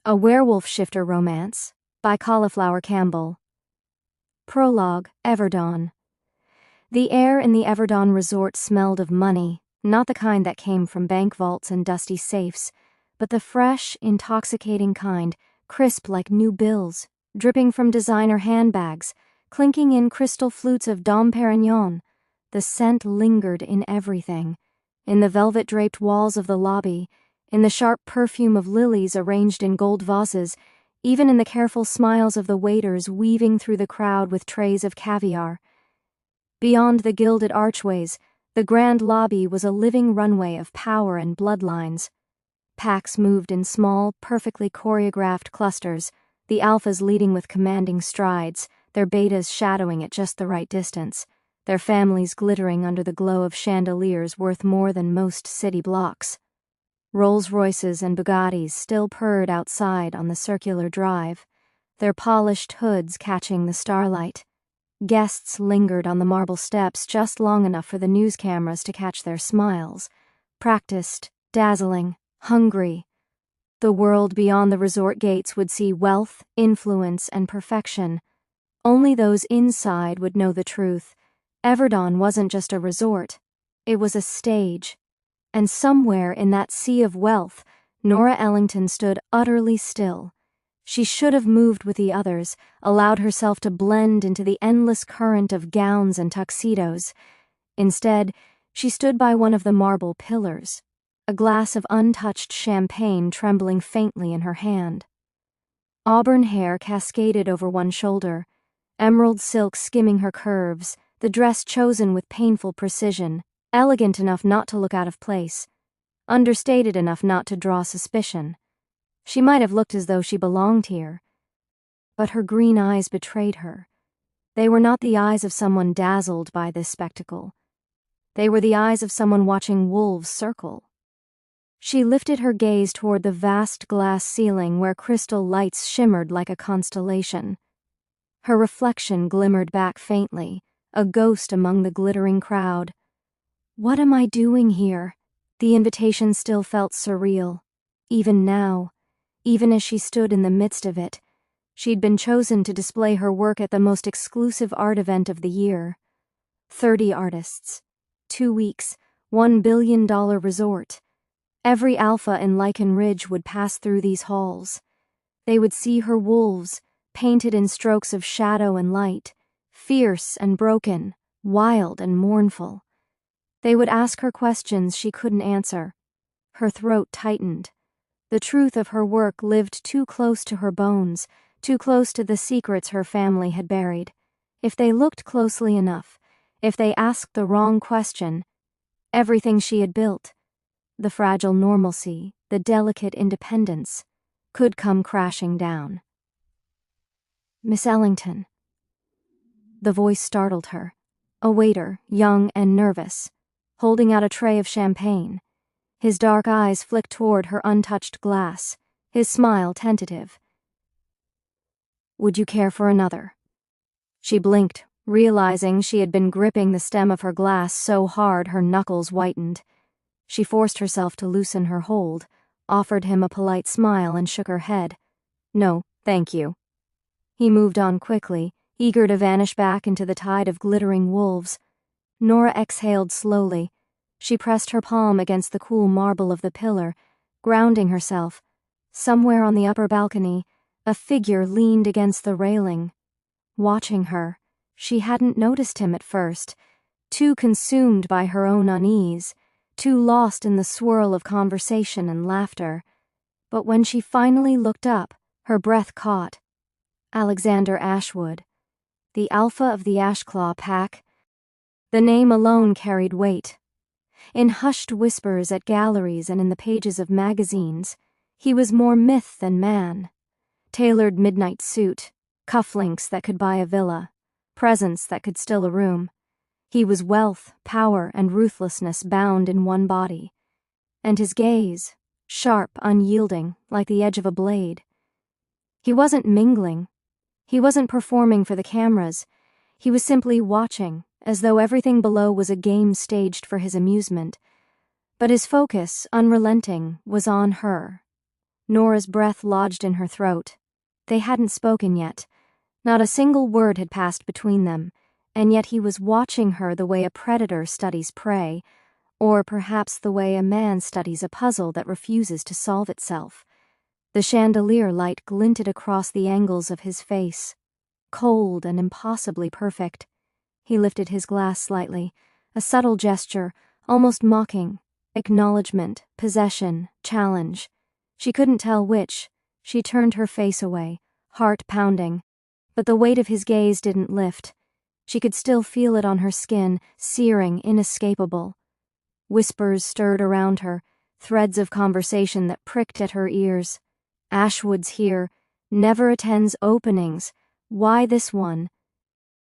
A Werewolf Shifter Romance by Cauliflower Campbell. Prologue, Everdawn. The air in the Everdawn Resort smelled of money, not the kind that came from bank vaults and dusty safes, but the fresh, intoxicating kind, crisp like new bills, dripping from designer handbags, clinking in crystal flutes of Dom Perignon. The scent lingered in everything, in the velvet-draped walls of the lobby, in the sharp perfume of lilies arranged in gold vases, even in the careful smiles of the waiters weaving through the crowd with trays of caviar. Beyond the gilded archways, the grand lobby was a living runway of power and bloodlines. Packs moved in small, perfectly choreographed clusters, the alphas leading with commanding strides, their betas shadowing at just the right distance, their families glittering under the glow of chandeliers worth more than most city blocks. Rolls-Royces and Bugattis still purred outside on the circular drive, their polished hoods catching the starlight. Guests lingered on the marble steps just long enough for the news cameras to catch their smiles. Practiced, dazzling, hungry. The world beyond the resort gates would see wealth, influence, and perfection. Only those inside would know the truth. Everdon wasn't just a resort. It was a stage. And somewhere in that sea of wealth, Nora Ellington stood utterly still. She should have moved with the others, allowed herself to blend into the endless current of gowns and tuxedos. Instead, she stood by one of the marble pillars, a glass of untouched champagne trembling faintly in her hand. Auburn hair cascaded over one shoulder, emerald silk skimming her curves, the dress chosen with painful precision. Elegant enough not to look out of place, understated enough not to draw suspicion. She might have looked as though she belonged here, but her green eyes betrayed her. They were not the eyes of someone dazzled by this spectacle. They were the eyes of someone watching wolves circle. She lifted her gaze toward the vast glass ceiling where crystal lights shimmered like a constellation. Her reflection glimmered back faintly, a ghost among the glittering crowd. What am I doing here? The invitation still felt surreal. Even now, even as she stood in the midst of it, she'd been chosen to display her work at the most exclusive art event of the year. 30 artists, 2 weeks, $1 billion resort. Every alpha in Lycan Ridge would pass through these halls. They would see her wolves, painted in strokes of shadow and light, fierce and broken, wild and mournful. They would ask her questions she couldn't answer. Her throat tightened. The truth of her work lived too close to her bones, too close to the secrets her family had buried. If they looked closely enough, if they asked the wrong question, everything she had built, the fragile normalcy, the delicate independence, could come crashing down. Miss Ellington. The voice startled her. A waiter, young and nervous, holding out a tray of champagne. His dark eyes flicked toward her untouched glass, his smile tentative. Would you care for another? She blinked, realizing she had been gripping the stem of her glass so hard her knuckles whitened. She forced herself to loosen her hold, offered him a polite smile, and shook her head. No, thank you. He moved on quickly, eager to vanish back into the tide of glittering wolves. Nora exhaled slowly. She pressed her palm against the cool marble of the pillar, grounding herself. Somewhere on the upper balcony, a figure leaned against the railing. Watching her, she hadn't noticed him at first, too consumed by her own unease, too lost in the swirl of conversation and laughter. But when she finally looked up, her breath caught. Alexander Ashwood, the alpha of the Ashclaw pack. The name alone carried weight. In hushed whispers at galleries and in the pages of magazines, he was more myth than man. Tailored midnight suit, cufflinks that could buy a villa, presence that could still a room. He was wealth, power, and ruthlessness bound in one body. And his gaze, sharp, unyielding, like the edge of a blade. He wasn't mingling. He wasn't performing for the cameras. He was simply watching, as though everything below was a game staged for his amusement. But his focus, unrelenting, was on her. Nora's breath lodged in her throat. They hadn't spoken yet. Not a single word had passed between them, and yet he was watching her the way a predator studies prey, or perhaps the way a man studies a puzzle that refuses to solve itself. The chandelier light glinted across the angles of his face, cold and impossibly perfect. He lifted his glass slightly, a subtle gesture, almost mocking, acknowledgement, possession, challenge. She couldn't tell which. She turned her face away, heart pounding, but the weight of his gaze didn't lift. She could still feel it on her skin, searing, inescapable. Whispers stirred around her, threads of conversation that pricked at her ears. Ashwood's here, never attends openings. Why this one?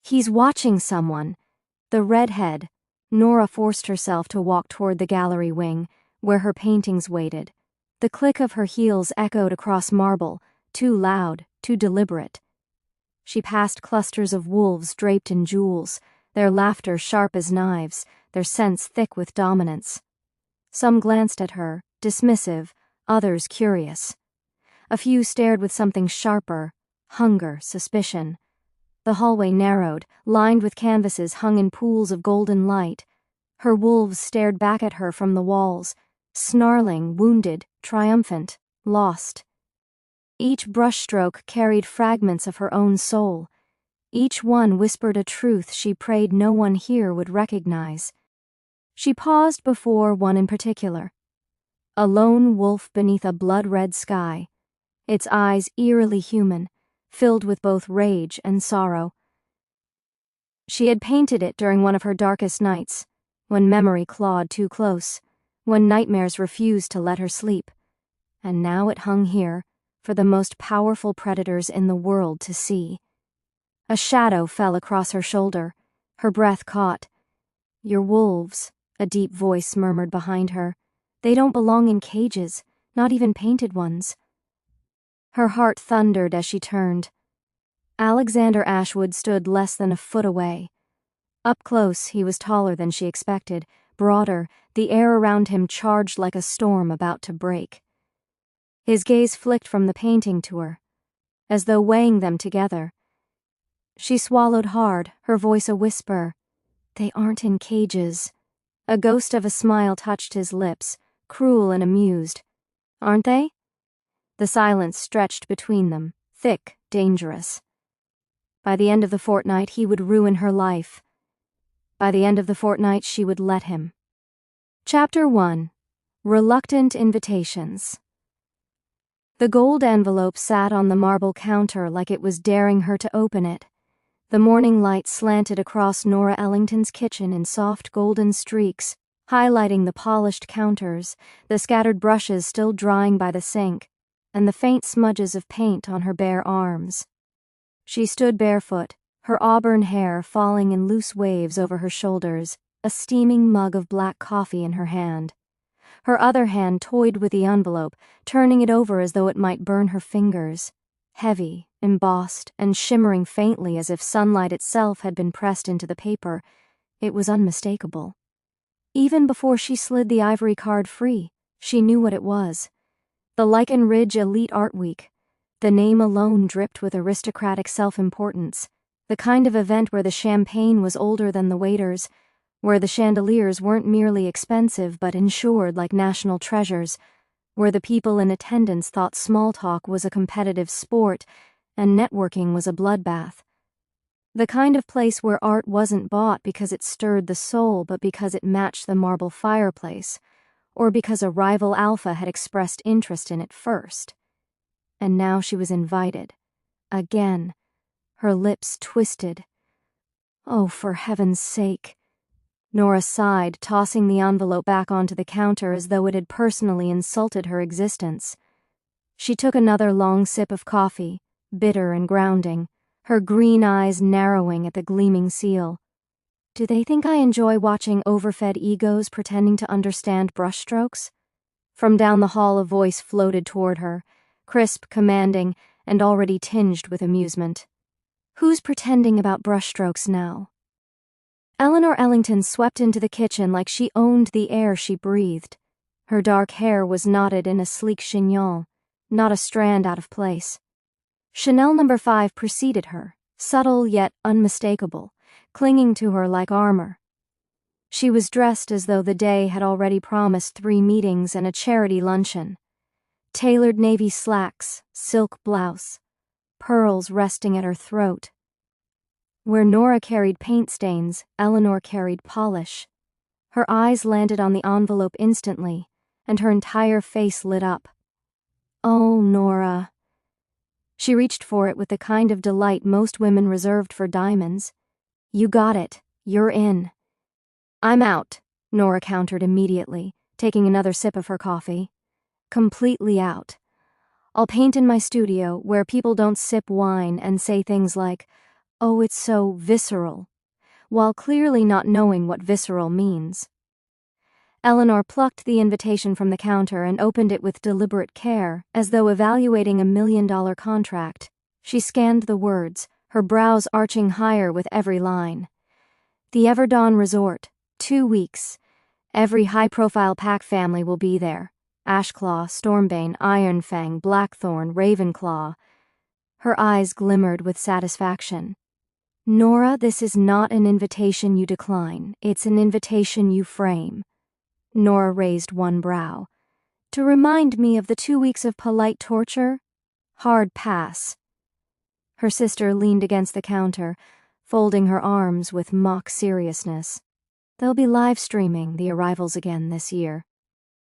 He's watching someone. The redhead. Nora forced herself to walk toward the gallery wing, where her paintings waited. The click of her heels echoed across marble, too loud, too deliberate. She passed clusters of wolves draped in jewels, their laughter sharp as knives, their scents thick with dominance. Some glanced at her, dismissive, others curious. A few stared with something sharper, hunger, suspicion. The hallway narrowed, lined with canvases hung in pools of golden light. Her wolves stared back at her from the walls, snarling, wounded, triumphant, lost. Each brushstroke carried fragments of her own soul. Each one whispered a truth she prayed no one here would recognize. She paused before one in particular. A lone wolf beneath a blood-red sky, its eyes eerily human, filled with both rage and sorrow. She had painted it during one of her darkest nights, when memory clawed too close, when nightmares refused to let her sleep. And now it hung here, for the most powerful predators in the world to see. A shadow fell across her shoulder. Her breath caught. "Your wolves," a deep voice murmured behind her. "They don't belong in cages, not even painted ones." Her heart thundered as she turned. Alexander Ashwood stood less than a foot away. Up close, he was taller than she expected, broader, the air around him charged like a storm about to break. His gaze flicked from the painting to her, as though weighing them together. She swallowed hard, her voice a whisper. "They aren't in cages." A ghost of a smile touched his lips, cruel and amused. "Aren't they?" The silence stretched between them, thick, dangerous. By the end of the fortnight, he would ruin her life. By the end of the fortnight, she would let him. Chapter 1. Reluctant Invitations. The gold envelope sat on the marble counter like it was daring her to open it. The morning light slanted across Nora Ellington's kitchen in soft golden streaks, highlighting the polished counters, the scattered brushes still drying by the sink, and the faint smudges of paint on her bare arms. She stood barefoot, her auburn hair falling in loose waves over her shoulders, a steaming mug of black coffee in her hand. Her other hand toyed with the envelope, turning it over as though it might burn her fingers. Heavy, embossed, and shimmering faintly as if sunlight itself had been pressed into the paper, it was unmistakable. Even before she slid the ivory card free, she knew what it was. The Lycan Ridge Elite Art Week. The name alone dripped with aristocratic self-importance, the kind of event where the champagne was older than the waiters, where the chandeliers weren't merely expensive but insured like national treasures, where the people in attendance thought small talk was a competitive sport and networking was a bloodbath. The kind of place where art wasn't bought because it stirred the soul but because it matched the marble fireplace, or because a rival alpha had expressed interest in it first. And now she was invited. Again. Her lips twisted. Oh, for heaven's sake. Nora sighed, tossing the envelope back onto the counter as though it had personally insulted her existence. She took another long sip of coffee, bitter and grounding, her green eyes narrowing at the gleaming seal. Do they think I enjoy watching overfed egos pretending to understand brushstrokes? From down the hall a voice floated toward her, crisp, commanding, and already tinged with amusement. Who's pretending about brushstrokes now? Nora Ellington swept into the kitchen like she owned the air she breathed. Her dark hair was knotted in a sleek chignon. not a strand out of place. Chanel No. 5 preceded her, subtle yet unmistakable, clinging to her like armor. She was dressed as though the day had already promised 3 meetings and a charity luncheon. Tailored navy slacks, silk blouse, pearls resting at her throat. Where Nora carried paint stains, Eleanor carried polish. Her eyes landed on the envelope instantly, and her entire face lit up. "Oh, Nora." She reached for it with the kind of delight most women reserved for diamonds. "You got it. You're in." "I'm out," Nora countered immediately, taking another sip of her coffee. "Completely out. I'll paint in my studio where people don't sip wine and say things like, 'Oh, it's so visceral,' while clearly not knowing what visceral means." Eleanor plucked the invitation from the counter and opened it with deliberate care, as though evaluating a $1 million contract. She scanned the words, her brows arching higher with every line. "The Everdawn Resort, 2 weeks. Every high-profile pack family will be there. Ashclaw, Stormbane, Ironfang, Blackthorn, Ravenclaw." Her eyes glimmered with satisfaction. "Nora, this is not an invitation you decline. It's an invitation you frame." Nora raised one brow. "To remind me of the 2 weeks of polite torture? Hard pass." Her sister leaned against the counter, folding her arms with mock seriousness. "They'll be live streaming the arrivals again this year.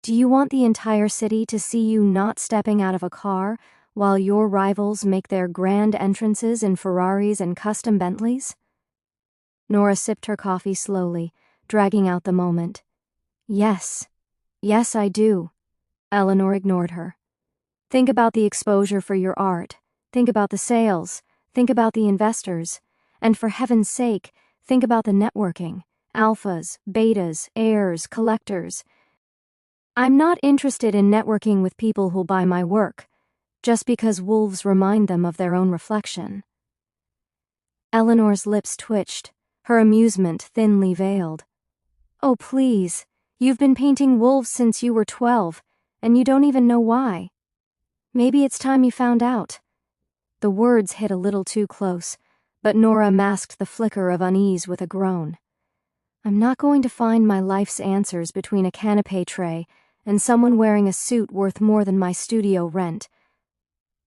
Do you want the entire city to see you not stepping out of a car while your rivals make their grand entrances in Ferraris and custom Bentleys?" Nora sipped her coffee slowly, dragging out the moment. Yes, I do." Eleanor ignored her. "Think about the exposure for your art. Think about the sales. Think about the investors. And for heaven's sake, think about the networking. Alphas, betas, heirs, collectors. I'm not interested in networking with people who'll buy my work, just because wolves remind them of their own reflection." Eleanor's lips twitched, her amusement thinly veiled. "Oh, please. You've been painting wolves since you were 12, and you don't even know why. Maybe it's time you found out." The words hit a little too close, but Nora masked the flicker of unease with a groan. "I'm not going to find my life's answers between a canapé tray and someone wearing a suit worth more than my studio rent.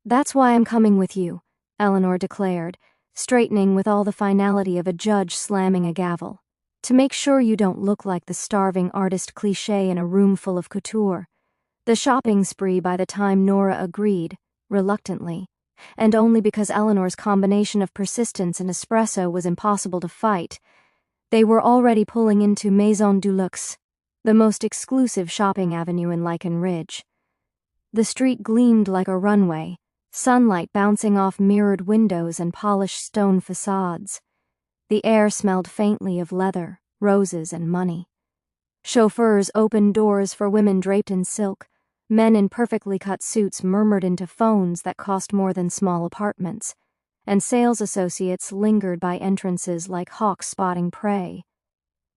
That's why I'm coming with you," Eleanor declared, straightening with all the finality of a judge slamming a gavel. "To make sure you don't look like the starving artist cliché in a room full of couture." The shopping spree by the time Nora agreed, reluctantly, and only because Eleanor's combination of persistence and espresso was impossible to fight. They were already pulling into Maison du Luxe, the most exclusive shopping avenue in Lycan Ridge. The street gleamed like a runway, sunlight bouncing off mirrored windows and polished stone facades. The air smelled faintly of leather, roses, and money. Chauffeurs opened doors for women draped in silk. Men in perfectly cut suits murmured into phones that cost more than small apartments, and sales associates lingered by entrances like hawks spotting prey.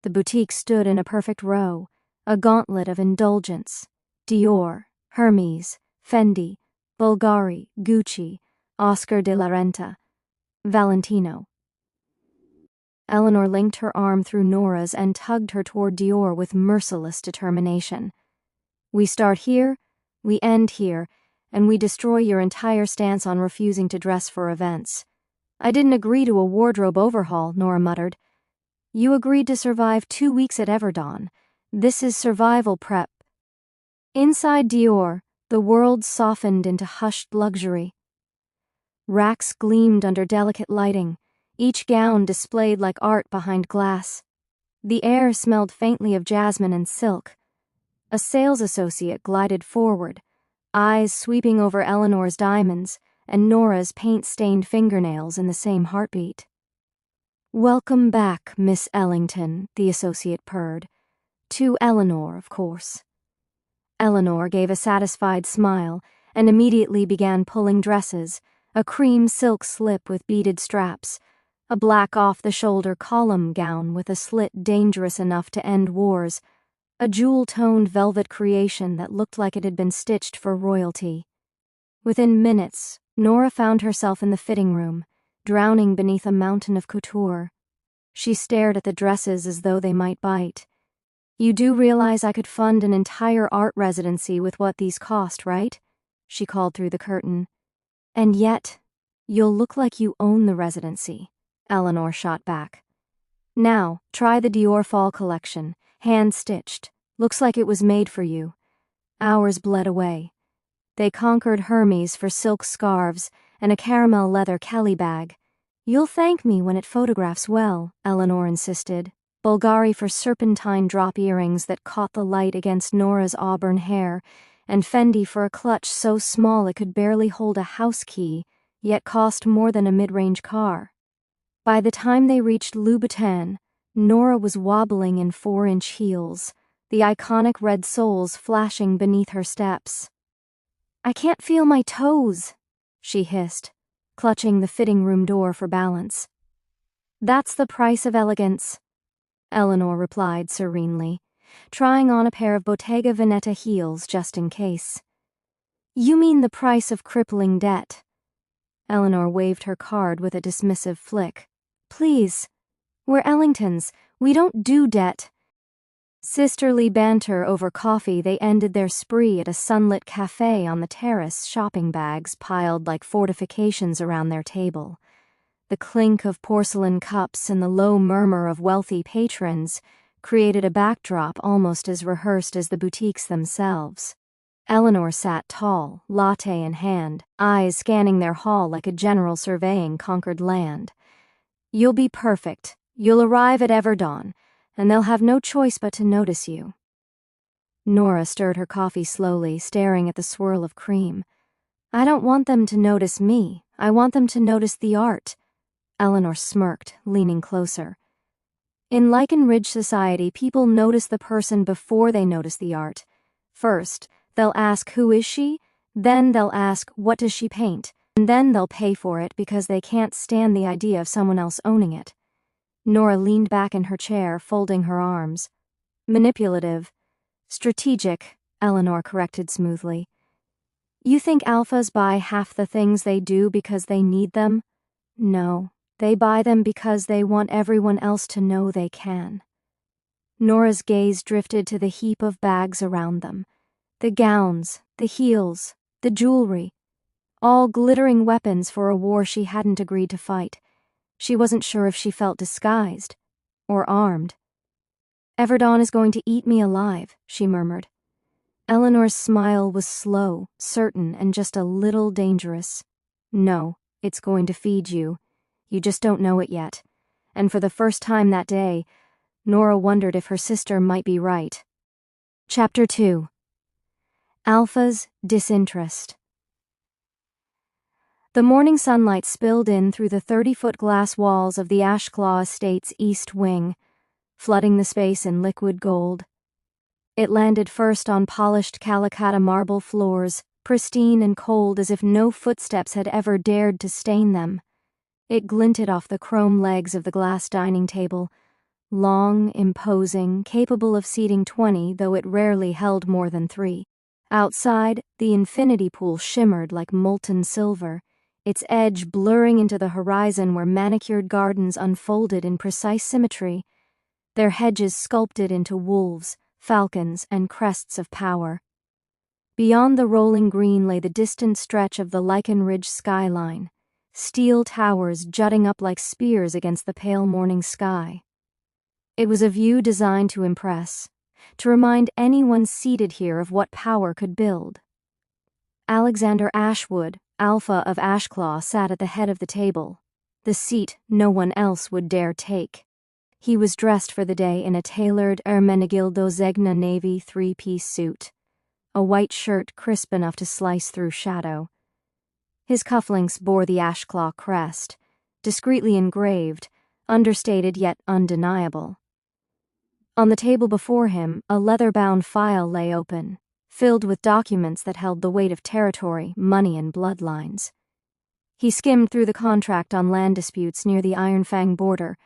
The boutique stood in a perfect row, a gauntlet of indulgence. Dior, Hermes, Fendi, Bulgari, Gucci, Oscar de la Renta, Valentino. Eleanor linked her arm through Nora's and tugged her toward Dior with merciless determination. "We start here, we end here, and we destroy your entire stance on refusing to dress for events." "I didn't agree to a wardrobe overhaul," Nora muttered. "You agreed to survive 2 weeks at Everdon. This is survival prep." Inside Dior, the world softened into hushed luxury. Racks gleamed under delicate lighting, each gown displayed like art behind glass. The air smelled faintly of jasmine and silk. A sales associate glided forward, eyes sweeping over Eleanor's diamonds and Nora's paint-stained fingernails in the same heartbeat. "Welcome back, Miss Ellington," the associate purred. "To Eleanor, of course." Eleanor gave a satisfied smile and immediately began pulling dresses, a cream silk slip with beaded straps, a black off-the-shoulder column gown with a slit dangerous enough to end wars, a jewel-toned velvet creation that looked like it had been stitched for royalty. Within minutes, Nora found herself in the fitting room, drowning beneath a mountain of couture. She stared at the dresses as though they might bite. "You do realize I could fund an entire art residency with what these cost, right?" she called through the curtain. "And yet, you'll look like you own the residency," Eleanor shot back. "Now, try the Dior Fall collection, hand-stitched. Looks like it was made for you." Hours bled away. They conquered Hermes for silk scarves and a caramel leather Kelly bag. "You'll thank me when it photographs well," Eleanor insisted. Bulgari for serpentine drop earrings that caught the light against Nora's auburn hair, and Fendi for a clutch so small it could barely hold a house key, yet cost more than a mid-range car. By the time they reached Louboutin, Nora was wobbling in 4-inch heels, the iconic red soles flashing beneath her steps. "I can't feel my toes," she hissed, clutching the fitting room door for balance. "That's the price of elegance," Eleanor replied serenely, trying on a pair of Bottega Veneta heels just in case. "You mean the price of crippling debt." Eleanor waved her card with a dismissive flick. "Please, we're Ellingtons. We don't do debt." Sisterly banter over coffee, they ended their spree at a sunlit cafe on the terrace, shopping bags piled like fortifications around their table. The clink of porcelain cups and the low murmur of wealthy patrons created a backdrop almost as rehearsed as the boutiques themselves. Eleanor sat tall, latte in hand, eyes scanning their hall like a general surveying conquered land. "You'll be perfect. You'll arrive at Everdon, and they'll have no choice but to notice you." Nora stirred her coffee slowly, staring at the swirl of cream. "I don't want them to notice me. I want them to notice the art." Eleanor smirked, leaning closer. "In Lycan Ridge society, people notice the person before they notice the art. First, they'll ask, who is she? Then they'll ask, what does she paint? And then they'll pay for it because they can't stand the idea of someone else owning it." Nora leaned back in her chair, folding her arms. "Manipulative. Strategic," Eleanor corrected smoothly. "You think alphas buy half the things they do because they need them? No, they buy them because they want everyone else to know they can." Nora's gaze drifted to the heap of bags around them. The gowns, the heels, the jewelry. All glittering weapons for a war she hadn't agreed to fight. She wasn't sure if she felt disguised or armed. "Everdon is going to eat me alive," she murmured. Eleanor's smile was slow, certain, and just a little dangerous. "No, it's going to feed you. You just don't know it yet." And for the first time that day, Nora wondered if her sister might be right. Chapter 2. Alpha's Disinterest. The morning sunlight spilled in through the 30-foot glass walls of the Ashclaw estate's east wing, flooding the space in liquid gold. It landed first on polished Calicut marble floors, pristine and cold as if no footsteps had ever dared to stain them. It glinted off the chrome legs of the glass dining table, long, imposing, capable of seating 20, though it rarely held more than 3. Outside, the infinity pool shimmered like molten silver, its edge blurring into the horizon where manicured gardens unfolded in precise symmetry, their hedges sculpted into wolves, falcons, and crests of power. Beyond the rolling green lay the distant stretch of the Lycan Ridge skyline, steel towers jutting up like spears against the pale morning sky. It was a view designed to impress, to remind anyone seated here of what power could build. Alexander Ashwood, Alpha of Ashclaw, sat at the head of the table, the seat no one else would dare take. He was dressed for the day in a tailored Ermenegildo Zegna navy 3-piece suit, a white shirt crisp enough to slice through shadow. His cufflinks bore the Ashclaw crest, discreetly engraved, understated yet undeniable. On the table before him, a leather-bound file lay open, filled with documents that held the weight of territory, money, and bloodlines. He skimmed through the contract on land disputes near the Iron Fang border,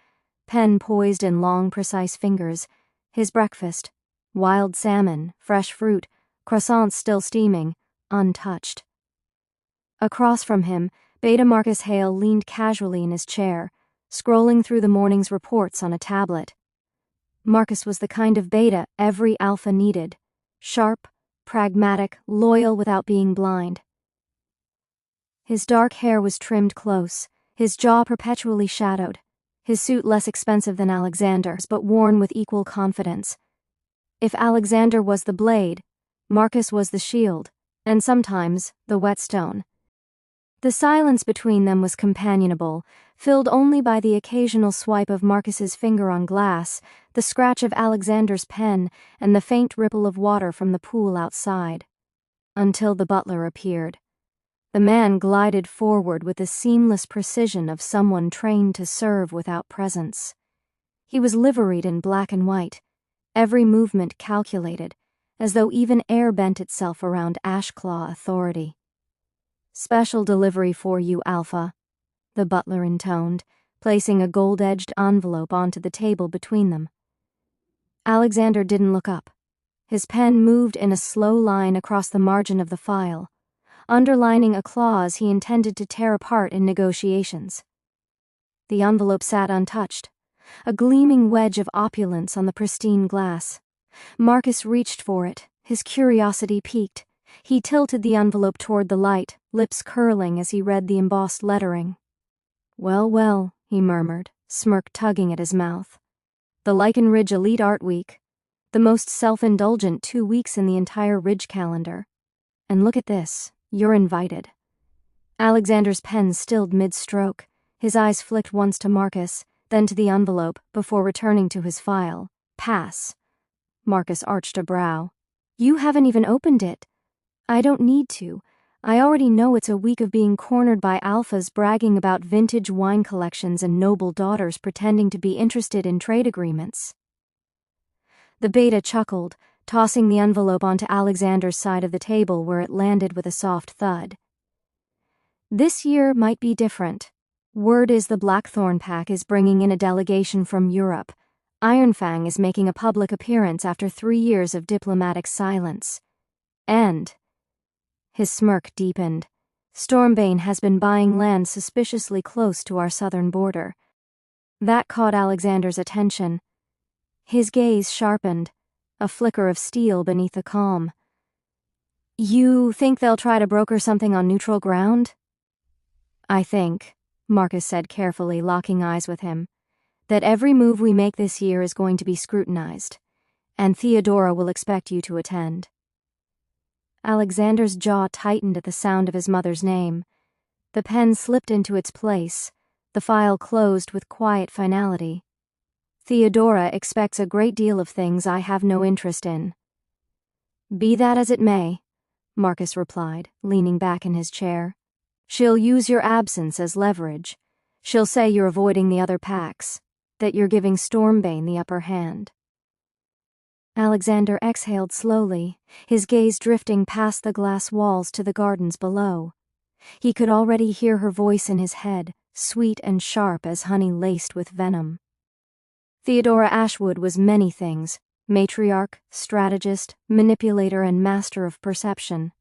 pen poised in long, precise fingers, his breakfast, wild salmon, fresh fruit, croissants still steaming, untouched. Across from him, Beta Marcus Hale leaned casually in his chair, scrolling through the morning's reports on a tablet. Marcus was the kind of beta every alpha needed. Sharp, pragmatic, loyal without being blind. His dark hair was trimmed close, his jaw perpetually shadowed, his suit less expensive than Alexander's but worn with equal confidence. If Alexander was the blade, Marcus was the shield, and sometimes the whetstone. The silence between them was companionable, filled only by the occasional swipe of Marcus's finger on glass, the scratch of Alexander's pen, and the faint ripple of water from the pool outside. Until the butler appeared. The man glided forward with the seamless precision of someone trained to serve without presence. He was liveried in black and white, every movement calculated, as though even air bent itself around Ashclaw authority. "Special delivery for you, Alpha," the butler intoned, placing a gold-edged envelope onto the table between them. Alexander didn't look up. His pen moved in a slow line across the margin of the file, underlining a clause he intended to tear apart in negotiations. The envelope sat untouched, a gleaming wedge of opulence on the pristine glass. Marcus reached for it, his curiosity piqued. He tilted the envelope toward the light, lips curling as he read the embossed lettering. "Well, well," he murmured, smirk tugging at his mouth. "The Lycan Ridge Elite Art Week. The most self-indulgent 2 weeks in the entire Ridge calendar. And look at this, you're invited." Alexander's pen stilled mid-stroke. His eyes flicked once to Marcus, then to the envelope, before returning to his file. "Pass." Marcus arched a brow. "You haven't even opened it." "I don't need to. I already know it's a week of being cornered by alphas bragging about vintage wine collections and noble daughters pretending to be interested in trade agreements." The beta chuckled, tossing the envelope onto Alexander's side of the table where it landed with a soft thud. "This year might be different. Word is the Blackthorn Pack is bringing in a delegation from Europe. Ironfang is making a public appearance after 3 years of diplomatic silence. And..." His smirk deepened. "Stormbane has been buying land suspiciously close to our southern border." That caught Alexander's attention. His gaze sharpened, a flicker of steel beneath the calm. "You think they'll try to broker something on neutral ground?" "I think," Marcus said carefully, locking eyes with him, "that every move we make this year is going to be scrutinized, and Theodora will expect you to attend." Alexander's jaw tightened at the sound of his mother's name. The pen slipped into its place, the file closed with quiet finality. "Theodora expects a great deal of things I have no interest in." "Be that as it may," Marcus replied, leaning back in his chair. "She'll use your absence as leverage. She'll say you're avoiding the other packs, that you're giving Stormbane the upper hand." Alexander exhaled slowly, his gaze drifting past the glass walls to the gardens below. He could already hear her voice in his head, sweet and sharp as honey laced with venom. Theodora Ashwood was many things: matriarch, strategist, manipulator, and master of perception.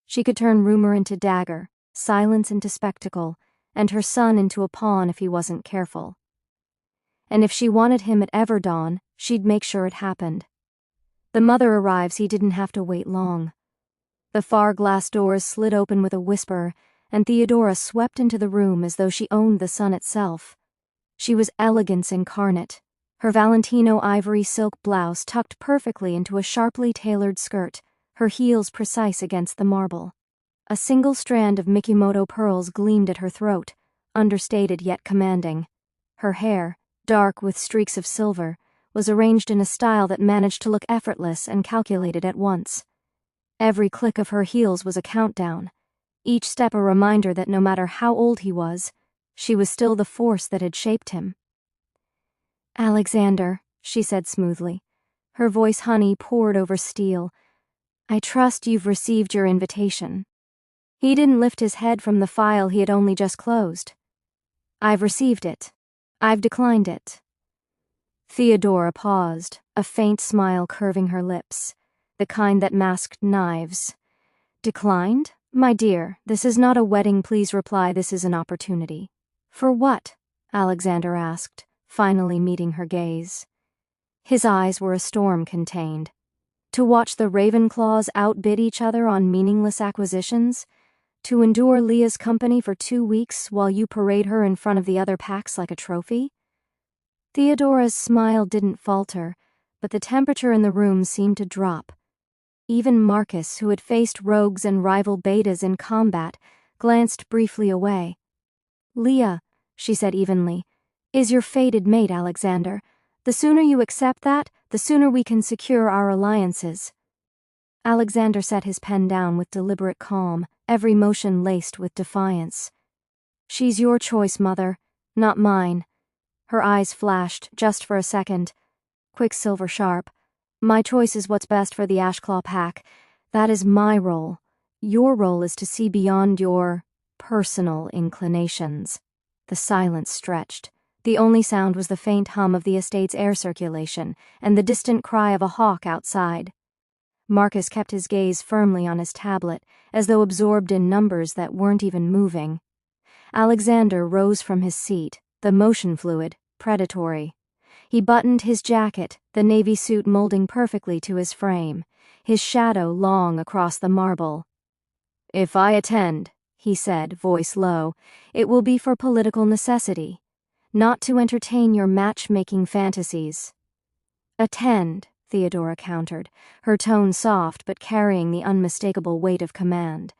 She could turn rumor into dagger, silence into spectacle, and her son into a pawn if he wasn't careful. And if she wanted him at Everdawn, she'd make sure it happened. The mother arrives, he didn't have to wait long. The far glass doors slid open with a whisper, and Theodora swept into the room as though she owned the sun itself. She was elegance incarnate, her Valentino ivory silk blouse tucked perfectly into a sharply tailored skirt, her heels precise against the marble. A single strand of Mikimoto pearls gleamed at her throat, understated yet commanding. Her hair, dark with streaks of silver, was arranged in a style that managed to look effortless and calculated at once. Every click of her heels was a countdown, each step a reminder that no matter how old he was, she was still the force that had shaped him. "Alexander," she said smoothly. Her voice honey poured over steel. "I trust you've received your invitation." He didn't lift his head from the file he had only just closed. "I've received it. I've declined it." Theodora paused, a faint smile curving her lips, the kind that masked knives. "Declined?" My dear, this is not a wedding, please reply this is an opportunity. For what? Alexander asked, finally meeting her gaze. His eyes were a storm contained. To watch the Ravenclaws outbid each other on meaningless acquisitions? To endure Leah's company for 2 weeks while you parade her in front of the other packs like a trophy? Theodora's smile didn't falter, but the temperature in the room seemed to drop. Even Marcus, who had faced rogues and rival betas in combat, glanced briefly away. Leah, she said evenly, is your fated mate, Alexander. The sooner you accept that, the sooner we can secure our alliances. Alexander set his pen down with deliberate calm, every motion laced with defiance. She's your choice, Mother, not mine. Her eyes flashed, just for a second. Quicksilver sharp. My choice is what's best for the Ashclaw pack. That is my role. Your role is to see beyond your personal inclinations. The silence stretched. The only sound was the faint hum of the estate's air circulation and the distant cry of a hawk outside. Marcus kept his gaze firmly on his tablet, as though absorbed in numbers that weren't even moving. Alexander rose from his seat, the motion fluid, predatory. He buttoned his jacket, the navy suit molding perfectly to his frame, his shadow long across the marble. If I attend, he said, voice low, it will be for political necessity, not to entertain your matchmaking fantasies. Attend, Theodora countered, her tone soft but carrying the unmistakable weight of command.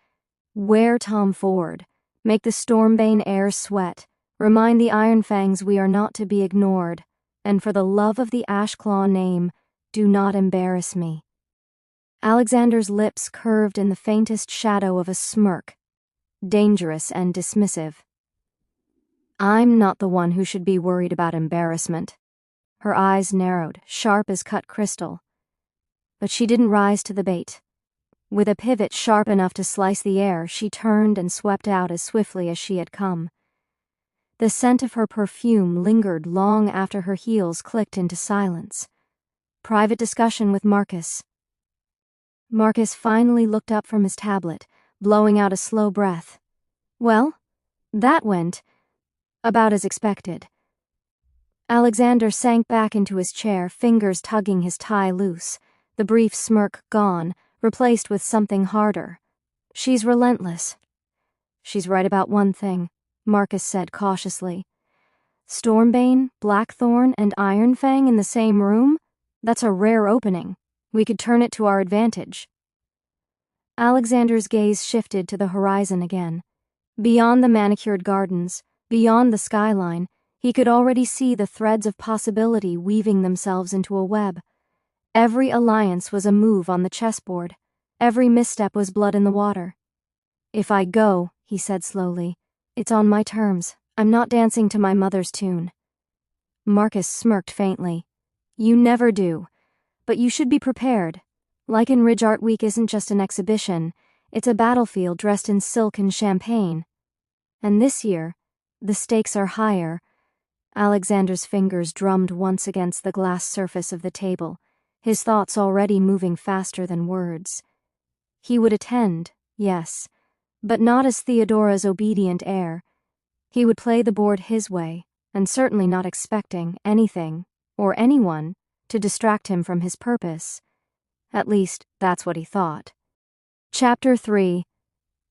Wear Tom Ford. Make the Stormbane heir sweat. Remind the Ironfangs we are not to be ignored. And for the love of the Ashclaw name, do not embarrass me. Alexander's lips curved in the faintest shadow of a smirk, dangerous and dismissive. I'm not the one who should be worried about embarrassment. Her eyes narrowed, sharp as cut crystal. But she didn't rise to the bait. With a pivot sharp enough to slice the air, she turned and swept out as swiftly as she had come. The scent of her perfume lingered long after her heels clicked into silence. Private discussion with Marcus. Marcus finally looked up from his tablet, blowing out a slow breath. Well, that went about as expected. Alexander sank back into his chair, fingers tugging his tie loose, the brief smirk gone, replaced with something harder. She's relentless. She's right about one thing, Marcus said cautiously. Stormbane, Blackthorn, and Ironfang in the same room? That's a rare opening. We could turn it to our advantage. Alexander's gaze shifted to the horizon again. Beyond the manicured gardens, beyond the skyline, he could already see the threads of possibility weaving themselves into a web. Every alliance was a move on the chessboard. Every misstep was blood in the water. If I go, he said slowly, it's on my terms. I'm not dancing to my mother's tune. Marcus smirked faintly. You never do. But you should be prepared. Lycan Ridge Art Week isn't just an exhibition. It's a battlefield dressed in silk and champagne. And this year, the stakes are higher. Alexander's fingers drummed once against the glass surface of the table, his thoughts already moving faster than words. He would attend, yes, but not as Theodora's obedient heir. He would play the board his way, and certainly not expecting anything, or anyone, to distract him from his purpose. At least, that's what he thought. Chapter 3.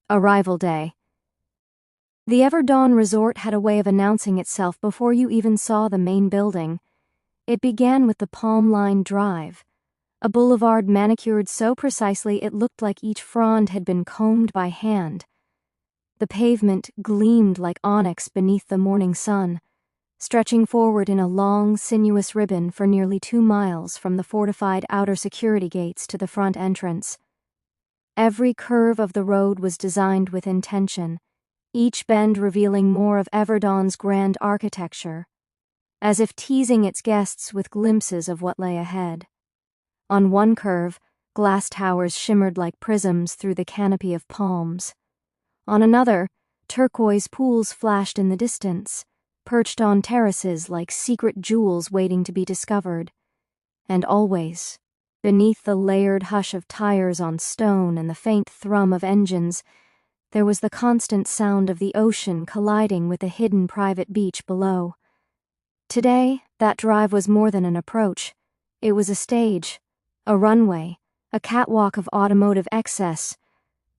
Arrival Day. The Everdawn Resort had a way of announcing itself before you even saw the main building. It began with the Palm Line Drive, a boulevard manicured so precisely it looked like each frond had been combed by hand. The pavement gleamed like onyx beneath the morning sun, stretching forward in a long, sinuous ribbon for nearly 2 miles from the fortified outer security gates to the front entrance. Every curve of the road was designed with intention, each bend revealing more of Everdon's grand architecture, as if teasing its guests with glimpses of what lay ahead. On one curve, glass towers shimmered like prisms through the canopy of palms. On another, turquoise pools flashed in the distance, perched on terraces like secret jewels waiting to be discovered. And always, beneath the layered hush of tires on stone and the faint thrum of engines, there was the constant sound of the ocean colliding with the hidden private beach below. Today, that drive was more than an approach. It was a stage, a runway, a catwalk of automotive excess.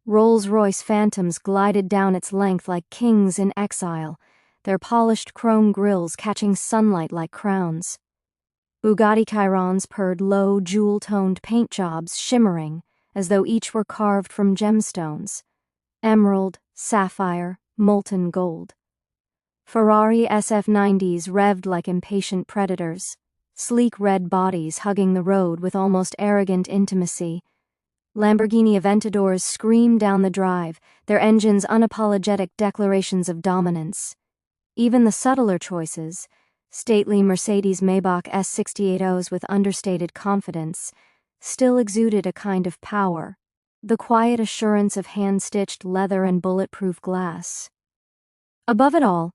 Rolls-Royce Phantoms glided down its length like kings in exile, their polished chrome grills catching sunlight like crowns. Bugatti Chirons purred low, jewel-toned paint jobs shimmering as though each were carved from gemstones. Emerald, sapphire, molten gold. Ferrari SF90s revved like impatient predators, sleek red bodies hugging the road with almost arrogant intimacy. Lamborghini Aventadors screamed down the drive, their engines unapologetic declarations of dominance. Even the subtler choices, stately Mercedes-Maybach S68Os with understated confidence, still exuded a kind of power, the quiet assurance of hand-stitched leather and bulletproof glass. Above it all,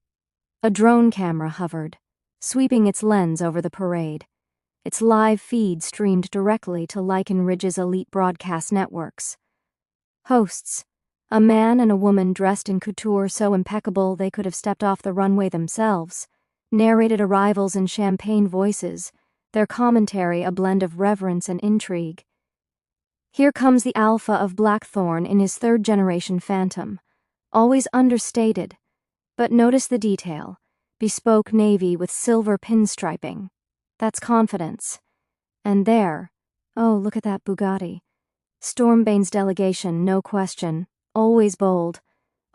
a drone camera hovered, sweeping its lens over the parade. Its live feed streamed directly to Lycan Ridge's elite broadcast networks. Hosts, a man and a woman dressed in couture so impeccable they could have stepped off the runway themselves, narrated arrivals in champagne voices, their commentary a blend of reverence and intrigue. Here comes the alpha of Blackthorn in his third-generation Phantom, always understated, but notice the detail, bespoke navy with silver pinstriping. That's confidence. And there, oh, look at that Bugatti. Stormbane's delegation, no question, always bold,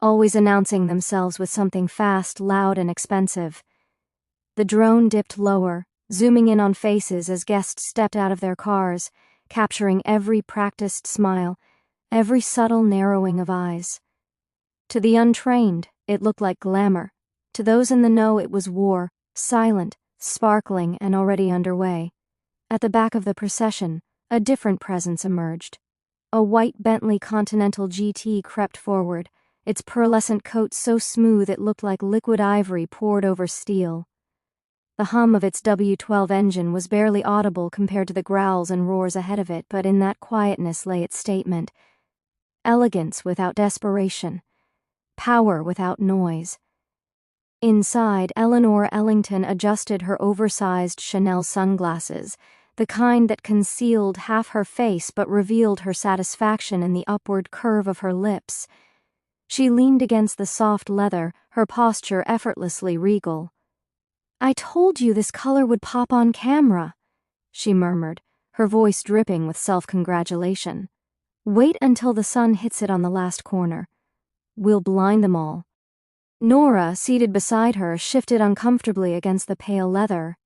always announcing themselves with something fast, loud, and expensive. The drone dipped lower, zooming in on faces as guests stepped out of their cars, capturing every practiced smile, every subtle narrowing of eyes. To the untrained, it looked like glamour. To those in the know, it was war, silent, sparkling, and already underway. At the back of the procession, a different presence emerged. A white Bentley Continental GT crept forward, its pearlescent coat so smooth it looked like liquid ivory poured over steel. The hum of its W12 engine was barely audible compared to the growls and roars ahead of it, but in that quietness lay its statement. Elegance without desperation. Power without noise. Inside, Nora Ellington adjusted her oversized Chanel sunglasses, the kind that concealed half her face but revealed her satisfaction in the upward curve of her lips. She leaned against the soft leather, her posture effortlessly regal. "I told you this color would pop on camera," she murmured, her voice dripping with self-congratulation. "Wait until the sun hits it on the last corner. We'll blind them all." Norah, seated beside her, shifted uncomfortably against the pale leather.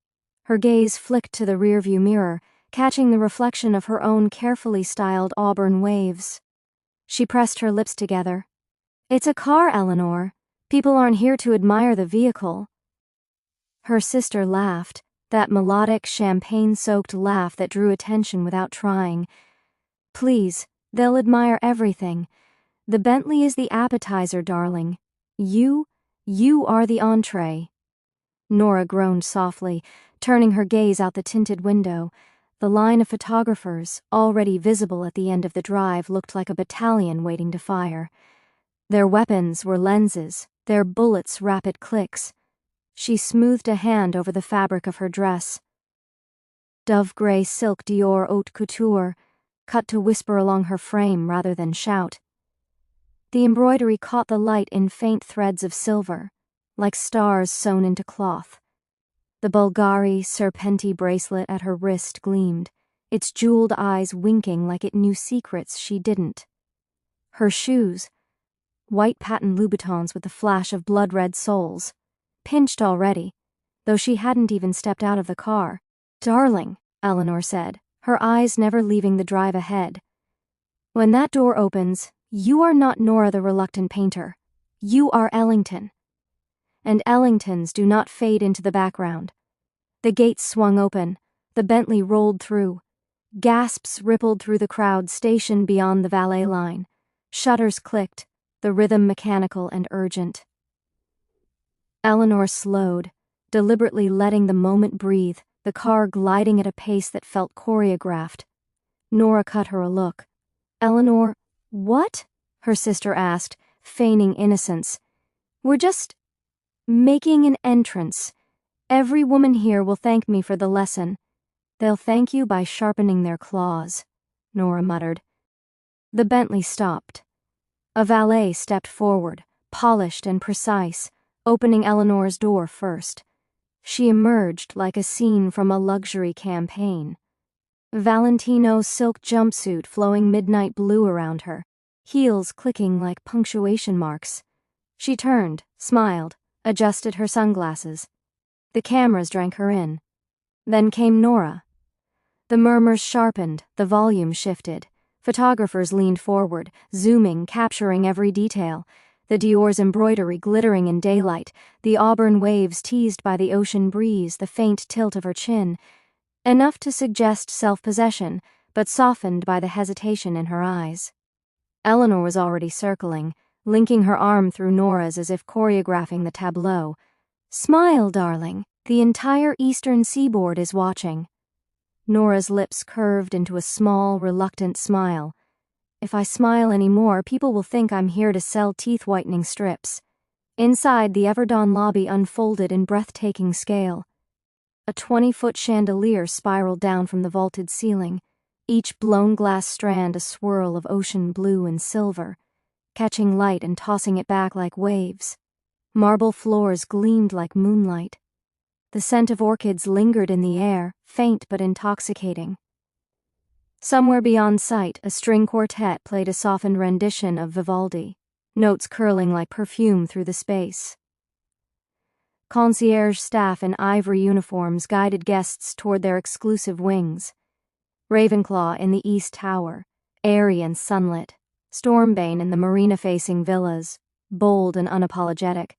Her gaze flicked to the rearview mirror, catching the reflection of her own carefully styled auburn waves. She pressed her lips together. "It's a car, Eleanor. People aren't here to admire the vehicle." Her sister laughed, that melodic, champagne-soaked laugh that drew attention without trying. "Please, they'll admire everything. The Bentley is the appetizer, darling. You are the entree." Norah groaned softly, turning her gaze out the tinted window. The line of photographers, already visible at the end of the drive, looked like a battalion waiting to fire. Their weapons were lenses, their bullets rapid clicks. She smoothed a hand over the fabric of her dress. Dove-gray silk Dior haute couture, cut to whisper along her frame rather than shout. The embroidery caught the light in faint threads of silver, like stars sewn into cloth. The Bulgari Serpenti bracelet at her wrist gleamed, its jeweled eyes winking like it knew secrets she didn't. Her shoes, white patent Louboutins with the flash of blood-red soles, pinched already, though she hadn't even stepped out of the car. "Darling," Eleanor said, her eyes never leaving the drive ahead. "When that door opens, you are not Nora the reluctant painter. You are Ellington. And Ellingtons do not fade into the background." The gates swung open, the Bentley rolled through. Gasps rippled through the crowd stationed beyond the valet line. Shutters clicked, the rhythm mechanical and urgent. Eleanor slowed, deliberately letting the moment breathe, the car gliding at a pace that felt choreographed. Norah cut her a look. "Eleanor, what?" her sister asked, feigning innocence. "We're just making an entrance. Every woman here will thank me for the lesson." "They'll thank you by sharpening their claws," Nora muttered. The Bentley stopped. A valet stepped forward, polished and precise, opening Eleanor's door first. She emerged like a scene from a luxury campaign. Valentino's silk jumpsuit flowing midnight blue around her, heels clicking like punctuation marks. She turned, smiled, adjusted her sunglasses. The cameras drank her in. Then came Norah. The murmurs sharpened, the volume shifted. Photographers leaned forward, zooming, capturing every detail. The Dior's embroidery glittering in daylight, the auburn waves teased by the ocean breeze, the faint tilt of her chin. Enough to suggest self-possession, but softened by the hesitation in her eyes. Eleanor was already circling, linking her arm through Nora's as if choreographing the tableau. "Smile, darling. The entire eastern seaboard is watching." Nora's lips curved into a small, reluctant smile. "If I smile anymore, people will think I'm here to sell teeth-whitening strips." Inside, the Everdon lobby unfolded in breathtaking scale. A 20-foot chandelier spiraled down from the vaulted ceiling, each blown glass strand a swirl of ocean blue and silver, catching light and tossing it back like waves. Marble floors gleamed like moonlight. The scent of orchids lingered in the air, faint but intoxicating. Somewhere beyond sight, a string quartet played a softened rendition of Vivaldi, notes curling like perfume through the space. Concierge staff in ivory uniforms guided guests toward their exclusive wings. Ravenclaw in the East Tower, airy and sunlit. Stormbane in the marina-facing villas, bold and unapologetic.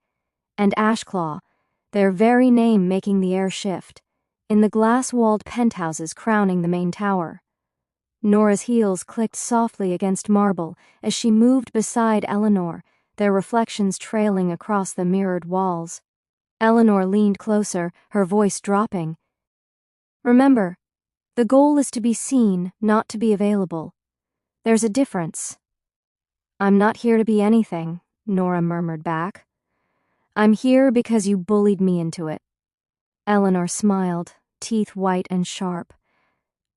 And Ashclaw, their very name making the air shift, in the glass-walled penthouses crowning the main tower. Nora's heels clicked softly against marble as she moved beside Eleanor, their reflections trailing across the mirrored walls. Eleanor leaned closer, her voice dropping. "Remember, the goal is to be seen, not to be available. There's a difference." "I'm not here to be anything," Nora murmured back. "I'm here because you bullied me into it." Eleanor smiled, teeth white and sharp.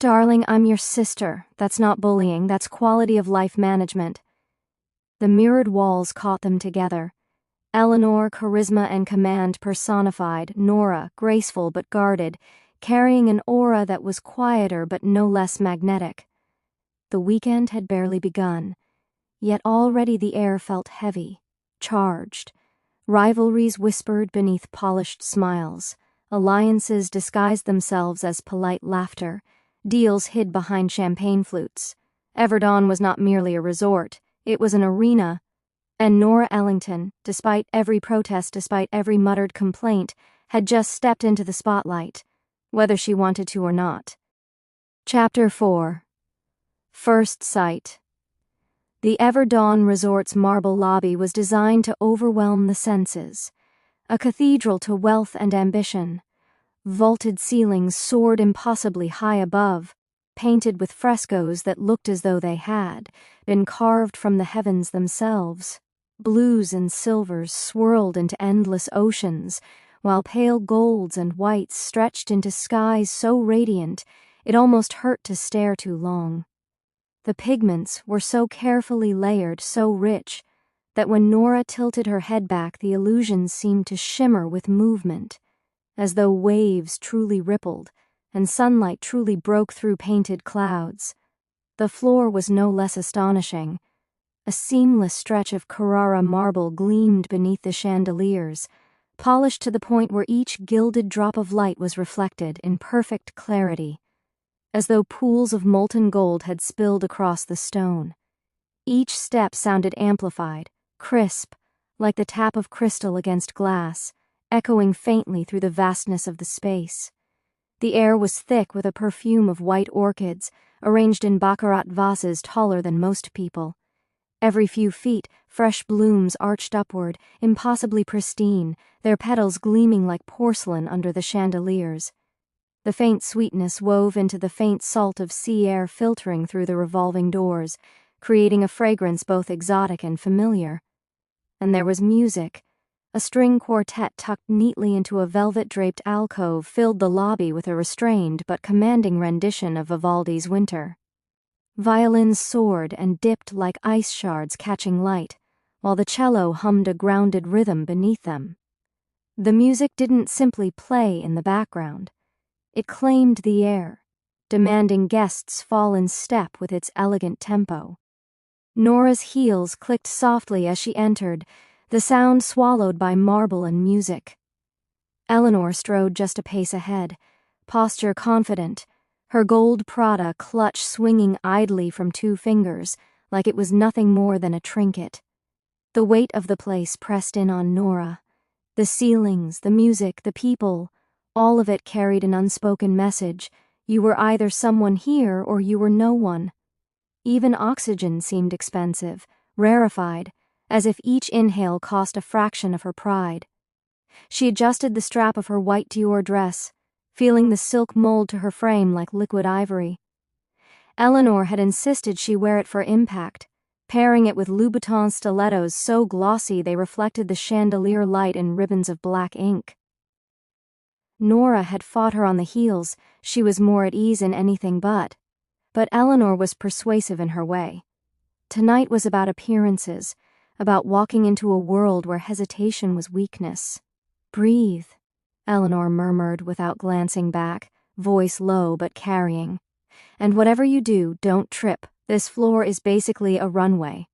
"Darling, I'm your sister. That's not bullying, that's quality of life management." The mirrored walls caught them together. Eleanor, charisma and command personified, Nora, graceful but guarded, carrying an aura that was quieter but no less magnetic. The weekend had barely begun, yet already the air felt heavy, charged. Rivalries whispered beneath polished smiles. Alliances disguised themselves as polite laughter. Deals hid behind champagne flutes. Everdawn was not merely a resort, it was an arena. And Nora Ellington, despite every protest, despite every muttered complaint, had just stepped into the spotlight, whether she wanted to or not. Chapter 4. First Sight. The Everdawn Resort's marble lobby was designed to overwhelm the senses. A cathedral to wealth and ambition. Vaulted ceilings soared impossibly high above, painted with frescoes that looked as though they had been carved from the heavens themselves. Blues and silvers swirled into endless oceans, while pale golds and whites stretched into skies so radiant it almost hurt to stare too long. The pigments were so carefully layered, so rich, that when Nora tilted her head back the illusions seemed to shimmer with movement, as though waves truly rippled and sunlight truly broke through painted clouds. The floor was no less astonishing. A seamless stretch of Carrara marble gleamed beneath the chandeliers, polished to the point where each gilded drop of light was reflected in perfect clarity, as though pools of molten gold had spilled across the stone. Each step sounded amplified, crisp, like the tap of crystal against glass, echoing faintly through the vastness of the space. The air was thick with a perfume of white orchids, arranged in baccarat vases taller than most people. Every few feet, fresh blooms arched upward, impossibly pristine, their petals gleaming like porcelain under the chandeliers. The faint sweetness wove into the faint salt of sea air filtering through the revolving doors, creating a fragrance both exotic and familiar. and there was music. A string quartet tucked neatly into a velvet-draped alcove filled the lobby with a restrained but commanding rendition of Vivaldi's Winter. Violins soared and dipped like ice shards catching light, while the cello hummed a grounded rhythm beneath them. The music didn't simply play in the background. It claimed the air, demanding guests fall in step with its elegant tempo. Nora's heels clicked softly as she entered, the sound swallowed by marble and music. Eleanor strode just a pace ahead, posture confident, her gold Prada clutch swinging idly from 2 fingers like it was nothing more than a trinket. The weight of the place pressed in on Nora. The ceilings, the music, the people, all of it carried an unspoken message. You were either someone here or you were no one. Even oxygen seemed expensive, rarefied, as if each inhale cost a fraction of her pride. She adjusted the strap of her white Dior dress, feeling the silk mold to her frame like liquid ivory. Eleanor had insisted she wear it for impact, pairing it with Louboutin stilettos so glossy they reflected the chandelier light in ribbons of black ink. Nora had fought her on the heels, she was more at ease in anything but Eleanor was persuasive in her way. Tonight was about appearances, about walking into a world where hesitation was weakness. Breathe, Eleanor murmured without glancing back, voice low but carrying. And whatever you do, don't trip. This floor is basically a runway.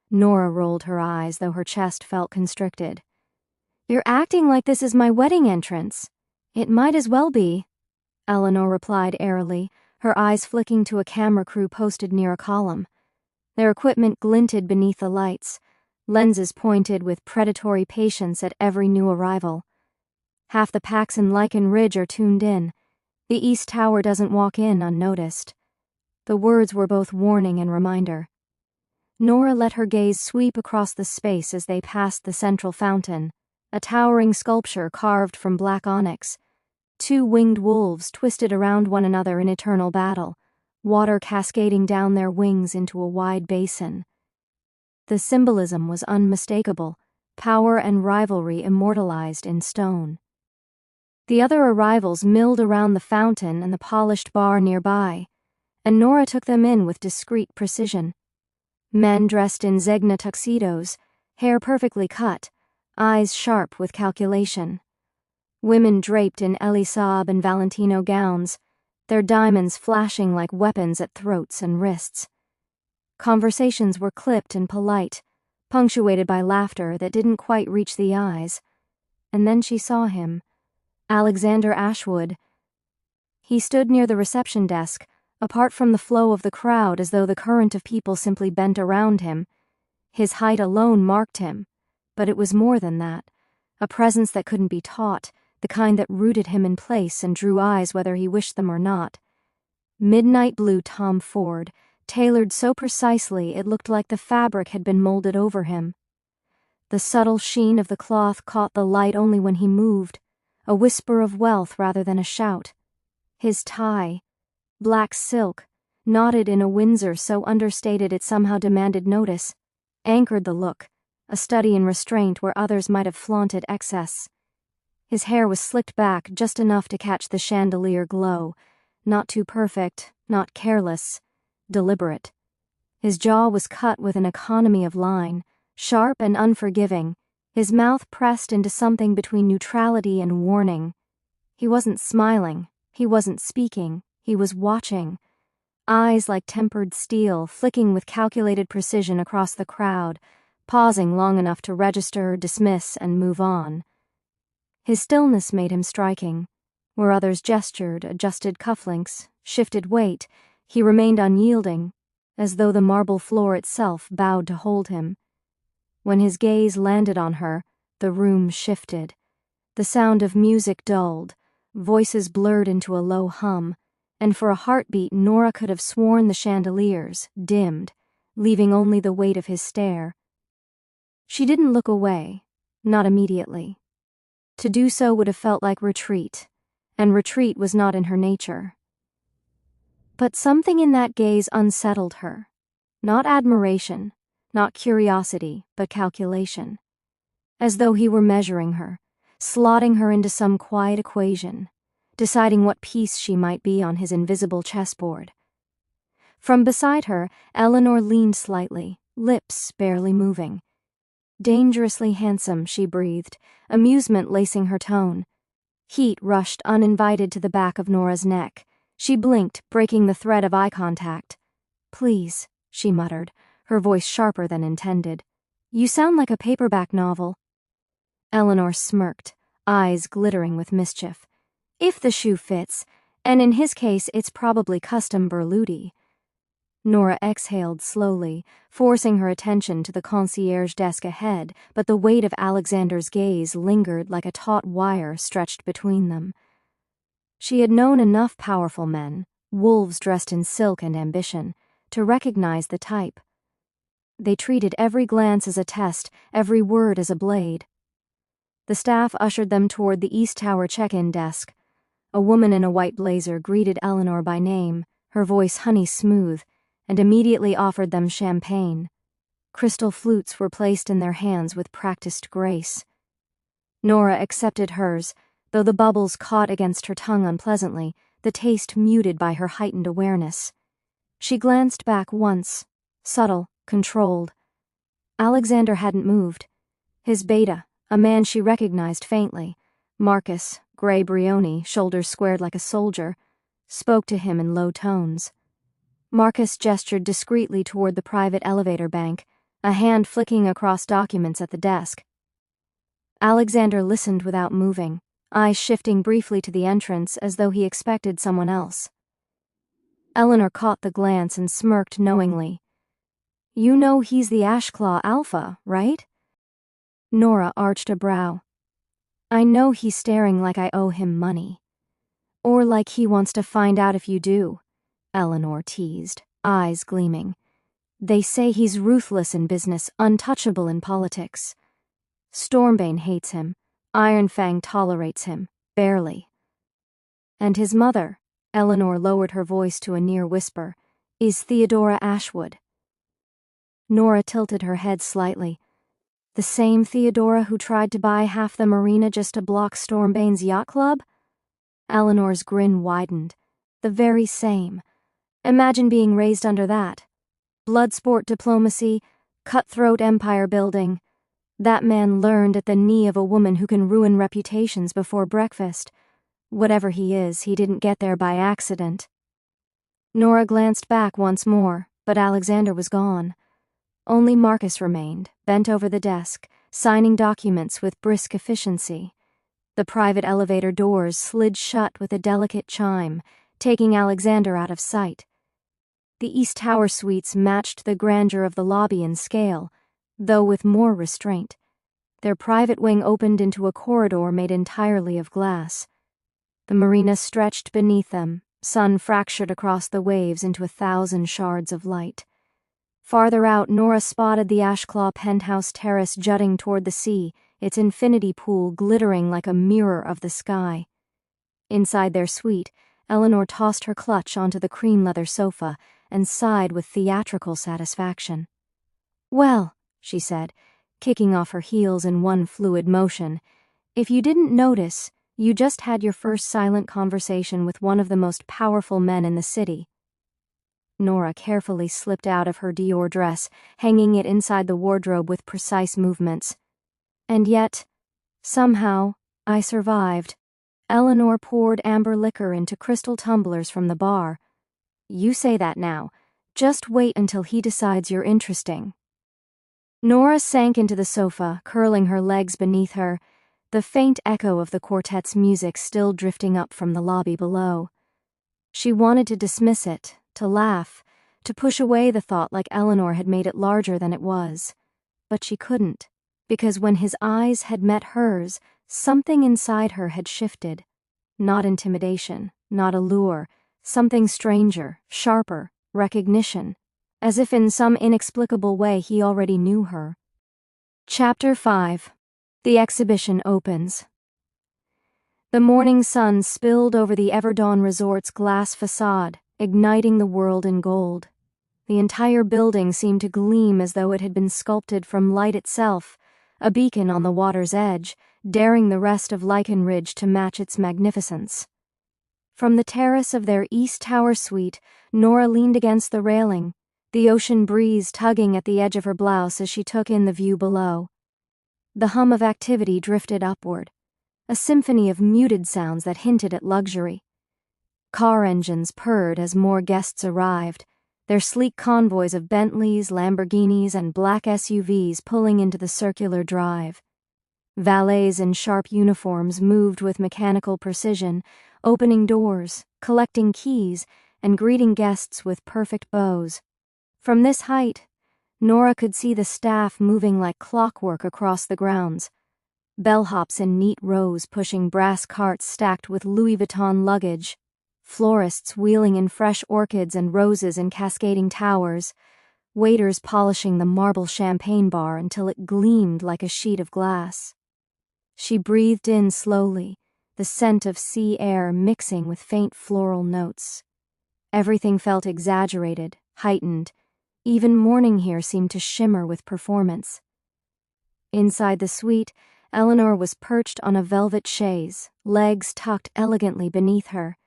Nora rolled her eyes, though her chest felt constricted. You're acting like this is my wedding entrance. It might as well be, Eleanor replied airily, her eyes flicking to a camera crew posted near a column. Their equipment glinted beneath the lights, lenses pointed with predatory patience at every new arrival. Half the packs in Lycan Ridge are tuned in. The East Tower doesn't walk in unnoticed. The words were both warning and reminder. Nora let her gaze sweep across the space as they passed the central fountain, a towering sculpture carved from black onyx. 2 winged wolves twisted around one another in eternal battle, water cascading down their wings into a wide basin. The symbolism was unmistakable, power and rivalry immortalized in stone. The other arrivals milled around the fountain and the polished bar nearby, and Nora took them in with discreet precision. Men dressed in Zegna tuxedos, hair perfectly cut, eyes sharp with calculation. Women draped in Elisab and Valentino gowns, their diamonds flashing like weapons at throats and wrists. Conversations were clipped and polite, punctuated by laughter that didn't quite reach the eyes. And then she saw him, Alexander Ashclaw. He stood near the reception desk, apart from the flow of the crowd as though the current of people simply bent around him. His height alone marked him, but it was more than that, a presence that couldn't be taught, the kind that rooted him in place and drew eyes whether he wished them or not. Midnight blue Tom Ford, tailored so precisely it looked like the fabric had been molded over him. The subtle sheen of the cloth caught the light only when he moved, a whisper of wealth rather than a shout. His tie, black silk, knotted in a Windsor so understated it somehow demanded notice, anchored the look, a study in restraint where others might have flaunted excess. His hair was slicked back just enough to catch the chandelier glow, not too perfect, not careless, deliberate. His jaw was cut with an economy of line, sharp and unforgiving, his mouth pressed into something between neutrality and warning. He wasn't smiling, he wasn't speaking, he was watching. Eyes like tempered steel, flicking with calculated precision across the crowd, pausing long enough to register, dismiss, and move on. His stillness made him striking. Where others gestured, adjusted cufflinks, shifted weight, he remained unyielding, as though the marble floor itself bowed to hold him. When his gaze landed on her, the room shifted. The sound of music dulled, voices blurred into a low hum, and for a heartbeat Nora could have sworn the chandeliers dimmed, leaving only the weight of his stare. She didn't look away, not immediately. To do so would have felt like retreat, and retreat was not in her nature. But something in that gaze unsettled her. Not admiration, not curiosity, but calculation. As though he were measuring her, slotting her into some quiet equation, deciding what piece she might be on his invisible chessboard. From beside her, Eleanor leaned slightly, lips barely moving. Dangerously handsome, she breathed, amusement lacing her tone. Heat rushed uninvited to the back of Nora's neck. She blinked, breaking the thread of eye contact. "Please," she muttered, her voice sharper than intended. "You sound like a paperback novel." Eleanor smirked, eyes glittering with mischief. "If the shoe fits, and in his case it's probably custom Berluti." Nora exhaled slowly, forcing her attention to the concierge desk ahead, but the weight of Alexander's gaze lingered like a taut wire stretched between them. She had known enough powerful men, wolves dressed in silk and ambition, to recognize the type. They treated every glance as a test, every word as a blade. The staff ushered them toward the East Tower check-in desk. A woman in a white blazer greeted Eleanor by name, her voice honey-smooth, and immediately offered them champagne. Crystal flutes were placed in their hands with practiced grace. Nora accepted hers, though the bubbles caught against her tongue unpleasantly, the taste muted by her heightened awareness. She glanced back once, subtle, controlled. Alexander hadn't moved. His beta, a man she recognized faintly, Marcus, gray Brioni, shoulders squared like a soldier, spoke to him in low tones. Marcus gestured discreetly toward the private elevator bank, a hand flicking across documents at the desk. Alexander listened without moving, eyes shifting briefly to the entrance as though he expected someone else. Eleanor caught the glance and smirked knowingly. "You know he's the Ashclaw Alpha, right?" Nora arched a brow. "I know he's staring like I owe him money. Or like he wants to find out if you do," Eleanor teased, eyes gleaming. "They say he's ruthless in business, untouchable in politics. Stormbane hates him. Ironfang tolerates him, barely. And his mother," Eleanor lowered her voice to a near whisper, "is Theodora Ashwood." Nora tilted her head slightly. "The same Theodora who tried to buy half the marina just to block Stormbane's yacht club?" Eleanor's grin widened. "The very same. Imagine being raised under that. Bloodsport diplomacy, cutthroat empire building. That man learned at the knee of a woman who can ruin reputations before breakfast. Whatever he is, he didn't get there by accident." Nora glanced back once more, but Alexander was gone. Only Marcus remained, bent over the desk, signing documents with brisk efficiency. The private elevator doors slid shut with a delicate chime, taking Alexander out of sight. The East Tower suites matched the grandeur of the lobby in scale, though with more restraint. Their private wing opened into a corridor made entirely of glass. The marina stretched beneath them, sun fractured across the waves into 1,000 shards of light. Farther out, Nora spotted the Ashclaw penthouse terrace jutting toward the sea, its infinity pool glittering like a mirror of the sky. Inside their suite, Eleanor tossed her clutch onto the cream leather sofa and sighed with theatrical satisfaction. "Well," she said, kicking off her heels in one fluid motion, "if you didn't notice, you just had your first silent conversation with one of the most powerful men in the city." Nora carefully slipped out of her Dior dress, hanging it inside the wardrobe with precise movements. "And yet, somehow, I survived." Eleanor poured amber liquor into crystal tumblers from the bar. "You say that now. Just wait until he decides you're interesting." Nora sank into the sofa, curling her legs beneath her, the faint echo of the quartet's music still drifting up from the lobby below. She wanted to dismiss it, to laugh, to push away the thought like Eleanor had made it larger than it was. But she couldn't, because when his eyes had met hers, something inside her had shifted. Not intimidation, not allure, something stranger, sharper, recognition, as if in some inexplicable way he already knew her. Chapter 5. The exhibition opens. The morning sun spilled over the Everdawn Resort's glass facade, igniting the world in gold. The entire building seemed to gleam as though it had been sculpted from light itself, a beacon on the water's edge, daring the rest of Lycan Ridge to match its magnificence. From the terrace of their East Tower suite, Nora leaned against the railing, the ocean breeze tugging at the edge of her blouse as she took in the view below. The hum of activity drifted upward, a symphony of muted sounds that hinted at luxury. Car engines purred as more guests arrived, their sleek convoys of Bentleys, Lamborghinis, and black SUVs pulling into the circular drive. Valets in sharp uniforms moved with mechanical precision, opening doors, collecting keys, and greeting guests with perfect bows. From this height, Nora could see the staff moving like clockwork across the grounds, bellhops in neat rows pushing brass carts stacked with Louis Vuitton luggage, florists wheeling in fresh orchids and roses in cascading towers, waiters polishing the marble champagne bar until it gleamed like a sheet of glass. She breathed in slowly, the scent of sea air mixing with faint floral notes. Everything felt exaggerated, heightened. Even morning here seemed to shimmer with performance. Inside the suite, Eleanor was perched on a velvet chaise, legs tucked elegantly beneath her.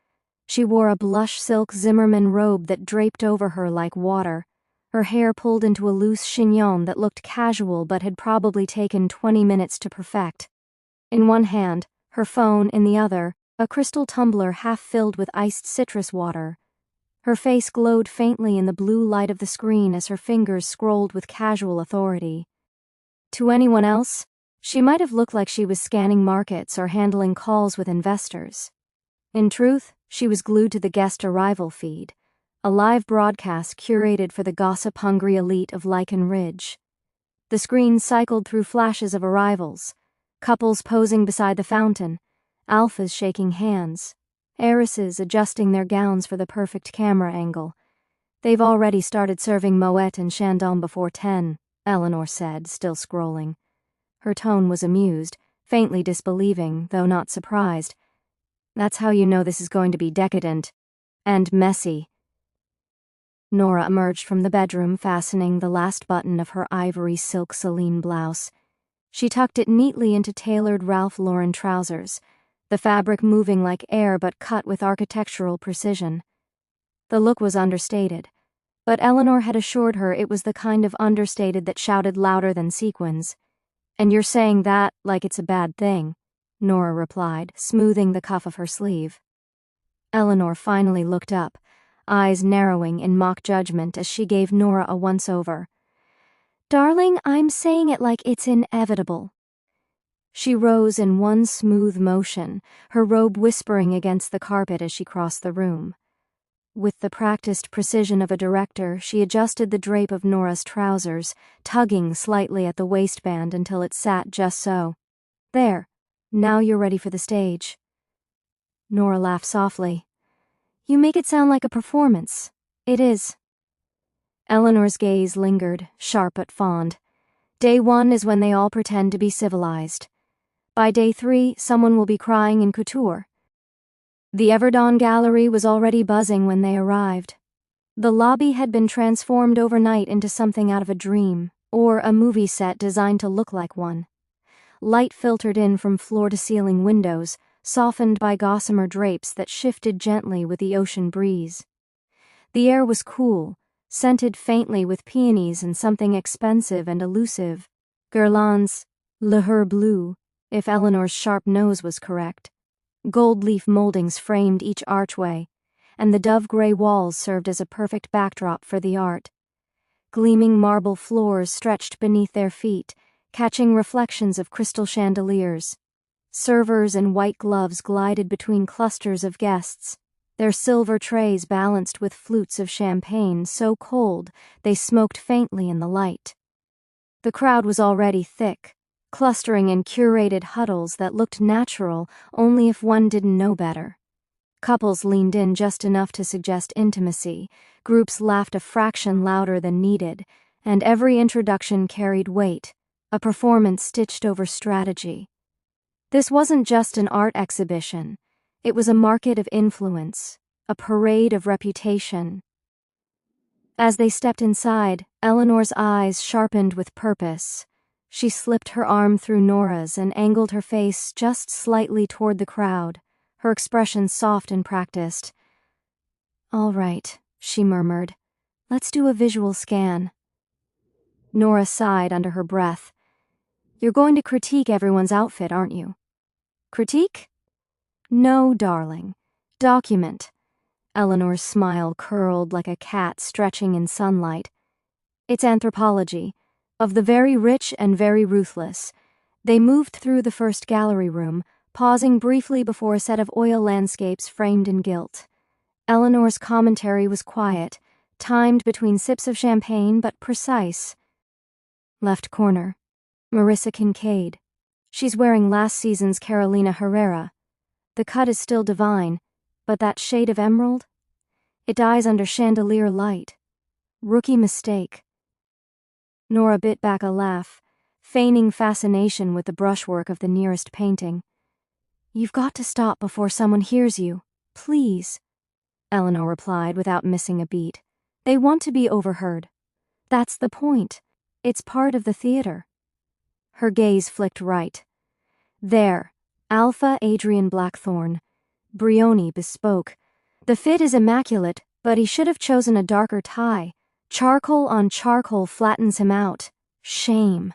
She wore a blush silk Zimmermann robe that draped over her like water, her hair pulled into a loose chignon that looked casual but had probably taken 20 minutes to perfect. In one hand, her phone in the other, a crystal tumbler half filled with iced citrus water. Her face glowed faintly in the blue light of the screen as her fingers scrolled with casual authority. To anyone else, she might have looked like she was scanning markets or handling calls with investors. In truth, she was glued to the guest arrival feed, a live broadcast curated for the gossip-hungry elite of Lycan Ridge. The screen cycled through flashes of arrivals, couples posing beside the fountain, alphas shaking hands, heiresses adjusting their gowns for the perfect camera angle. "They've already started serving Moet and Chandon before 10, Eleanor said, still scrolling. Her tone was amused, faintly disbelieving, though not surprised. "That's how you know this is going to be decadent. And messy." Nora emerged from the bedroom, fastening the last button of her ivory silk Celine blouse. She tucked it neatly into tailored Ralph Lauren trousers, the fabric moving like air but cut with architectural precision. The look was understated, but Eleanor had assured her it was the kind of understated that shouted louder than sequins. "And you're saying that like it's a bad thing," Nora replied, smoothing the cuff of her sleeve. Eleanor finally looked up, eyes narrowing in mock judgment as she gave Nora a once-over. "Darling, I'm saying it like it's inevitable." She rose in one smooth motion, her robe whispering against the carpet as she crossed the room. With the practiced precision of a director, she adjusted the drape of Nora's trousers, tugging slightly at the waistband until it sat just so. "There, now you're ready for the stage." Nora laughed softly. "You make it sound like a performance. It is." Eleanor's gaze lingered, sharp but fond. Day 1 is when they all pretend to be civilized. By day 3, someone will be crying in couture. The Everdon gallery was already buzzing when they arrived. The lobby had been transformed overnight into something out of a dream, or a movie set designed to look like one. Light filtered in from floor-to-ceiling windows, softened by gossamer drapes that shifted gently with the ocean breeze. The air was cool, scented faintly with peonies and something expensive and elusive. Guerlain's Le Her Bleu, if Eleanor's sharp nose was correct. Gold leaf moldings framed each archway, and the dove-gray walls served as a perfect backdrop for the art. Gleaming marble floors stretched beneath their feet, catching reflections of crystal chandeliers. Servers in white gloves glided between clusters of guests, their silver trays balanced with flutes of champagne so cold they smoked faintly in the light. The crowd was already thick, clustering in curated huddles that looked natural only if one didn't know better. Couples leaned in just enough to suggest intimacy, groups laughed a fraction louder than needed, and every introduction carried weight, a performance stitched over strategy. This wasn't just an art exhibition, it was a market of influence, a parade of reputation. As they stepped inside, Eleanor's eyes sharpened with purpose. She slipped her arm through Nora's and angled her face just slightly toward the crowd, her expression soft and practiced. "All right," she murmured. "Let's do a visual scan." Nora sighed under her breath. "You're going to critique everyone's outfit, aren't you?" "Critique?" "No, darling. Document." Eleanor's smile curled like a cat stretching in sunlight. "It's anthropology. Of the very rich and very ruthless." They moved through the first gallery room, pausing briefly before a set of oil landscapes framed in gilt. Eleanor's commentary was quiet, timed between sips of champagne but precise. Left corner. Marissa Kincaid. She's wearing last season's Carolina Herrera. The cut is still divine, but that shade of emerald? It dies under chandelier light. Rookie mistake. Nora bit back a laugh, feigning fascination with the brushwork of the nearest painting. "You've got to stop before someone hears you. Please," Eleanor replied without missing a beat. "They want to be overheard. That's the point. It's part of the theater." Her gaze flicked right. There, Alpha Adrian Blackthorne. Brioni bespoke. "The fit is immaculate, but he should have chosen a darker tie. Charcoal on charcoal flattens him out. Shame."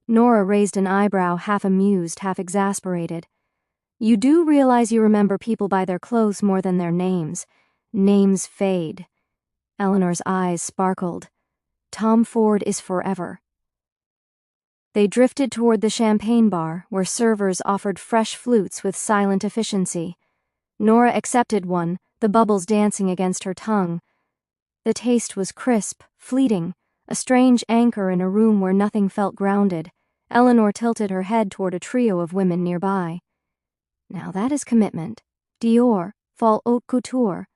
Nora raised an eyebrow, half amused, half exasperated. "You do realize you remember people by their clothes more than their names. Names fade." Eleanor's eyes sparkled. "Tom Ford is forever." They drifted toward the champagne bar, where servers offered fresh flutes with silent efficiency. Nora accepted one, the bubbles dancing against her tongue. The taste was crisp, fleeting, a strange anchor in a room where nothing felt grounded. Eleanor tilted her head toward a trio of women nearby. "Now that is commitment. Dior, Fall Haute Couture.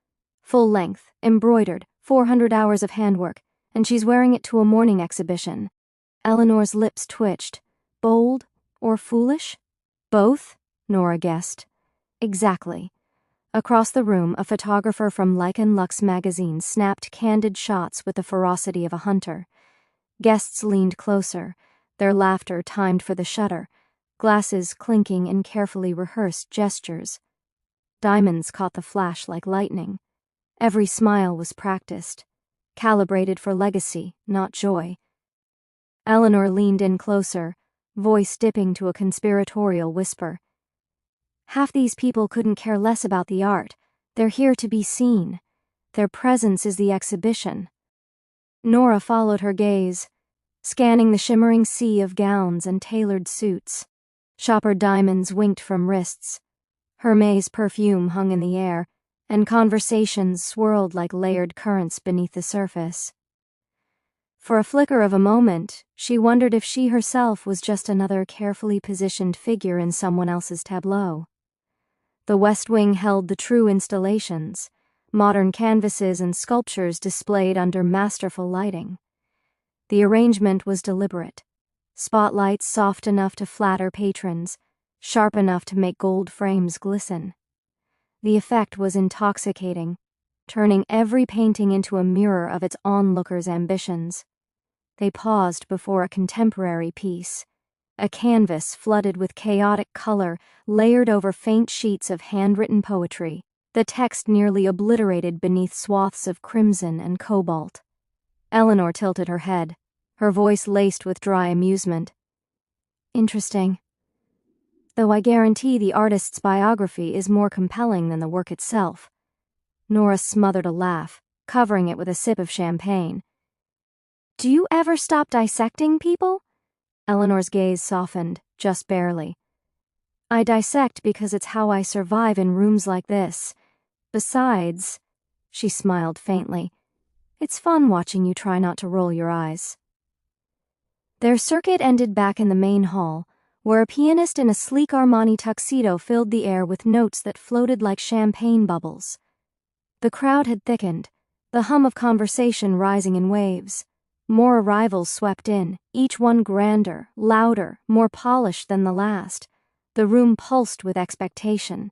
Full length, embroidered, 400 hours of handwork, and she's wearing it to a morning exhibition." Eleanor's lips twitched. Bold or foolish? Both, Nora guessed. Exactly. Across the room, a photographer from Lycan Lux magazine snapped candid shots with the ferocity of a hunter. Guests leaned closer, their laughter timed for the shutter, glasses clinking in carefully rehearsed gestures. Diamonds caught the flash like lightning. Every smile was practiced, calibrated for legacy, not joy. Eleanor leaned in closer, voice dipping to a conspiratorial whisper. "Half these people couldn't care less about the art. They're here to be seen. Their presence is the exhibition." Nora followed her gaze, scanning the shimmering sea of gowns and tailored suits. Shopper diamonds winked from wrists. Hermès perfume hung in the air, and conversations swirled like layered currents beneath the surface. For a flicker of a moment, she wondered if she herself was just another carefully positioned figure in someone else's tableau. The West Wing held the true installations, modern canvases and sculptures displayed under masterful lighting. The arrangement was deliberate. Spotlights soft enough to flatter patrons, sharp enough to make gold frames glisten. The effect was intoxicating, turning every painting into a mirror of its onlookers' ambitions. They paused before a contemporary piece, a canvas flooded with chaotic color layered over faint sheets of handwritten poetry, the text nearly obliterated beneath swaths of crimson and cobalt. Eleanor tilted her head, her voice laced with dry amusement. "Interesting. Though I guarantee the artist's biography is more compelling than the work itself." Nora smothered a laugh, covering it with a sip of champagne. "Do you ever stop dissecting people?" Eleanor's gaze softened, just barely. "I dissect because it's how I survive in rooms like this. Besides," she smiled faintly, "it's fun watching you try not to roll your eyes." Their circuit ended back in the main hall, where a pianist in a sleek Armani tuxedo filled the air with notes that floated like champagne bubbles. The crowd had thickened, the hum of conversation rising in waves. More arrivals swept in, each one grander, louder, more polished than the last. The room pulsed with expectation.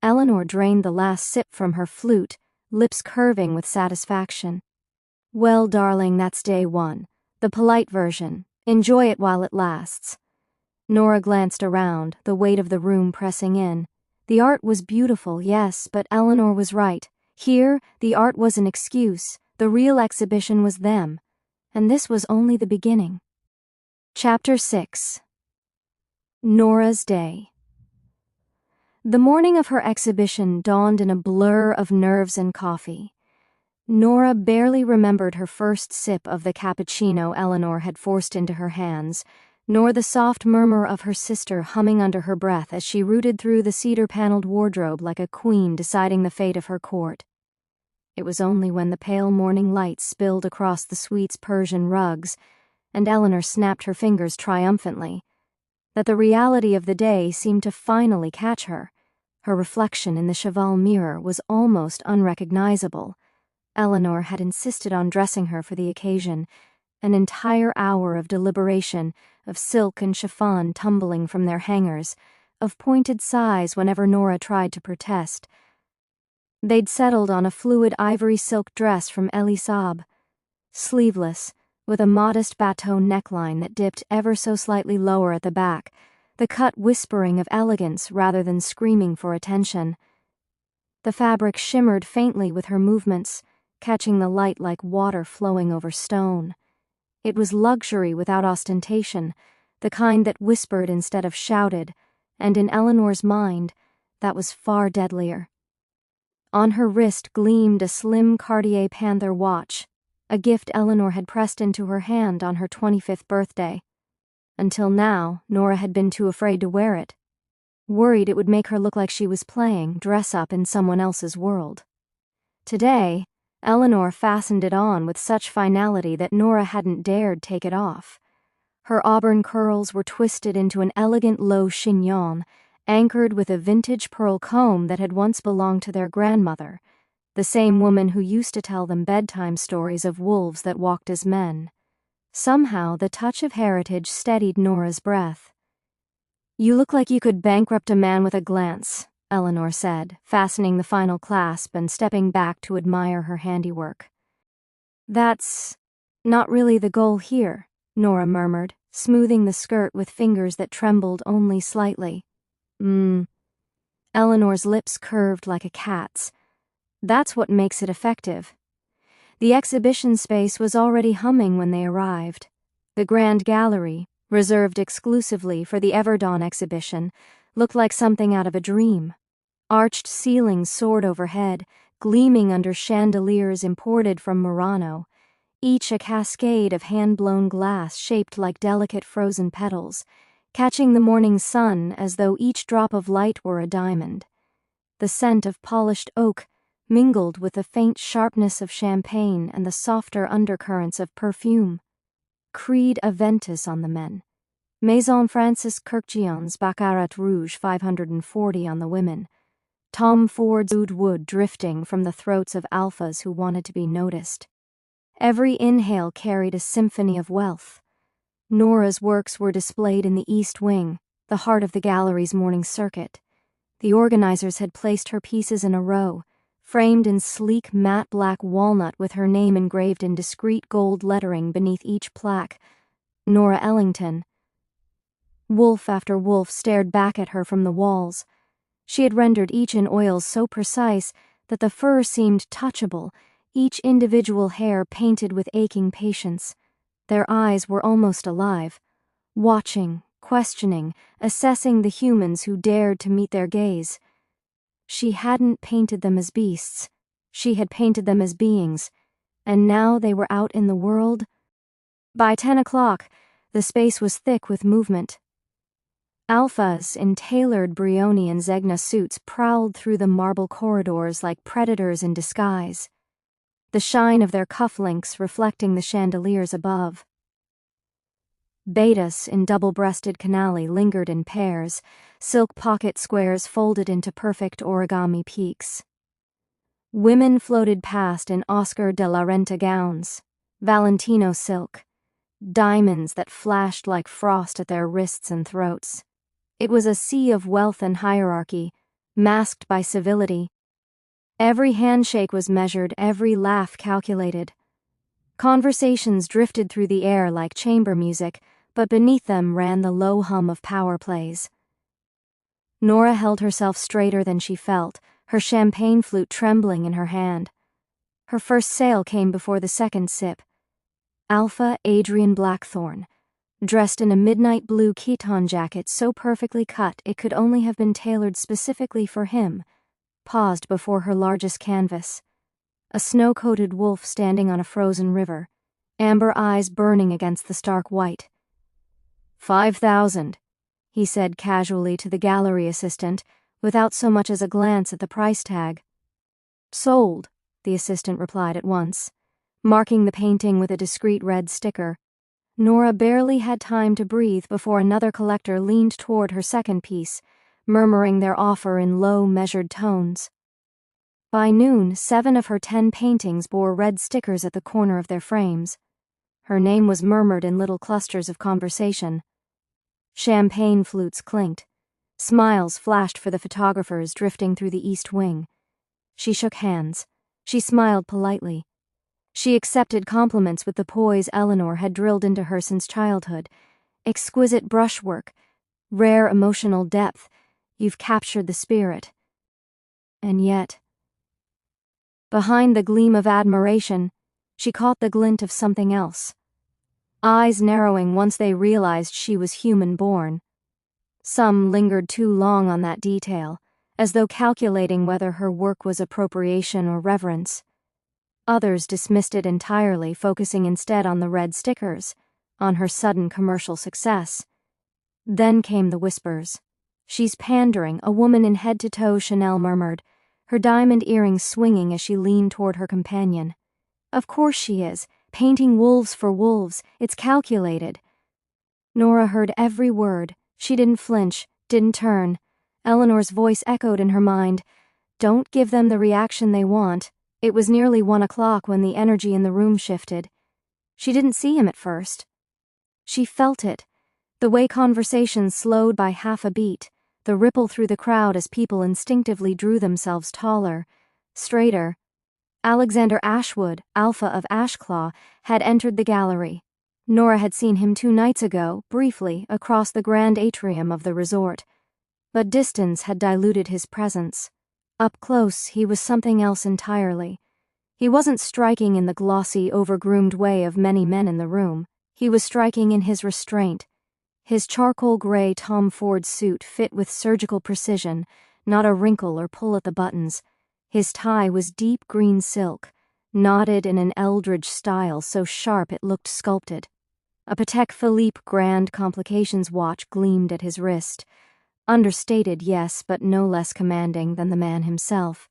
Eleanor drained the last sip from her flute, lips curving with satisfaction. "Well, darling, that's day one. The polite version. Enjoy it while it lasts." Nora glanced around, the weight of the room pressing in. The art was beautiful, yes, but Eleanor was right. Here, the art was an excuse. The real exhibition was them. And this was only the beginning. Chapter 6. Nora's Day. The morning of her exhibition dawned in a blur of nerves and coffee. Nora barely remembered her first sip of the cappuccino Eleanor had forced into her hands, nor the soft murmur of her sister humming under her breath as she rooted through the cedar-paneled wardrobe like a queen deciding the fate of her court. It was only when the pale morning light spilled across the suite's Persian rugs, and Eleanor snapped her fingers triumphantly, that the reality of the day seemed to finally catch her. Her reflection in the cheval mirror was almost unrecognizable. Eleanor had insisted on dressing her for the occasion, an entire hour of deliberation, of silk and chiffon tumbling from their hangers, of pointed sighs whenever Nora tried to protest. They'd settled on a fluid ivory silk dress from Elie Saab, sleeveless, with a modest bateau neckline that dipped ever so slightly lower at the back, the cut whispering of elegance rather than screaming for attention. The fabric shimmered faintly with her movements, catching the light like water flowing over stone. It was luxury without ostentation, the kind that whispered instead of shouted, and in Eleanor's mind, that was far deadlier. On her wrist gleamed a slim Cartier Panther watch, a gift Eleanor had pressed into her hand on her 25th birthday. Until now, Nora had been too afraid to wear it, worried it would make her look like she was playing dress-up in someone else's world. Today, Eleanor fastened it on with such finality that Nora hadn't dared take it off. Her auburn curls were twisted into an elegant low chignon, anchored with a vintage pearl comb that had once belonged to their grandmother, the same woman who used to tell them bedtime stories of wolves that walked as men. Somehow, the touch of heritage steadied Nora's breath. "You look like you could bankrupt a man with a glance," Eleanor said, fastening the final clasp and stepping back to admire her handiwork. "That's not really the goal here," Nora murmured, smoothing the skirt with fingers that trembled only slightly. Eleanor's lips curved like a cat's. "That's what makes it effective." The exhibition space was already humming when they arrived. The grand gallery, reserved exclusively for the Everdon exhibition, looked like something out of a dream. Arched ceilings soared overhead, gleaming under chandeliers imported from Murano, each a cascade of hand-blown glass shaped like delicate frozen petals, catching the morning sun as though each drop of light were a diamond. The scent of polished oak mingled with the faint sharpness of champagne and the softer undercurrents of perfume. Creed Aventus on the men. Maison Francis Kurkdjian's Baccarat Rouge 540 on the women. Tom Ford's Oud Wood drifting from the throats of alphas who wanted to be noticed. Every inhale carried a symphony of wealth. Nora's works were displayed in the East Wing, the heart of the gallery's morning circuit. The organizers had placed her pieces in a row, framed in sleek matte black walnut with her name engraved in discreet gold lettering beneath each plaque. Nora Ellington. Wolf after wolf stared back at her from the walls. She had rendered each in oils so precise that the fur seemed touchable, each individual hair painted with aching patience. Their eyes were almost alive, watching, questioning, assessing the humans who dared to meet their gaze. She hadn't painted them as beasts. She had painted them as beings, and now they were out in the world. By 10 o'clock, the space was thick with movement. Alphas in tailored Brioni and Zegna suits prowled through the marble corridors like predators in disguise, the shine of their cufflinks reflecting the chandeliers above. Betas in double-breasted canali lingered in pairs, silk pocket squares folded into perfect origami peaks. Women floated past in Oscar de la Renta gowns, Valentino silk, diamonds that flashed like frost at their wrists and throats. It was a sea of wealth and hierarchy, masked by civility. Every handshake was measured, every laugh calculated. Conversations drifted through the air like chamber music, but beneath them ran the low hum of power plays. Nora held herself straighter than she felt, her champagne flute trembling in her hand. Her first sail came before the second sip. Alpha Adrian Blackthorne, dressed in a midnight blue chiton jacket so perfectly cut it could only have been tailored specifically for him, paused before her largest canvas. A snow-coated wolf standing on a frozen river, amber eyes burning against the stark white. 5,000, he said casually to the gallery assistant, without so much as a glance at the price tag. Sold, the assistant replied at once, marking the painting with a discreet red sticker. Nora barely had time to breathe before another collector leaned toward her second piece, murmuring their offer in low, measured tones. By noon, 7 of her 10 paintings bore red stickers at the corner of their frames. Her name was murmured in little clusters of conversation. Champagne flutes clinked. Smiles flashed for the photographers drifting through the east wing. She shook hands. She smiled politely. She accepted compliments with the poise Eleanor had drilled into her since childhood. Exquisite brushwork, rare emotional depth. You've captured the spirit. And yet, behind the gleam of admiration, she caught the glint of something else. Eyes narrowing once they realized she was human-born. Some lingered too long on that detail, as though calculating whether her work was appropriation or reverence. Others dismissed it entirely, focusing instead on the red stickers, on her sudden commercial success. Then came the whispers. She's pandering, a woman in head-to-toe Chanel murmured, her diamond earrings swinging as she leaned toward her companion. Of course she is. Painting wolves for wolves. It's calculated. Nora heard every word. She didn't flinch, didn't turn. Eleanor's voice echoed in her mind. Don't give them the reaction they want. It was nearly 1 o'clock when the energy in the room shifted. She didn't see him at first. She felt it. The way conversation slowed by half a beat, the ripple through the crowd as people instinctively drew themselves taller, straighter. Alexander Ashwood, Alpha of Ashclaw, had entered the gallery. Nora had seen him 2 nights ago, briefly, across the grand atrium of the resort. But distance had diluted his presence. Up close, he was something else entirely. He wasn't striking in the glossy, overgroomed way of many men in the room. He was striking in his restraint. His charcoal gray Tom Ford suit fit with surgical precision, not a wrinkle or pull at the buttons. His tie was deep green silk, knotted in an Eldridge style so sharp it looked sculpted. A Patek Philippe Grand Complications watch gleamed at his wrist. Understated, yes, but no less commanding than the man himself.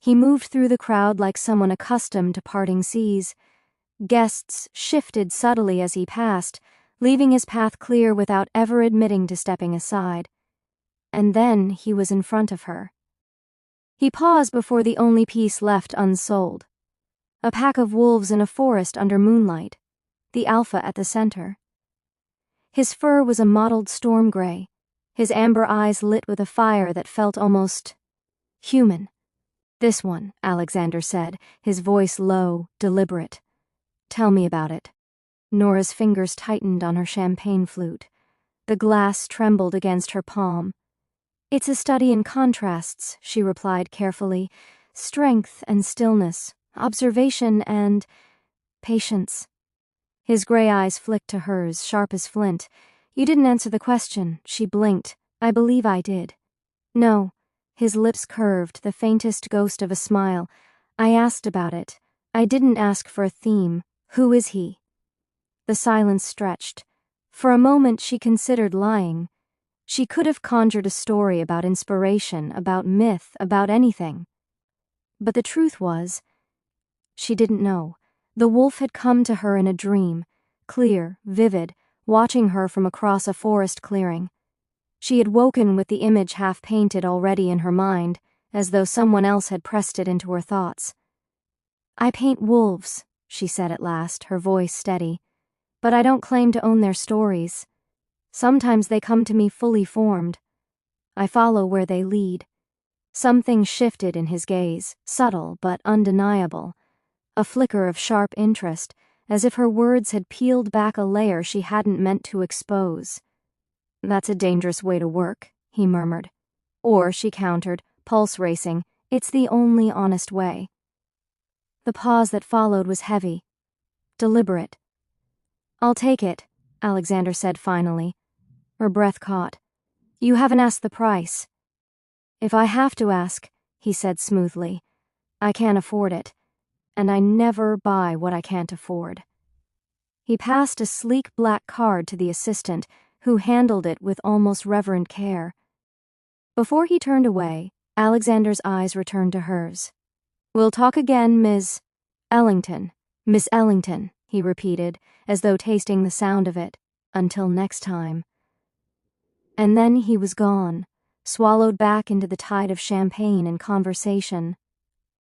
He moved through the crowd like someone accustomed to parting seas. Guests shifted subtly as he passed, leaving his path clear without ever admitting to stepping aside. And then he was in front of her. He paused before the only piece left unsold. A pack of wolves in a forest under moonlight, the alpha at the center. His fur was a mottled storm gray, his amber eyes lit with a fire that felt almost human. This one, Alexander said, his voice low, deliberate. Tell me about it. Nora's fingers tightened on her champagne flute. The glass trembled against her palm. It's a study in contrasts, she replied carefully. Strength and stillness, observation and patience. His gray eyes flicked to hers, sharp as flint. You didn't answer the question, she blinked. I believe I did. No. His lips curved, the faintest ghost of a smile. I asked about it. I didn't ask for a theme. Who is he? The silence stretched. For a moment she considered lying. She could have conjured a story about inspiration, about myth, about anything. But the truth was, she didn't know. The wolf had come to her in a dream, clear, vivid, watching her from across a forest clearing. She had woken with the image half-painted already in her mind, as though someone else had pressed it into her thoughts. I paint wolves, she said at last, her voice steady. But I don't claim to own their stories. Sometimes they come to me fully formed. I follow where they lead. Something shifted in his gaze, subtle but undeniable. A flicker of sharp interest, as if her words had peeled back a layer she hadn't meant to expose. "That's a dangerous way to work," he murmured. Or, she countered, pulse racing, "it's the only honest way." The pause that followed was heavy, deliberate. "I'll take it," Alexander said finally. Her breath caught. "You haven't asked the price." "If I have to ask," he said smoothly, "I can't afford it. And I never buy what I can't afford." He passed a sleek black card to the assistant, who handled it with almost reverent care. Before he turned away, Alexander's eyes returned to hers. "We'll talk again, Ms. Ellington. Miss Ellington," he repeated, as though tasting the sound of it. "Until next time." And then he was gone, swallowed back into the tide of champagne and conversation.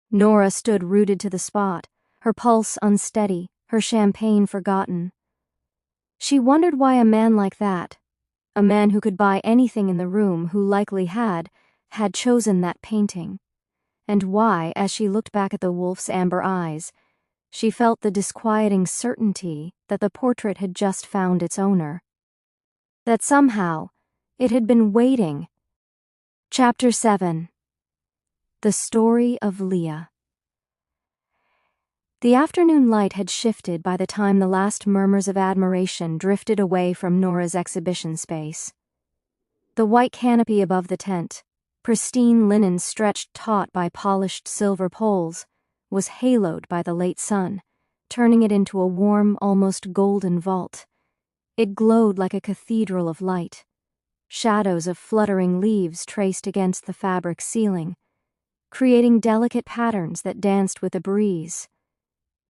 Nora stood rooted to the spot, her pulse unsteady, her champagne forgotten. She wondered why a man like that, a man who could buy anything in the room, who likely had chosen that painting, and why, as she looked back at the wolf's amber eyes, she felt the disquieting certainty that the portrait had just found its owner. That somehow it had been waiting. Chapter 7. The Story of Leah. The afternoon light had shifted by the time the last murmurs of admiration drifted away from Nora's exhibition space. The white canopy above the tent, pristine linen stretched taut by polished silver poles, was haloed by the late sun, turning it into a warm, almost golden vault. It glowed like a cathedral of light. Shadows of fluttering leaves traced against the fabric ceiling, creating delicate patterns that danced with the breeze.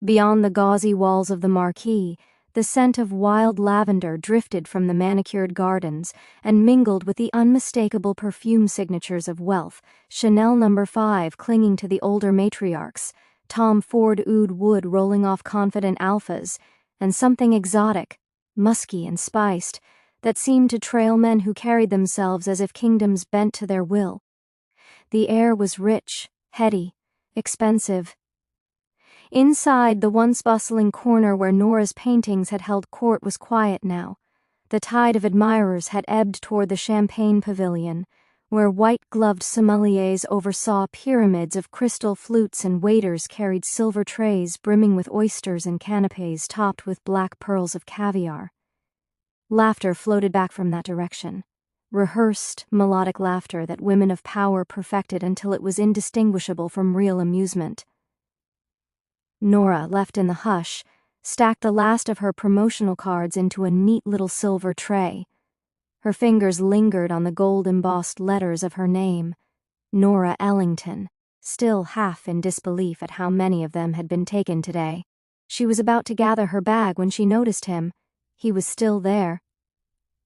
Beyond the gauzy walls of the marquee, the scent of wild lavender drifted from the manicured gardens and mingled with the unmistakable perfume signatures of wealth, Chanel No. 5 clinging to the older matriarchs, Tom Ford oud wood rolling off confident alphas, and something exotic, musky and spiced, that seemed to trail men who carried themselves as if kingdoms bent to their will. The air was rich, heady, expensive. Inside the once bustling corner where Nora's paintings had held court was quiet now. The tide of admirers had ebbed toward the champagne pavilion, where white-gloved sommeliers oversaw pyramids of crystal flutes and waiters carried silver trays brimming with oysters and canapes topped with black pearls of caviar. Laughter floated back from that direction. Rehearsed, melodic laughter that women of power perfected until it was indistinguishable from real amusement. Nora, left in the hush, stacked the last of her promotional cards into a neat little silver tray. Her fingers lingered on the gold-embossed letters of her name, Nora Ellington, still half in disbelief at how many of them had been taken today. She was about to gather her bag when she noticed him. He was still there.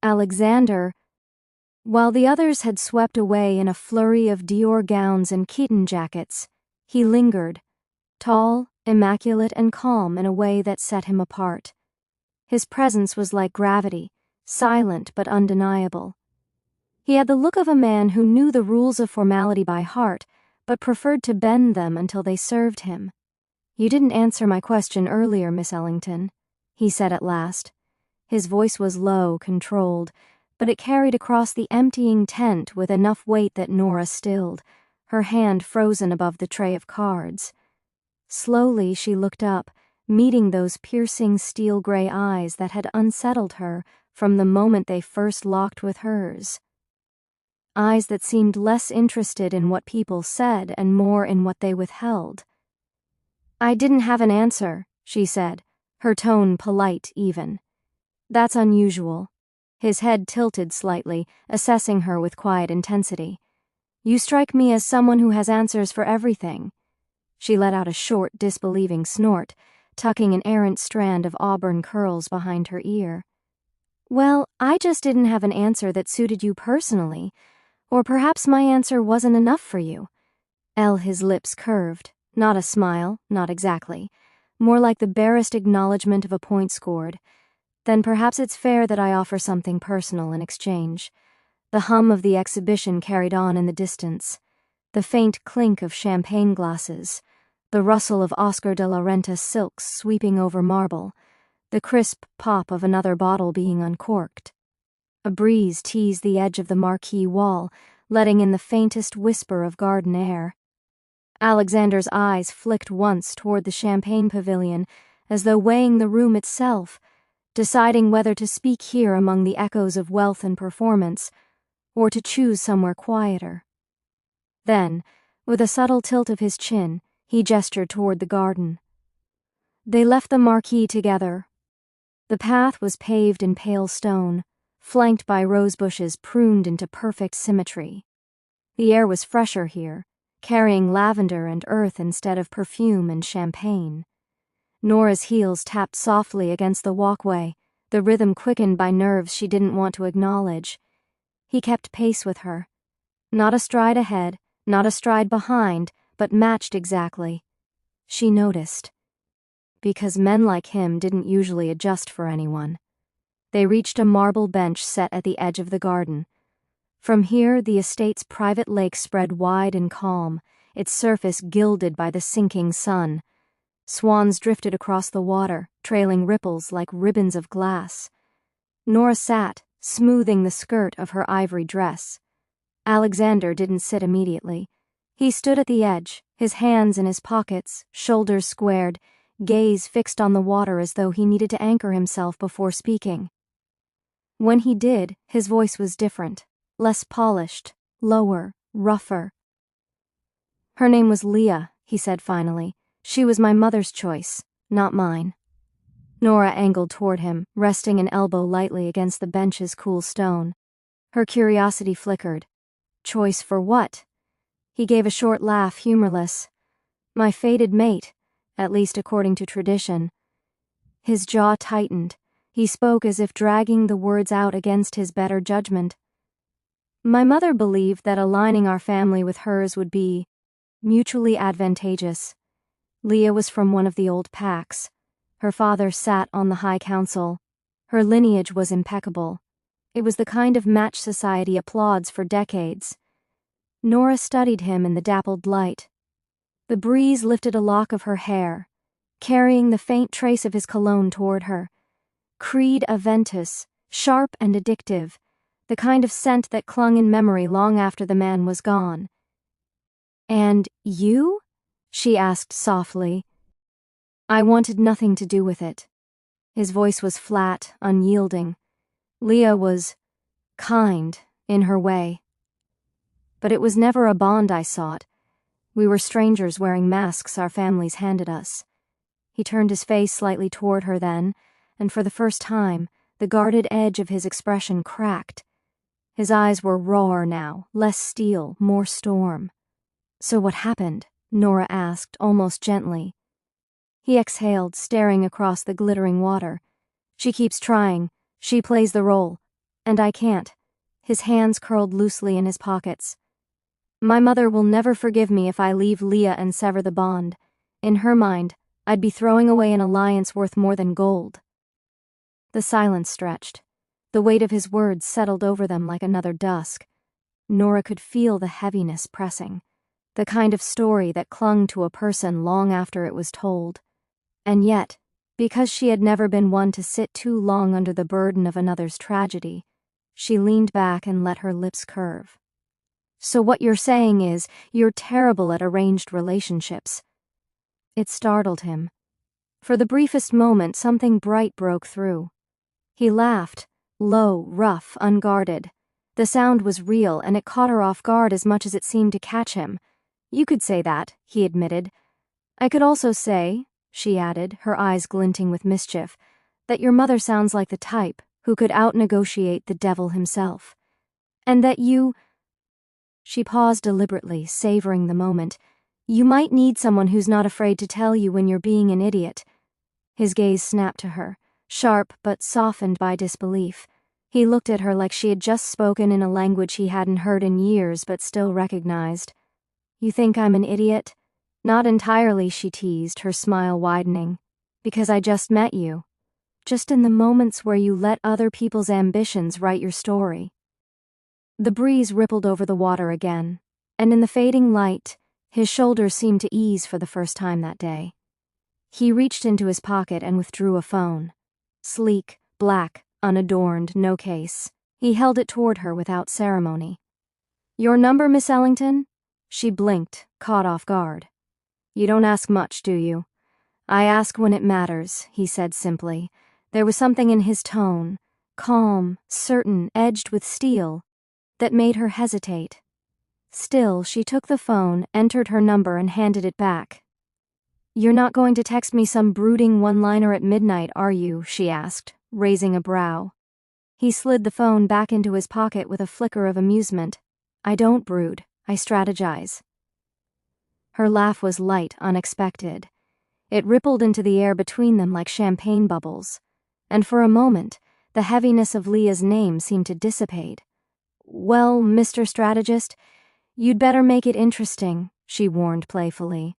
Alexander. While the others had swept away in a flurry of Dior gowns and Keaton jackets, he lingered, tall, immaculate and calm in a way that set him apart. His presence was like gravity, silent but undeniable. He had the look of a man who knew the rules of formality by heart, but preferred to bend them until they served him. "You didn't answer my question earlier, Miss Ellington," he said at last. His voice was low, controlled, but it carried across the emptying tent with enough weight that Nora stilled, her hand frozen above the tray of cards. Slowly she looked up, meeting those piercing steel-gray eyes that had unsettled her from the moment they first locked with hers. Eyes that seemed less interested in what people said and more in what they withheld. "I didn't have an answer," she said, her tone polite even. "That's unusual." His head tilted slightly, assessing her with quiet intensity. "You strike me as someone who has answers for everything." She let out a short, disbelieving snort, tucking an errant strand of auburn curls behind her ear. "Well, I just didn't have an answer that suited you personally. Or perhaps my answer wasn't enough for you." His lips curved, not a smile, not exactly, more like the barest acknowledgement of a point scored. "Then perhaps it's fair that I offer something personal in exchange." The hum of the exhibition carried on in the distance. the faint clink of champagne glasses, the rustle of Oscar de la Renta silks sweeping over marble, the crisp pop of another bottle being uncorked. A breeze teased the edge of the marquee wall, letting in the faintest whisper of garden air. Alexander's eyes flicked once toward the champagne pavilion, as though weighing the room itself, deciding whether to speak here among the echoes of wealth and performance, or to choose somewhere quieter. Then, with a subtle tilt of his chin, he gestured toward the garden. They left the marquee together. The path was paved in pale stone, flanked by rose bushes pruned into perfect symmetry. The air was fresher here, carrying lavender and earth instead of perfume and champagne. Nora's heels tapped softly against the walkway, the rhythm quickened by nerves she didn't want to acknowledge. He kept pace with her. Not a stride ahead, not a stride behind, but matched exactly. She noticed. Because men like him didn't usually adjust for anyone. They reached a marble bench set at the edge of the garden. From here, the estate's private lake spread wide and calm, its surface gilded by the sinking sun. Swans drifted across the water, trailing ripples like ribbons of glass. Nora sat, smoothing the skirt of her ivory dress. Alexander didn't sit immediately. He stood at the edge, his hands in his pockets, shoulders squared, gaze fixed on the water as though he needed to anchor himself before speaking. When he did, his voice was different, less polished, lower, rougher. Her name was Leah, he said finally. She was my mother's choice, not mine. Nora angled toward him, resting an elbow lightly against the bench's cool stone. Her curiosity flickered. Choice for what? He gave a short laugh, humorless. My fated mate, at least according to tradition. His jaw tightened. He spoke as if dragging the words out against his better judgment. My mother believed that aligning our family with hers would be mutually advantageous. Leah was from one of the old packs. Her father sat on the High Council. Her lineage was impeccable. It was the kind of match society applauds for decades. Nora studied him in the dappled light. The breeze lifted a lock of her hair, carrying the faint trace of his cologne toward her. Creed Aventus, sharp and addictive, the kind of scent that clung in memory long after the man was gone. And you? She asked softly. I wanted nothing to do with it. His voice was flat, unyielding. Leah was kind in her way. But it was never a bond I sought. We were strangers wearing masks our families handed us. He turned his face slightly toward her then, and for the first time, the guarded edge of his expression cracked. His eyes were rawer now, less steel, more storm. So what happened? Nora asked, almost gently. He exhaled, staring across the glittering water. She keeps trying. She plays the role. And I can't. His hands curled loosely in his pockets. My mother will never forgive me if I leave Leah and sever the bond. In her mind, I'd be throwing away an alliance worth more than gold. The silence stretched. The weight of his words settled over them like another dusk. Nora could feel the heaviness pressing. The kind of story that clung to a person long after it was told. And yet, because she had never been one to sit too long under the burden of another's tragedy, she leaned back and let her lips curve. So what you're saying is, you're terrible at arranged relationships. It startled him. For the briefest moment, something bright broke through. He laughed, low, rough, unguarded. The sound was real, and it caught her off guard as much as it seemed to catch him. You could say that, he admitted. I could also say, she added, her eyes glinting with mischief, that your mother sounds like the type who could out-negotiate the devil himself. And that you... She paused deliberately, savoring the moment. You might need someone who's not afraid to tell you when you're being an idiot. His gaze snapped to her, sharp but softened by disbelief. He looked at her like she had just spoken in a language he hadn't heard in years but still recognized. You think I'm an idiot? Not entirely, she teased, her smile widening. Because I just met you. Just in the moments where you let other people's ambitions write your story. The breeze rippled over the water again. and in the fading light, his shoulders seemed to ease for the first time that day. He reached into his pocket and withdrew a phone. Sleek, black, unadorned, no case. He held it toward her without ceremony. "Your number, Miss Ellington?" She blinked, caught off guard. "You don't ask much, do you?" "I ask when it matters," he said simply. There was something in his tone, calm, certain, edged with steel, that made her hesitate. Still, she took the phone, entered her number, and handed it back. "You're not going to text me some brooding one-liner at midnight, are you?" she asked, raising a brow. He slid the phone back into his pocket with a flicker of amusement. "I don't brood, I strategize." Her laugh was light, unexpected. It rippled into the air between them like champagne bubbles, and for a moment, the heaviness of Leah's name seemed to dissipate. "Well, Mr. Strategist, you'd better make it interesting," she warned playfully.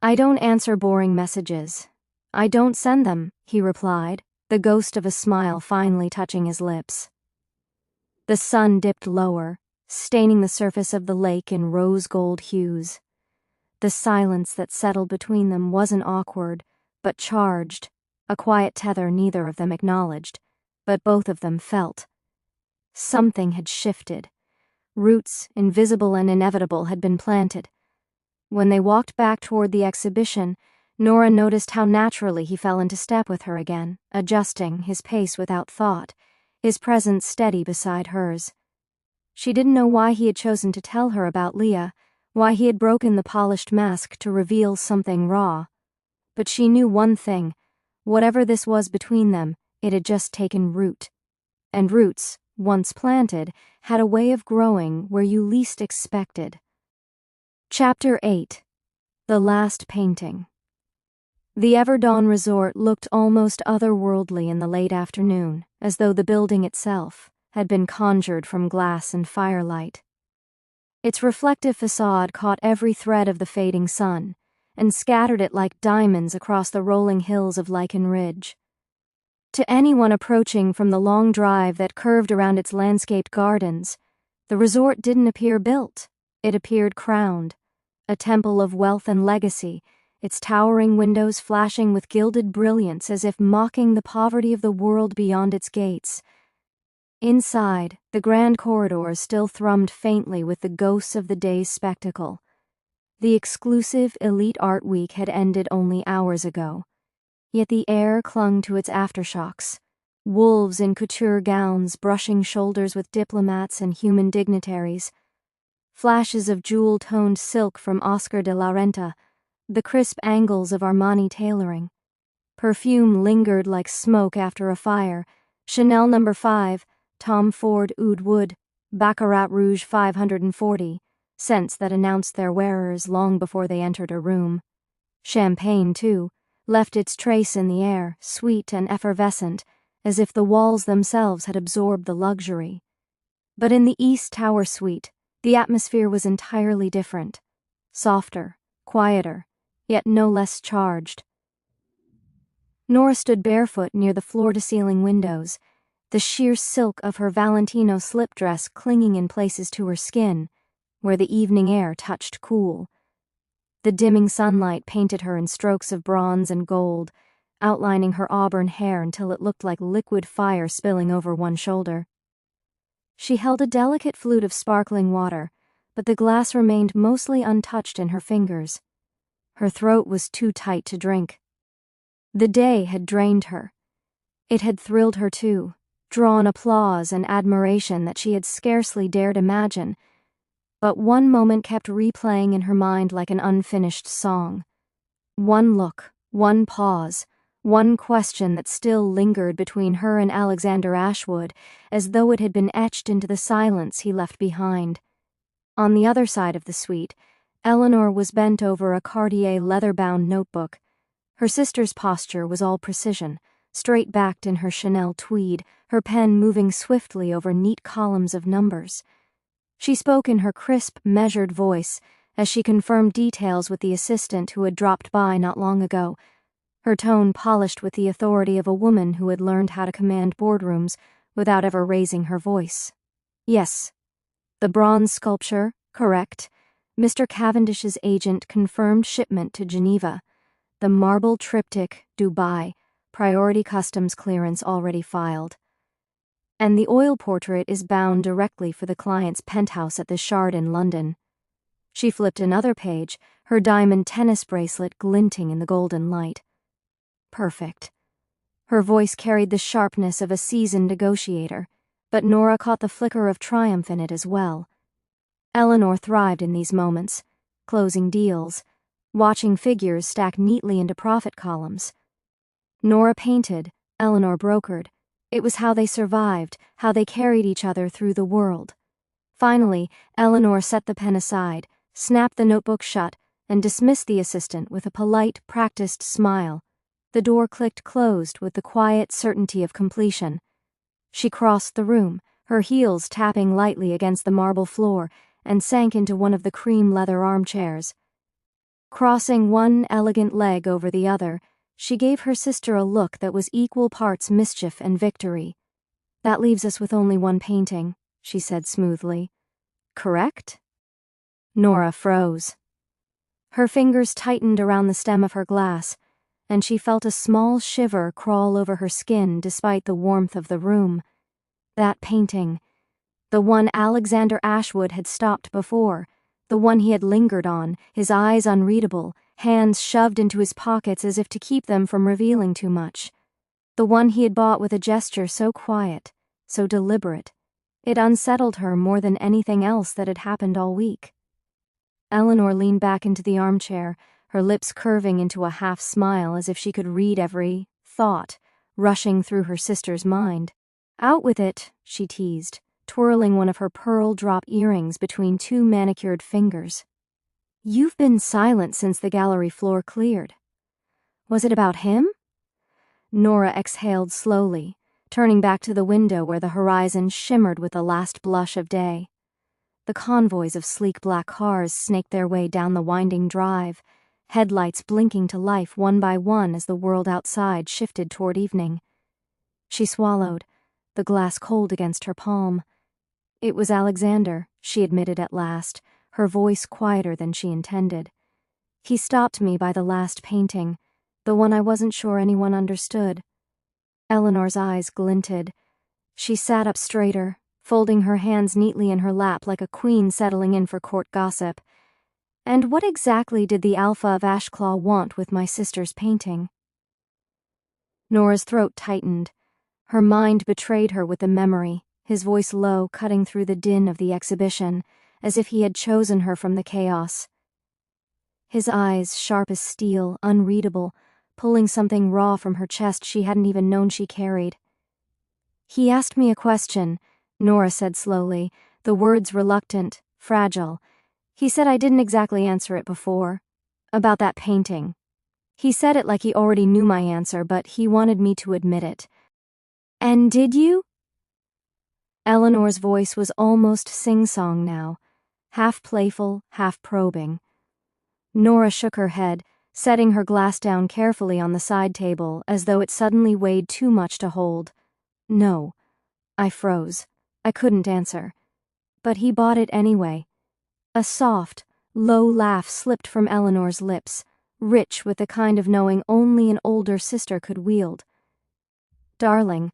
"I don't answer boring messages." "I don't send them," he replied, the ghost of a smile finally touching his lips. The sun dipped lower, staining the surface of the lake in rose-gold hues. The silence that settled between them wasn't awkward, but charged, a quiet tether neither of them acknowledged, but both of them felt. Something had shifted. Roots, invisible and inevitable, had been planted. When they walked back toward the exhibition, Nora noticed how naturally he fell into step with her again, adjusting his pace without thought, his presence steady beside hers. She didn't know why he had chosen to tell her about Leah, why he had broken the polished mask to reveal something raw. But she knew one thing: whatever this was between them, it had just taken root. And roots, once planted, had a way of growing where you least expected. Chapter 8. The Last Painting. The Everdawn Resort looked almost otherworldly in the late afternoon, as though the building itself had been conjured from glass and firelight. Its reflective facade caught every thread of the fading sun and scattered it like diamonds across the rolling hills of Lycan Ridge. To anyone approaching from the long drive that curved around its landscaped gardens, the resort didn't appear built. It appeared crowned, a temple of wealth and legacy, its towering windows flashing with gilded brilliance as if mocking the poverty of the world beyond its gates. Inside, the grand corridors still thrummed faintly with the ghosts of the day's spectacle. The exclusive elite art week had ended only hours ago, yet the air clung to its aftershocks. Wolves in couture gowns brushing shoulders with diplomats and human dignitaries. Flashes of jewel-toned silk from Oscar de la Renta, the crisp angles of Armani tailoring. Perfume lingered like smoke after a fire. Chanel No. 5, Tom Ford Oud Wood, Baccarat Rouge 540, scents that announced their wearers long before they entered a room. Champagne, too, left its trace in the air, sweet and effervescent, as if the walls themselves had absorbed the luxury. But in the East Tower suite, the atmosphere was entirely different. Softer, quieter, yet no less charged. Nora stood barefoot near the floor-to-ceiling windows, the sheer silk of her Valentino slip dress clinging in places to her skin, where the evening air touched cool. The dimming sunlight painted her in strokes of bronze and gold, outlining her auburn hair until it looked like liquid fire spilling over one shoulder. She held a delicate flute of sparkling water, but the glass remained mostly untouched in her fingers. Her throat was too tight to drink. The day had drained her. It had thrilled her too, drawn applause and admiration that she had scarcely dared imagine, but one moment kept replaying in her mind like an unfinished song. One look, one pause, one question that still lingered between her and Alexander Ashwood, as though it had been etched into the silence he left behind. On the other side of the suite, Eleanor was bent over a Cartier leather-bound notebook. Her sister's posture was all precision, straight-backed in her Chanel tweed, her pen moving swiftly over neat columns of numbers. She spoke in her crisp, measured voice as she confirmed details with the assistant who had dropped by not long ago, her tone polished with the authority of a woman who had learned how to command boardrooms without ever raising her voice. Yes. The bronze sculpture, correct. Mr. Cavendish's agent confirmed shipment to Geneva. The marble triptych, Dubai, priority customs clearance already filed. And the oil portrait is bound directly for the client's penthouse at the Shard in London. She flipped another page, her diamond tennis bracelet glinting in the golden light. Perfect. Her voice carried the sharpness of a seasoned negotiator, but Nora caught the flicker of triumph in it as well. Eleanor thrived in these moments, closing deals, watching figures stack neatly into profit columns. Nora painted, Eleanor brokered. It was how they survived, how they carried each other through the world. Finally, Eleanor set the pen aside, snapped the notebook shut, and dismissed the assistant with a polite, practiced smile. The door clicked closed with the quiet certainty of completion. She crossed the room, her heels tapping lightly against the marble floor, and sank into one of the cream leather armchairs. Crossing one elegant leg over the other, she gave her sister a look that was equal parts mischief and victory. "That leaves us with only one painting," she said smoothly. "Correct?" Nora froze. Her fingers tightened around the stem of her glass, and she felt a small shiver crawl over her skin despite the warmth of the room. That painting, the one Alexander Ashwood had stopped before, the one he had lingered on, his eyes unreadable, hands shoved into his pockets as if to keep them from revealing too much. The one he had bought with a gesture so quiet, so deliberate. It unsettled her more than anything else that had happened all week. Eleanor leaned back into the armchair, her lips curving into a half smile as if she could read every thought rushing through her sister's mind. "Out with it," she teased, twirling one of her pearl drop earrings between two manicured fingers. "You've been silent since the gallery floor cleared. Was it about him?" Nora exhaled slowly, turning back to the window where the horizon shimmered with the last blush of day. The convoys of sleek black cars snaked their way down the winding drive, headlights blinking to life one by one as the world outside shifted toward evening. She swallowed, the glass cold against her palm. "It was Alexander," she admitted at last, her voice quieter than she intended. "He stopped me by the last painting, the one I wasn't sure anyone understood." Eleanor's eyes glinted. She sat up straighter, folding her hands neatly in her lap like a queen settling in for court gossip. "And what exactly did the Alpha of Ashclaw want with my sister's painting?" Nora's throat tightened. Her mind betrayed her with the memory, his voice low, cutting through the din of the exhibition, as if he had chosen her from the chaos. His eyes, sharp as steel, unreadable, pulling something raw from her chest she hadn't even known she carried. "He asked me a question," Nora said slowly, the words reluctant, fragile. "He said I didn't exactly answer it before. About that painting. He said it like he already knew my answer, but he wanted me to admit it." "And did you?" Eleanor's voice was almost sing-song now, half playful, half probing. Nora shook her head, setting her glass down carefully on the side table as though it suddenly weighed too much to hold. "No." I froze. I couldn't answer. "But he bought it anyway." A soft, low laugh slipped from Eleanor's lips, rich with the kind of knowing only an older sister could wield. "Darling,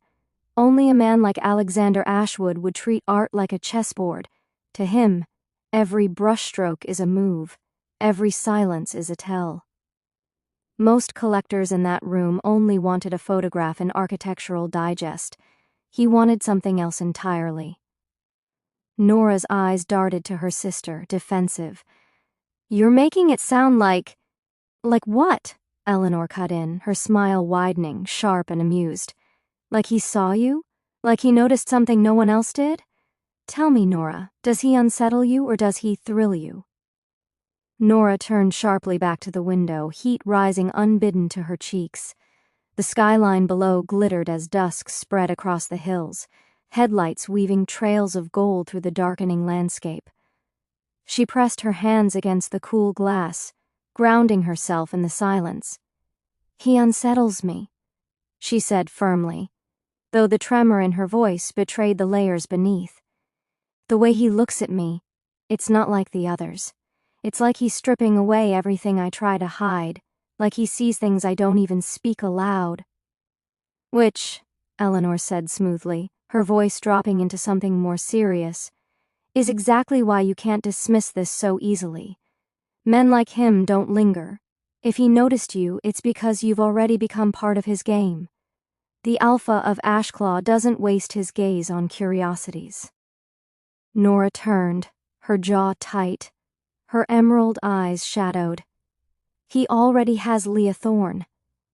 only a man like Alexander Ashwood would treat art like a chessboard. To him, every brushstroke is a move, every silence is a tell." Most collectors in that room only wanted a photograph in Architectural Digest. He wanted something else entirely. Nora's eyes darted to her sister, defensive. "You're making it sound like..." "Like what?" Eleanor cut in, her smile widening, sharp and amused. "Like he saw you? Like he noticed something no one else did? Tell me, Nora, does he unsettle you or does he thrill you?" Nora turned sharply back to the window, heat rising unbidden to her cheeks. The skyline below glittered as dusk spread across the hills, headlights weaving trails of gold through the darkening landscape. She pressed her hands against the cool glass, grounding herself in the silence. "He unsettles me," she said firmly, though the tremor in her voice betrayed the layers beneath. "The way he looks at me, it's not like the others. It's like he's stripping away everything I try to hide, like he sees things I don't even speak aloud. Which, Eleanor said smoothly, her voice dropping into something more serious, is exactly why you can't dismiss this so easily. Men like him don't linger. If he noticed you, it's because you've already become part of his game. The alpha of Ashclaw doesn't waste his gaze on curiosities. Nora turned, her jaw tight, her emerald eyes shadowed. He already has Leah Thorne.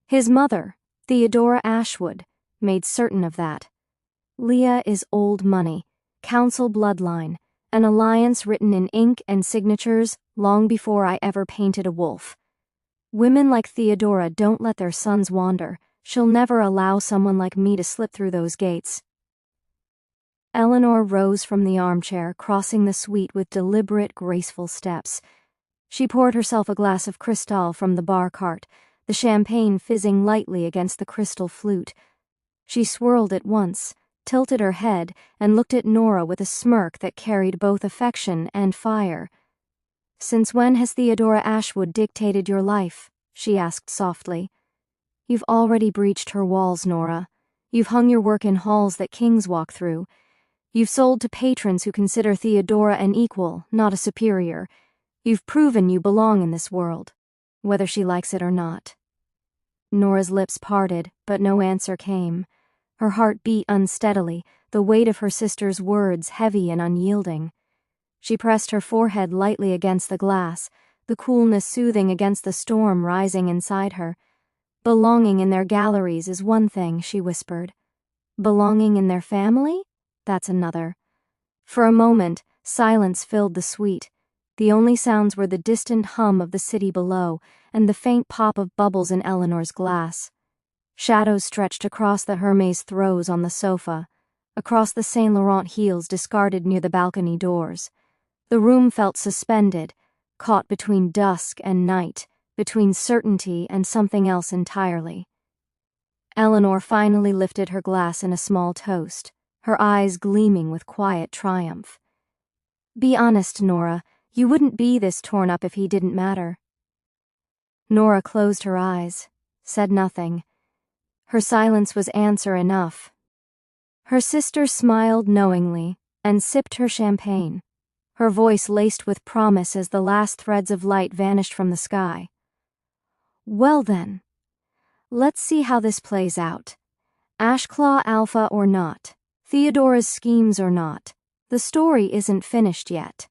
His mother, Theodora Ashwood, made certain of that. Leah is old money, council bloodline, an alliance written in ink and signatures long before I ever painted a wolf. Women like Theodora don't let their sons wander. She'll never allow someone like me to slip through those gates. Eleanor rose from the armchair, crossing the suite with deliberate, graceful steps. She poured herself a glass of cristal from the bar cart, the champagne fizzing lightly against the crystal flute. She swirled it once, tilted her head, and looked at Nora with a smirk that carried both affection and fire. "Since when has Theodora Ashwood dictated your life?" she asked softly. "You've already breached her walls, Nora. You've hung your work in halls that kings walk through. You've sold to patrons who consider Theodora an equal, not a superior. You've proven you belong in this world, whether she likes it or not." Nora's lips parted, but no answer came. Her heart beat unsteadily, the weight of her sister's words heavy and unyielding. She pressed her forehead lightly against the glass, the coolness soothing against the storm rising inside her. "Belonging in their galleries is one thing," she whispered. "Belonging in their family? That's another." For a moment, silence filled the suite. The only sounds were the distant hum of the city below and the faint pop of bubbles in Eleanor's glass. Shadows stretched across the Hermes throws on the sofa, across the Saint Laurent heels discarded near the balcony doors. The room felt suspended, caught between dusk and night, between certainty and something else entirely. Eleanor finally lifted her glass in a small toast, her eyes gleaming with quiet triumph. "Be honest, Nora. You wouldn't be this torn up if he didn't matter." Nora closed her eyes, said nothing. Her silence was answer enough. Her sister smiled knowingly and sipped her champagne, her voice laced with promise as the last threads of light vanished from the sky. "Well then, let's see how this plays out. Ashclaw alpha or not, Theodora's schemes or not, the story isn't finished yet."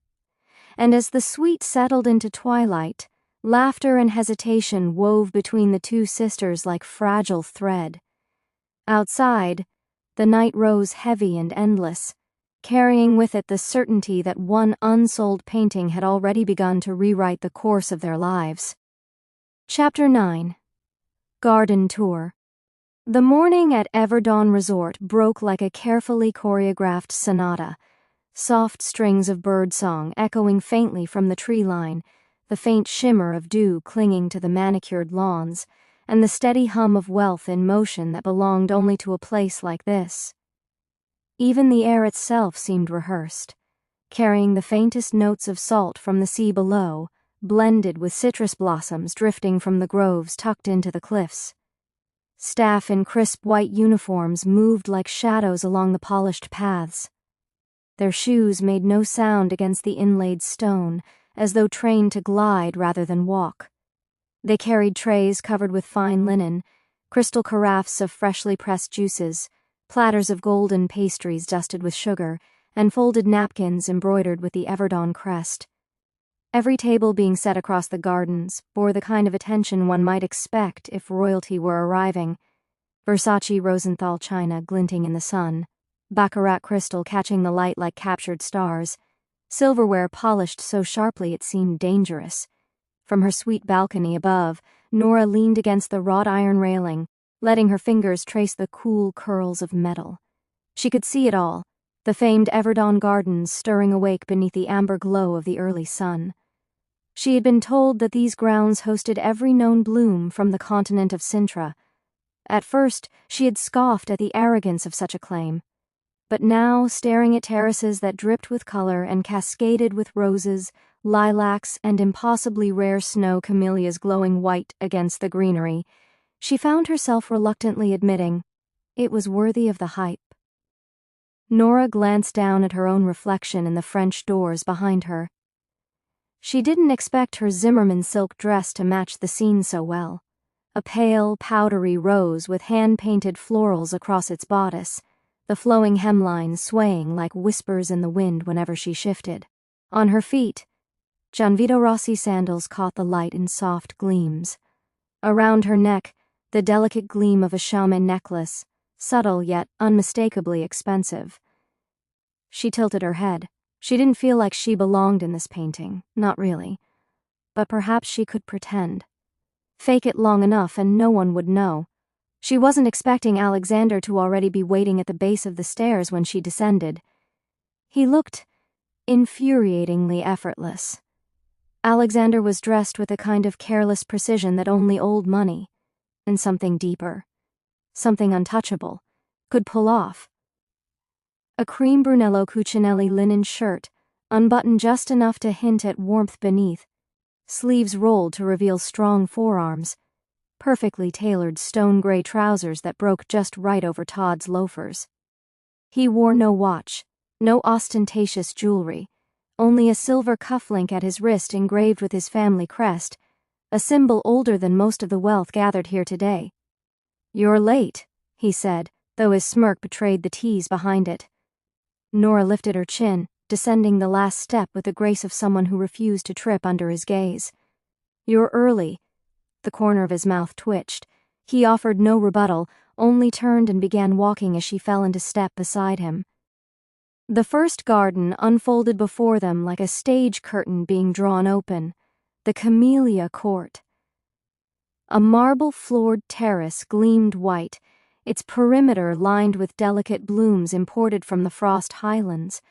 And as the suite settled into twilight, laughter and hesitation wove between the two sisters like fragile thread. Outside, the night rose heavy and endless, carrying with it the certainty that one unsold painting had already begun to rewrite the course of their lives. Chapter 9. Garden Tour. The morning at Everdawn Resort broke like a carefully choreographed sonata, soft strings of birdsong echoing faintly from the tree line, the faint shimmer of dew clinging to the manicured lawns, and the steady hum of wealth in motion that belonged only to a place like this. Even the air itself seemed rehearsed, carrying the faintest notes of salt from the sea below, blended with citrus blossoms drifting from the groves tucked into the cliffs. Staff in crisp white uniforms moved like shadows along the polished paths. Their shoes made no sound against the inlaid stone, as though trained to glide rather than walk. They carried trays covered with fine linen, crystal carafes of freshly pressed juices, platters of golden pastries dusted with sugar, and folded napkins embroidered with the Everdon crest. Every table being set across the gardens bore the kind of attention one might expect if royalty were arriving. Versace Rosenthal china glinting in the sun, baccarat crystal catching the light like captured stars, silverware polished so sharply it seemed dangerous. From her sweet balcony above, Nora leaned against the wrought iron railing, letting her fingers trace the cool curls of metal. She could see it all, the famed Everdawn gardens stirring awake beneath the amber glow of the early sun. She had been told that these grounds hosted every known bloom from the continent of Sintra. At first, she had scoffed at the arrogance of such a claim. But now, staring at terraces that dripped with color and cascaded with roses, lilacs and impossibly rare snow camellias glowing white against the greenery, she found herself reluctantly admitting it was worthy of the hype. Nora glanced down at her own reflection in the French doors behind her. She didn't expect her Zimmermann silk dress to match the scene so well. A pale, powdery rose with hand-painted florals across its bodice, the flowing hemline swaying like whispers in the wind whenever she shifted. On her feet, Gianvito Rossi sandals caught the light in soft gleams. Around her neck, the delicate gleam of a chamois necklace, subtle yet unmistakably expensive. She tilted her head. She didn't feel like she belonged in this painting, not really. But perhaps she could pretend. Fake it long enough and no one would know. She wasn't expecting Alexander to already be waiting at the base of the stairs when she descended. He looked infuriatingly effortless. Alexander was dressed with a kind of careless precision that only old money, and something deeper, something untouchable, could pull off. A cream Brunello Cucinelli linen shirt, unbuttoned just enough to hint at warmth beneath, sleeves rolled to reveal strong forearms, perfectly tailored stone-gray trousers that broke just right over Todd's loafers. He wore no watch, no ostentatious jewelry, only a silver cufflink at his wrist engraved with his family crest, a symbol older than most of the wealth gathered here today. "You're late," he said, though his smirk betrayed the tease behind it. Nora lifted her chin, descending the last step with the grace of someone who refused to trip under his gaze. "You're early." The corner of his mouth twitched. He offered no rebuttal, only turned and began walking as she fell into step beside him. The first garden unfolded before them like a stage curtain being drawn open, the Camellia Court. A marble-floored terrace gleamed white, its perimeter lined with delicate blooms imported from the frost highlands.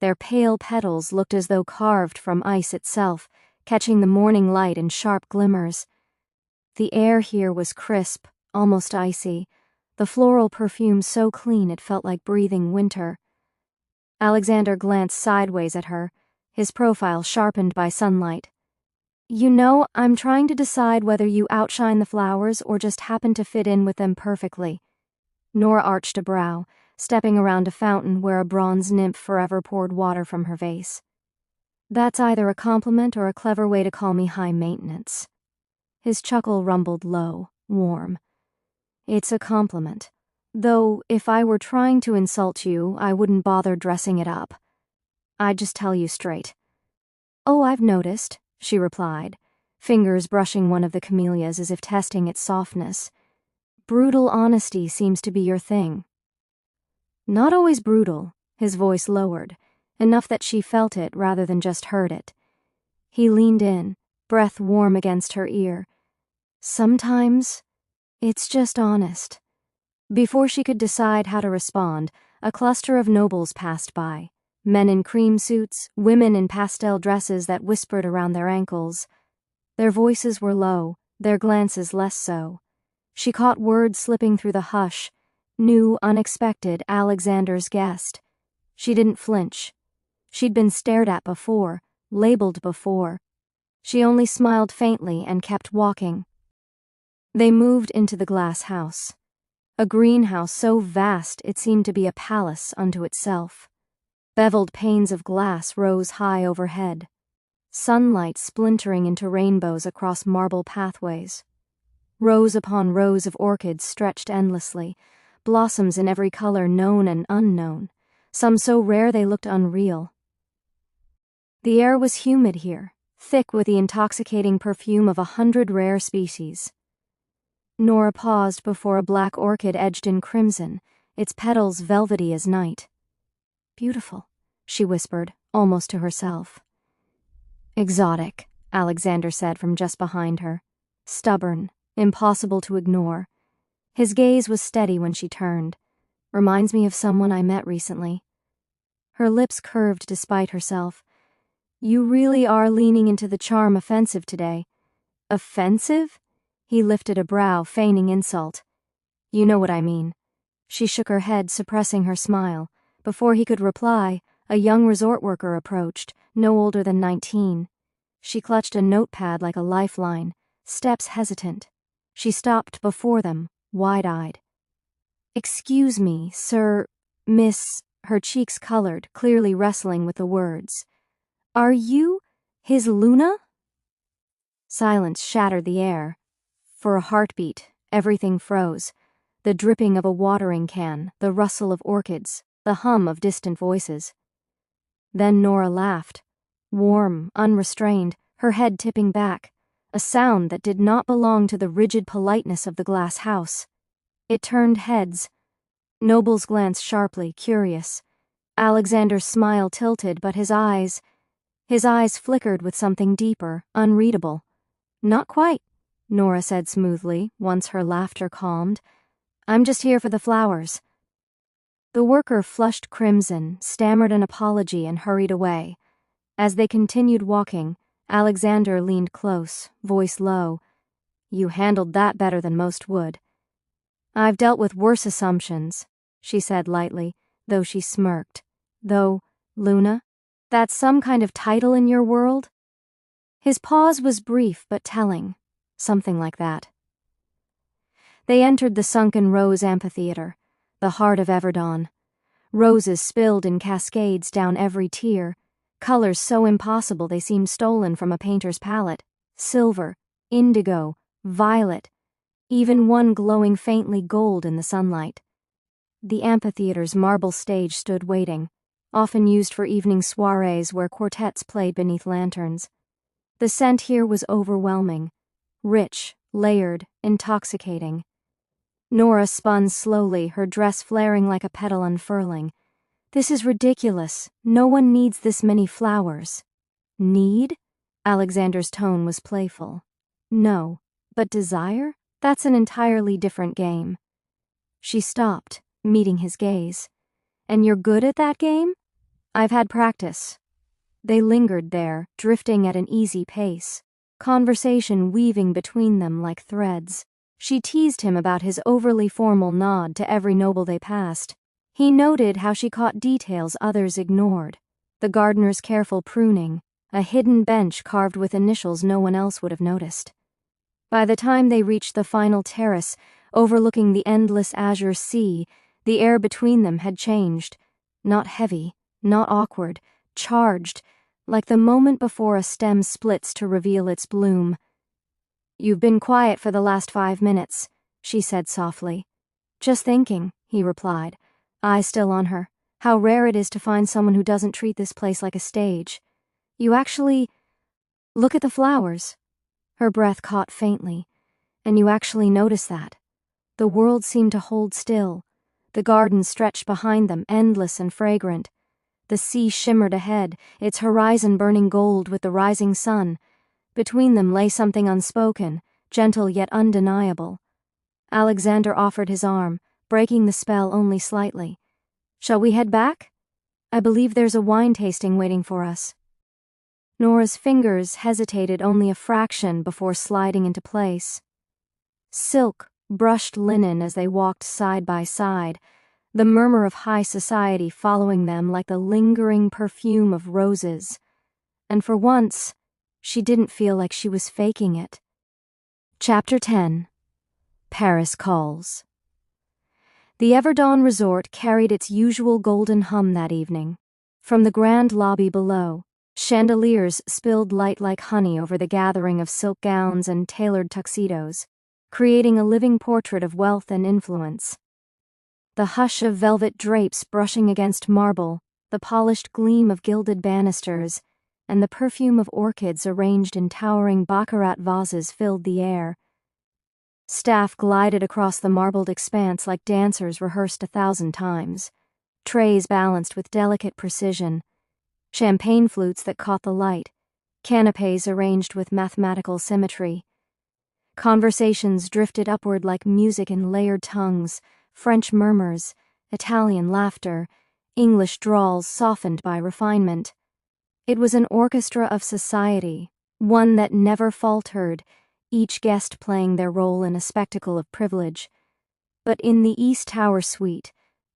Their pale petals looked as though carved from ice itself, catching the morning light in sharp glimmers. The air here was crisp, almost icy, the floral perfume so clean it felt like breathing winter. Alexander glanced sideways at her, his profile sharpened by sunlight. "You know, I'm trying to decide whether you outshine the flowers or just happen to fit in with them perfectly." Nora arched a brow, stepping around a fountain where a bronze nymph forever poured water from her vase. "That's either a compliment or a clever way to call me high maintenance." His chuckle rumbled low, warm. "It's a compliment. Though, if I were trying to insult you, I wouldn't bother dressing it up. I'd just tell you straight." "Oh, I've noticed," she replied, fingers brushing one of the camellias as if testing its softness. "Brutal honesty seems to be your thing." "Not always brutal," his voice lowered, enough that she felt it rather than just heard it. He leaned in, breath warm against her ear. "Sometimes, it's just honest." Before she could decide how to respond, a cluster of nobles passed by, men in cream suits, women in pastel dresses that whispered around their ankles. Their voices were low, their glances less so. She caught words slipping through the hush, new, unexpected Alexander's guest. She didn't flinch. She'd been stared at before, labeled before. She only smiled faintly and kept walking. They moved into the glass house. A greenhouse so vast it seemed to be a palace unto itself. Beveled panes of glass rose high overhead, sunlight splintering into rainbows across marble pathways. Rows upon rows of orchids stretched endlessly, blossoms in every color known and unknown, some so rare they looked unreal. The air was humid here, thick with the intoxicating perfume of 100 rare species. Nora paused before a black orchid edged in crimson, its petals velvety as night. "Beautiful," she whispered, almost to herself. "Exotic," Alexander said from just behind her. Stubborn, impossible to ignore. His gaze was steady when she turned. "Reminds me of someone I met recently." Her lips curved despite herself. "You really are leaning into the charm offensive today." "Offensive?" He lifted a brow, feigning insult. "You know what I mean." She shook her head, suppressing her smile. Before he could reply, A young resort worker approached, no older than 19. She clutched a notepad like a lifeline, steps hesitant. She stopped before them, wide-eyed. "Excuse me, sir, miss," her cheeks colored, clearly wrestling with the words. "Are you his Luna?" Silence shattered the air. For a heartbeat, everything froze. The dripping of a watering can, the rustle of orchids, the hum of distant voices. Then Nora laughed, warm, unrestrained, her head tipping back, a sound that did not belong to the rigid politeness of the glass house. It turned heads. Noble's glanced sharply, curious. Alexander's smile tilted, but his eyes flickered with something deeper, unreadable. "Not quite," Nora said smoothly, once her laughter calmed. "I'm just here for the flowers." The worker flushed crimson, stammered an apology, and hurried away. As they continued walking, Alexander leaned close, voice low. "You handled that better than most would." "I've dealt with worse assumptions," she said lightly, though she smirked. "Though, Luna, that's some kind of title in your world?" His pause was brief but telling. Something like that. They entered the sunken rose amphitheater, the heart of Everdon. Roses spilled in cascades down every tier, colors so impossible they seemed stolen from a painter's palette. Silver, indigo, violet, even one glowing faintly gold in the sunlight. The amphitheater's marble stage stood waiting, often used for evening soirees where quartets played beneath lanterns. The scent here was overwhelming, rich, layered, intoxicating. Nora spun slowly, her dress flaring like a petal unfurling. "This is ridiculous. No one needs this many flowers." "Need?" Alexander's tone was playful. "No, but desire? That's an entirely different game." She stopped, meeting his gaze. "And you're good at that game?" "I've had practice." They lingered there, drifting at an easy pace, conversation weaving between them like threads. She teased him about his overly formal nod to every noble they passed. He noted how she caught details others ignored. The gardener's careful pruning, a hidden bench carved with initials no one else would have noticed. By the time they reached the final terrace, overlooking the endless azure sea, the air between them had changed. Not heavy, not awkward, charged, like the moment before a stem splits to reveal its bloom. "You've been quiet for the last 5 minutes," she said softly. "Just thinking," he replied, eyes still on her, "how rare it is to find someone who doesn't treat this place like a stage. You actually look at the flowers." Her breath caught faintly. "And you actually notice that." The world seemed to hold still. The garden stretched behind them, endless and fragrant. The sea shimmered ahead, its horizon burning gold with the rising sun. Between them lay something unspoken, gentle yet undeniable. Alexander offered his arm, breaking the spell only slightly. "Shall we head back? I believe there's a wine tasting waiting for us." Nora's fingers hesitated only a fraction before sliding into place. Silk brushed linen as they walked side by side, the murmur of high society following them like the lingering perfume of roses. And for once, she didn't feel like she was faking it. Chapter 10. Paris Calls. The Everdawn Resort carried its usual golden hum that evening. From the grand lobby below, chandeliers spilled light like honey over the gathering of silk gowns and tailored tuxedos, creating a living portrait of wealth and influence. The hush of velvet drapes brushing against marble, the polished gleam of gilded banisters, and the perfume of orchids arranged in towering baccarat vases filled the air. Staff glided across the marbled expanse like dancers rehearsed 1,000 times, trays balanced with delicate precision, champagne flutes that caught the light, canapes arranged with mathematical symmetry. Conversations drifted upward like music in layered tongues, French murmurs, Italian laughter, English drawls softened by refinement. It was an orchestra of society, one that never faltered, each guest playing their role in a spectacle of privilege. But in the East Tower suite,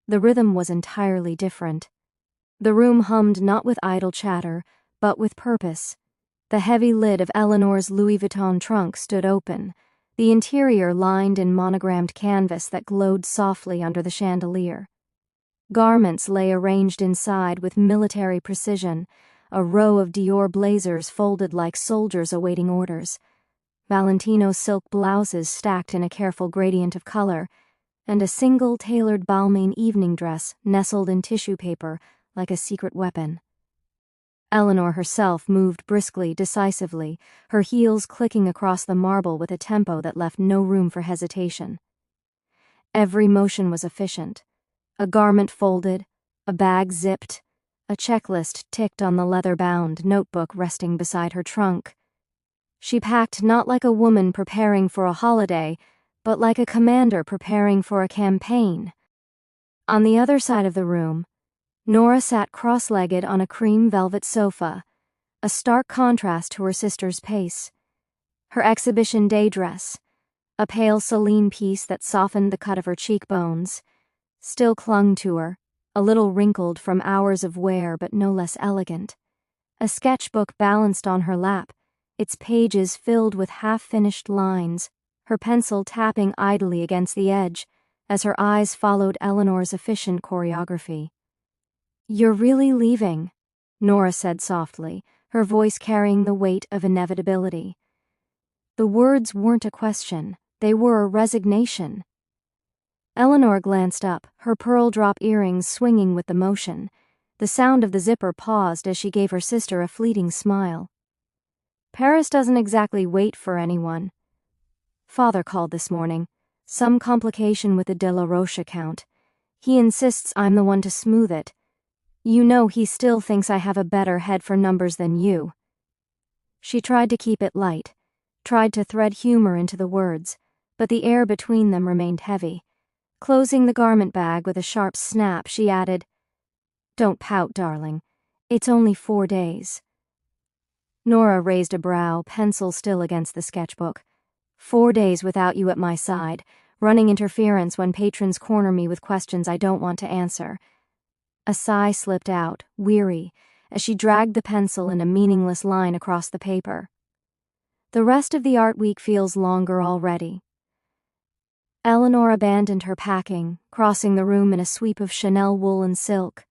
the rhythm was entirely different. The room hummed not with idle chatter, but with purpose. The heavy lid of Eleanor's Louis Vuitton trunk stood open, the interior lined in monogrammed canvas that glowed softly under the chandelier. Garments lay arranged inside with military precision, a row of Dior blazers folded like soldiers awaiting orders, Valentino silk blouses stacked in a careful gradient of color, and a single tailored Balmain evening dress nestled in tissue paper like a secret weapon. Eleanor herself moved briskly, decisively, her heels clicking across the marble with a tempo that left no room for hesitation. Every motion was efficient. A garment folded, a bag zipped, a checklist ticked on the leather-bound notebook resting beside her trunk. She packed not like a woman preparing for a holiday, but like a commander preparing for a campaign. On the other side of the room, Nora sat cross-legged on a cream velvet sofa, a stark contrast to her sister's pace. Her exhibition day dress, a pale Celine piece that softened the cut of her cheekbones, still clung to her, a little wrinkled from hours of wear but no less elegant. A sketchbook balanced on her lap, its pages filled with half-finished lines, her pencil tapping idly against the edge as her eyes followed Eleanor's efficient choreography. "You're really leaving," Nora said softly, her voice carrying the weight of inevitability. The words weren't a question, they were a resignation. Eleanor glanced up, her pearl drop earrings swinging with the motion. The sound of the zipper paused as she gave her sister a fleeting smile. "Paris doesn't exactly wait for anyone. Father called this morning. Some complication with the De La Roche account. He insists I'm the one to smooth it. You know he still thinks I have a better head for numbers than you." She tried to keep it light, tried to thread humor into the words, but the air between them remained heavy. Closing the garment bag with a sharp snap, she added, "Don't pout, darling. It's only 4 days." Nora raised a brow, pencil still against the sketchbook. 4 days without you at my side, running interference when patrons corner me with questions I don't want to answer. A sigh slipped out, weary, as she dragged the pencil in a meaningless line across the paper. The rest of the art week feels longer already. Eleanor abandoned her packing, crossing the room in a sweep of Chanel wool and silk.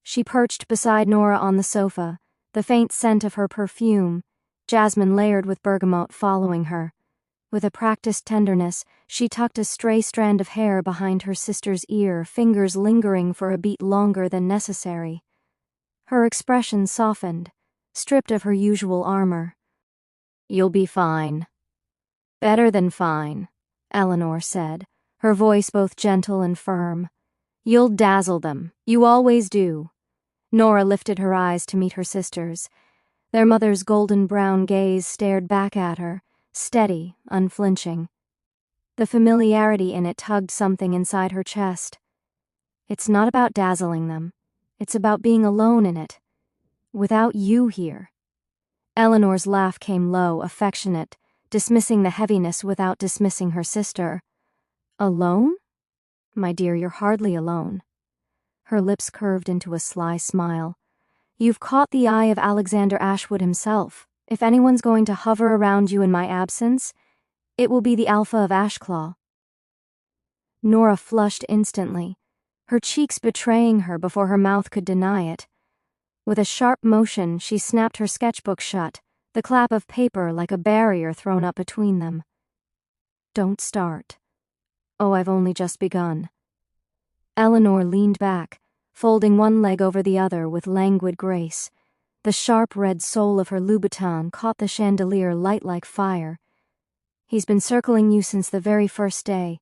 She perched beside Nora on the sofa, the faint scent of her perfume, jasmine layered with bergamot, following her. With a practiced tenderness, she tucked a stray strand of hair behind her sister's ear, fingers lingering for a beat longer than necessary. Her expression softened, stripped of her usual armor. "You'll be fine." "Better than fine," Eleanor said, her voice both gentle and firm. "You'll dazzle them. You always do." Nora lifted her eyes to meet her sister's. Their mother's golden brown gaze stared back at her, steady, unflinching. The familiarity in it tugged something inside her chest. "It's not about dazzling them. It's about being alone in it. Without you here." Eleanor's laugh came low, affectionate, dismissing the heaviness without dismissing her sister. "Alone? My dear, you're hardly alone." Her lips curved into a sly smile. "You've caught the eye of Alexander Ashwood himself. If anyone's going to hover around you in my absence, it will be the Alpha of Ashclaw." Nora flushed instantly, her cheeks betraying her before her mouth could deny it. With a sharp motion, she snapped her sketchbook shut, the clap of paper like a barrier thrown up between them. "Don't start." "Oh, I've only just begun." Eleanor leaned back, folding one leg over the other with languid grace. The sharp red sole of her Louboutin caught the chandelier light like fire. "He's been circling you since the very first day,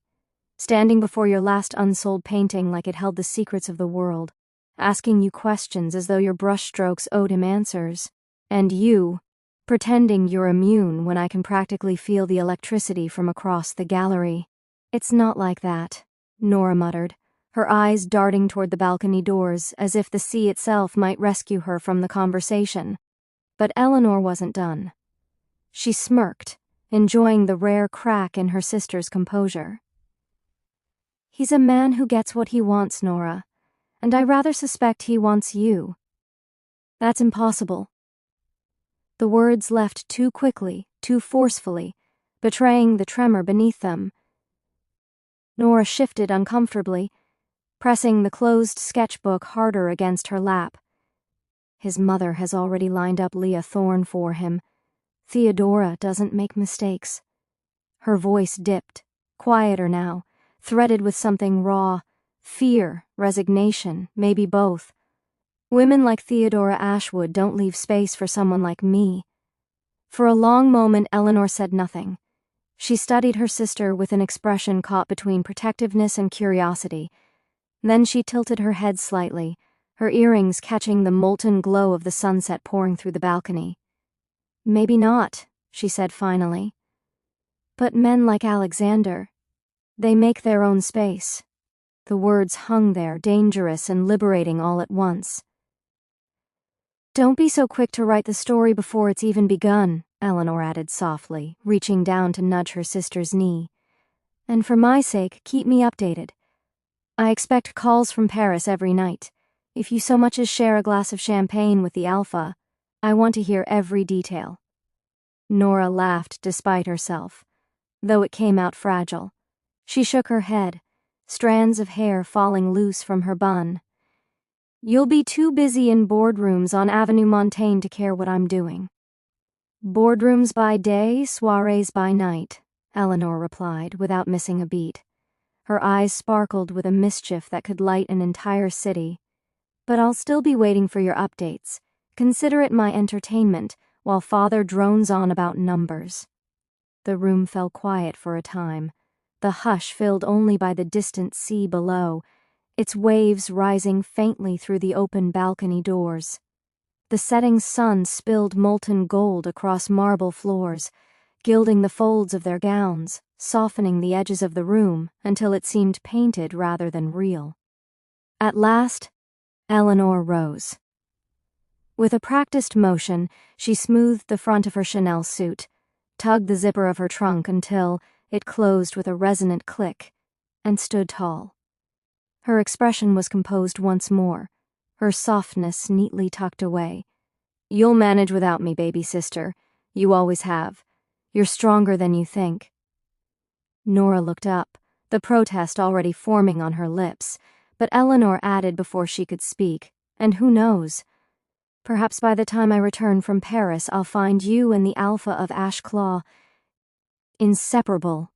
standing before your last unsold painting like it held the secrets of the world, asking you questions as though your brushstrokes owed him answers. And you, pretending you're immune when I can practically feel the electricity from across the gallery." "It's not like that," Nora muttered, her eyes darting toward the balcony doors as if the sea itself might rescue her from the conversation. But Eleanor wasn't done. She smirked, enjoying the rare crack in her sister's composure. "He's a man who gets what he wants, Nora. and I rather suspect he wants you." "That's impossible." The words left too quickly, too forcefully, betraying the tremor beneath them. Nora shifted uncomfortably, pressing the closed sketchbook harder against her lap. His mother has already lined up Leah Thorne for him. Theodora doesn't make mistakes. Her voice dipped, quieter now, threaded with something raw, fear, resignation, maybe both. Women like Theodora Ashwood don't leave space for someone like me. For a long moment, Eleanor said nothing. She studied her sister with an expression caught between protectiveness and curiosity. Then she tilted her head slightly, her earrings catching the molten glow of the sunset pouring through the balcony. "Maybe not," she said finally. "But men like Alexander, they make their own space." The words hung there, dangerous and liberating all at once. "Don't be so quick to write the story before it's even begun," Eleanor added softly, reaching down to nudge her sister's knee. "And for my sake, keep me updated. I expect calls from Paris every night. If you so much as share a glass of champagne with the Alpha, I want to hear every detail." Nora laughed despite herself, though it came out fragile. She shook her head, strands of hair falling loose from her bun. "You'll be too busy in boardrooms on Avenue Montaigne to care what I'm doing." "Boardrooms by day, soirees by night," Eleanor replied without missing a beat. Her eyes sparkled with a mischief that could light an entire city. "But I'll still be waiting for your updates. Consider it my entertainment while Father drones on about numbers." The room fell quiet for a time, the hush filled only by the distant sea below, its waves rising faintly through the open balcony doors. The setting sun spilled molten gold across marble floors, gilding the folds of their gowns, softening the edges of the room until it seemed painted rather than real. At last, Eleanor rose. With a practiced motion, she smoothed the front of her Chanel suit, tugged the zipper of her trunk until it closed with a resonant click, and stood tall. Her expression was composed once more, her softness neatly tucked away. "You'll manage without me, baby sister. You always have. You're stronger than you think." Nora looked up, the protest already forming on her lips, but Eleanor added before she could speak, "And who knows? Perhaps by the time I return from Paris, I'll find you and the Alpha of Ashclaw inseparable."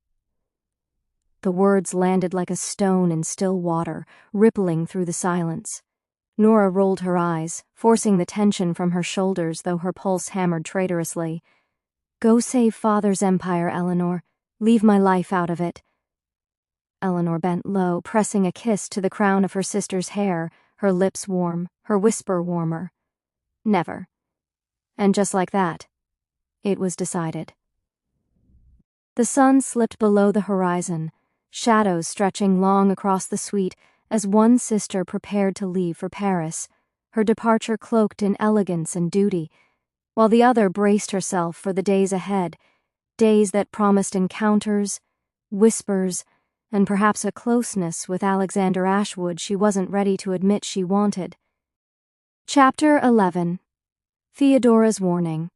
The words landed like a stone in still water, rippling through the silence. Nora rolled her eyes, forcing the tension from her shoulders, though her pulse hammered traitorously. "Go save Father's empire, Eleanor. Leave my life out of it." Eleanor bent low, pressing a kiss to the crown of her sister's hair, her lips warm, her whisper warmer. "Never." And just like that, it was decided. The sun slipped below the horizon, shadows stretching long across the suite as one sister prepared to leave for Paris, her departure cloaked in elegance and duty, while the other braced herself for the days ahead, days that promised encounters, whispers, and perhaps a closeness with Alexander Ashwood she wasn't ready to admit she wanted. Chapter 11. Theodora's Warning.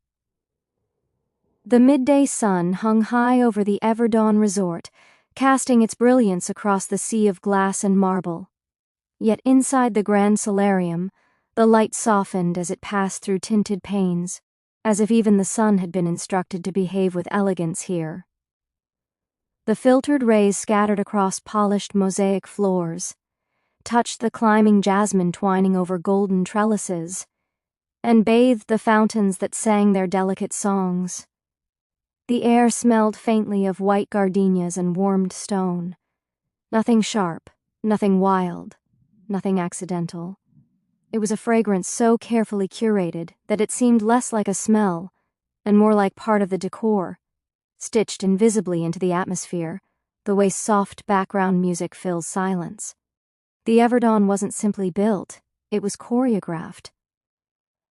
The midday sun hung high over the Everdawn Resort, casting its brilliance across the sea of glass and marble. Yet inside the grand solarium, the light softened as it passed through tinted panes, as if even the sun had been instructed to behave with elegance here. The filtered rays scattered across polished mosaic floors, touched the climbing jasmine twining over golden trellises, and bathed the fountains that sang their delicate songs. The air smelled faintly of white gardenias and warmed stone. Nothing sharp, nothing wild, nothing accidental. It was a fragrance so carefully curated that it seemed less like a smell and more like part of the decor, stitched invisibly into the atmosphere, the way soft background music fills silence. The Everdon wasn't simply built, it was choreographed.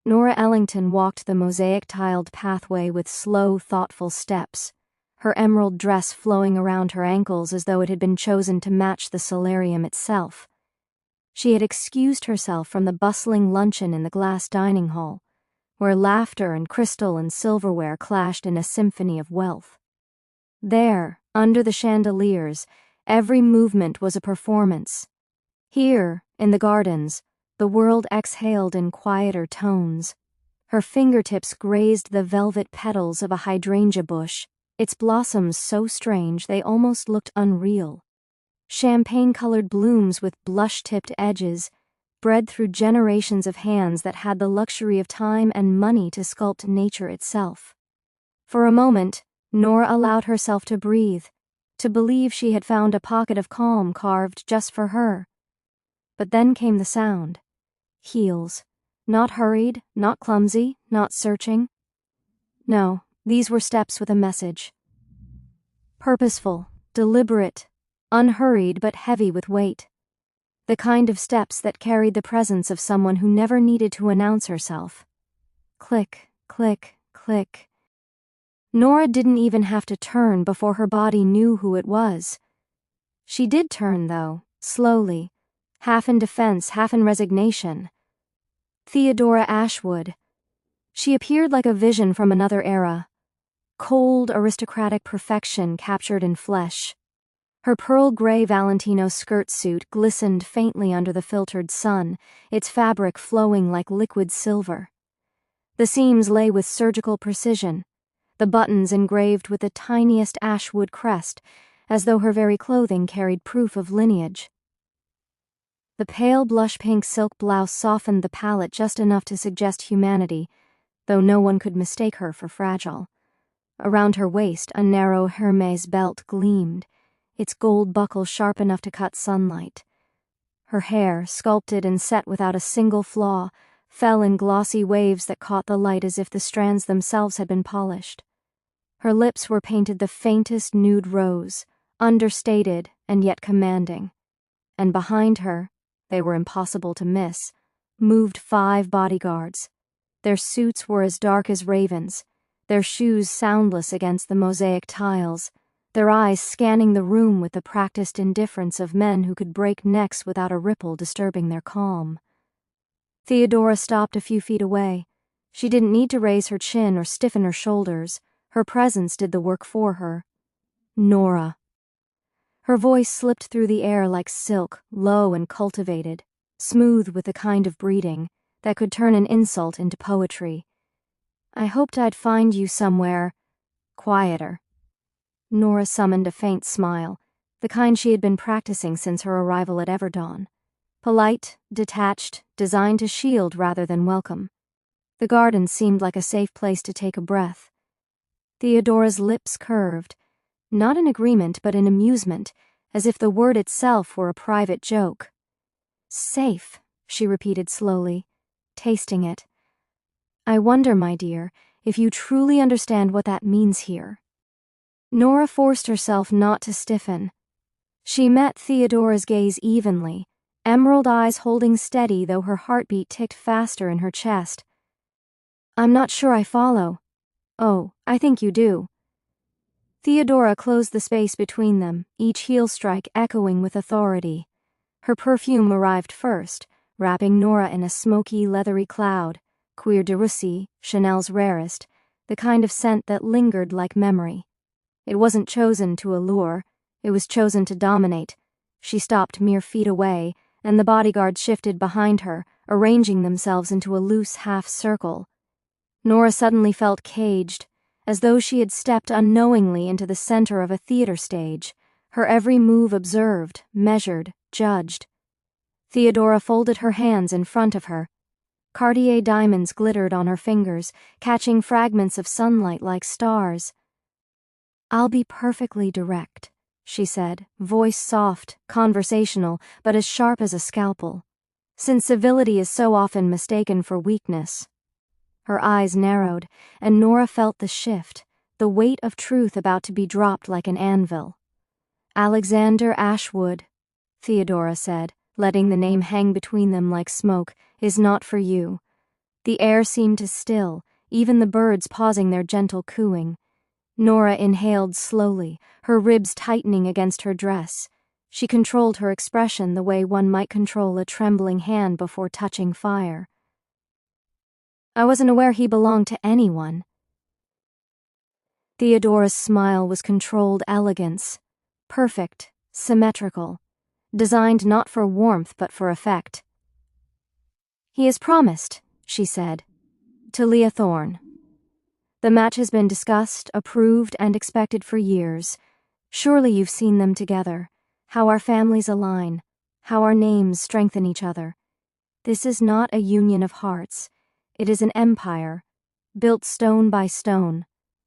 Nora Ellington walked the mosaic-tiled pathway with slow, thoughtful steps, her emerald dress flowing around her ankles as though it had been chosen to match the solarium itself. She had excused herself from the bustling luncheon in the glass dining hall, where laughter and crystal and silverware clashed in a symphony of wealth. There, under the chandeliers, every movement was a performance. Here, in the gardens, the world exhaled in quieter tones. Her fingertips grazed the velvet petals of a hydrangea bush, its blossoms so strange they almost looked unreal. Champagne-colored blooms with blush-tipped edges, bred through generations of hands that had the luxury of time and money to sculpt nature itself. For a moment, Nora allowed herself to breathe, to believe she had found a pocket of calm carved just for her. But then came the sound. Heels. Not hurried, not clumsy, not searching. No, these were steps with a message. Purposeful, deliberate, unhurried but heavy with weight. The kind of steps that carried the presence of someone who never needed to announce herself. Click, click, click. Nora didn't even have to turn before her body knew who it was. She did turn, though, slowly, half in defense, half in resignation. Theodora Ashwood. She appeared like a vision from another era. Cold, aristocratic perfection captured in flesh. Her pearl-gray Valentino skirt suit glistened faintly under the filtered sun, its fabric flowing like liquid silver. The seams lay with surgical precision, the buttons engraved with the tiniest Ashwood crest, as though her very clothing carried proof of lineage. The pale blush-pink silk blouse softened the palette just enough to suggest humanity, though no one could mistake her for fragile. Around her waist, a narrow Hermes belt gleamed, its gold buckle sharp enough to cut sunlight. Her hair, sculpted and set without a single flaw, fell in glossy waves that caught the light as if the strands themselves had been polished. Her lips were painted the faintest nude rose, understated and yet commanding. And behind her, they were impossible to miss, moved 5 bodyguards. Their suits were as dark as ravens, their shoes soundless against the mosaic tiles, their eyes scanning the room with the practiced indifference of men who could break necks without a ripple disturbing their calm. Theodora stopped a few feet away. She didn't need to raise her chin or stiffen her shoulders. Her presence did the work for her. Nora. Her voice slipped through the air like silk, low and cultivated, smooth with the kind of breeding that could turn an insult into poetry. I hoped I'd find you somewhere quieter. Nora summoned a faint smile, the kind she had been practicing since her arrival at Everdon. Polite, detached, designed to shield rather than welcome. The garden seemed like a safe place to take a breath. Theodora's lips curved, not in agreement but in amusement, as if the word itself were a private joke. Safe, she repeated slowly, tasting it. I wonder, my dear, if you truly understand what that means here. Nora forced herself not to stiffen. She met Theodora's gaze evenly, emerald eyes holding steady though her heartbeat ticked faster in her chest. I'm not sure I follow. Oh, I think you do. Theodora closed the space between them, each heel strike echoing with authority. Her perfume arrived first, wrapping Nora in a smoky, leathery cloud, Cuir de Russie, Chanel's rarest, the kind of scent that lingered like memory. It wasn't chosen to allure, it was chosen to dominate. She stopped mere feet away, and the bodyguards shifted behind her, arranging themselves into a loose half-circle. Nora suddenly felt caged, as though she had stepped unknowingly into the center of a theater stage, her every move observed, measured, judged. Theodora folded her hands in front of her. Cartier diamonds glittered on her fingers, catching fragments of sunlight like stars. I'll be perfectly direct, she said, voice soft, conversational, but as sharp as a scalpel. Since civility is so often mistaken for weakness. Her eyes narrowed, and Nora felt the shift, the weight of truth about to be dropped like an anvil. Alexander Ashwood, Theodora said, letting the name hang between them like smoke, is not for you. The air seemed to still, even the birds pausing their gentle cooing. Nora inhaled slowly, her ribs tightening against her dress. She controlled her expression the way one might control a trembling hand before touching fire. I wasn't aware he belonged to anyone. Theodora's smile was controlled elegance, perfect, symmetrical, designed not for warmth but for effect. He has promised, she said, to Leah Thorne. The match has been discussed, approved, and expected for years. Surely you've seen them together, how our families align, how our names strengthen each other. This is not a union of hearts. It is an empire, built stone by stone,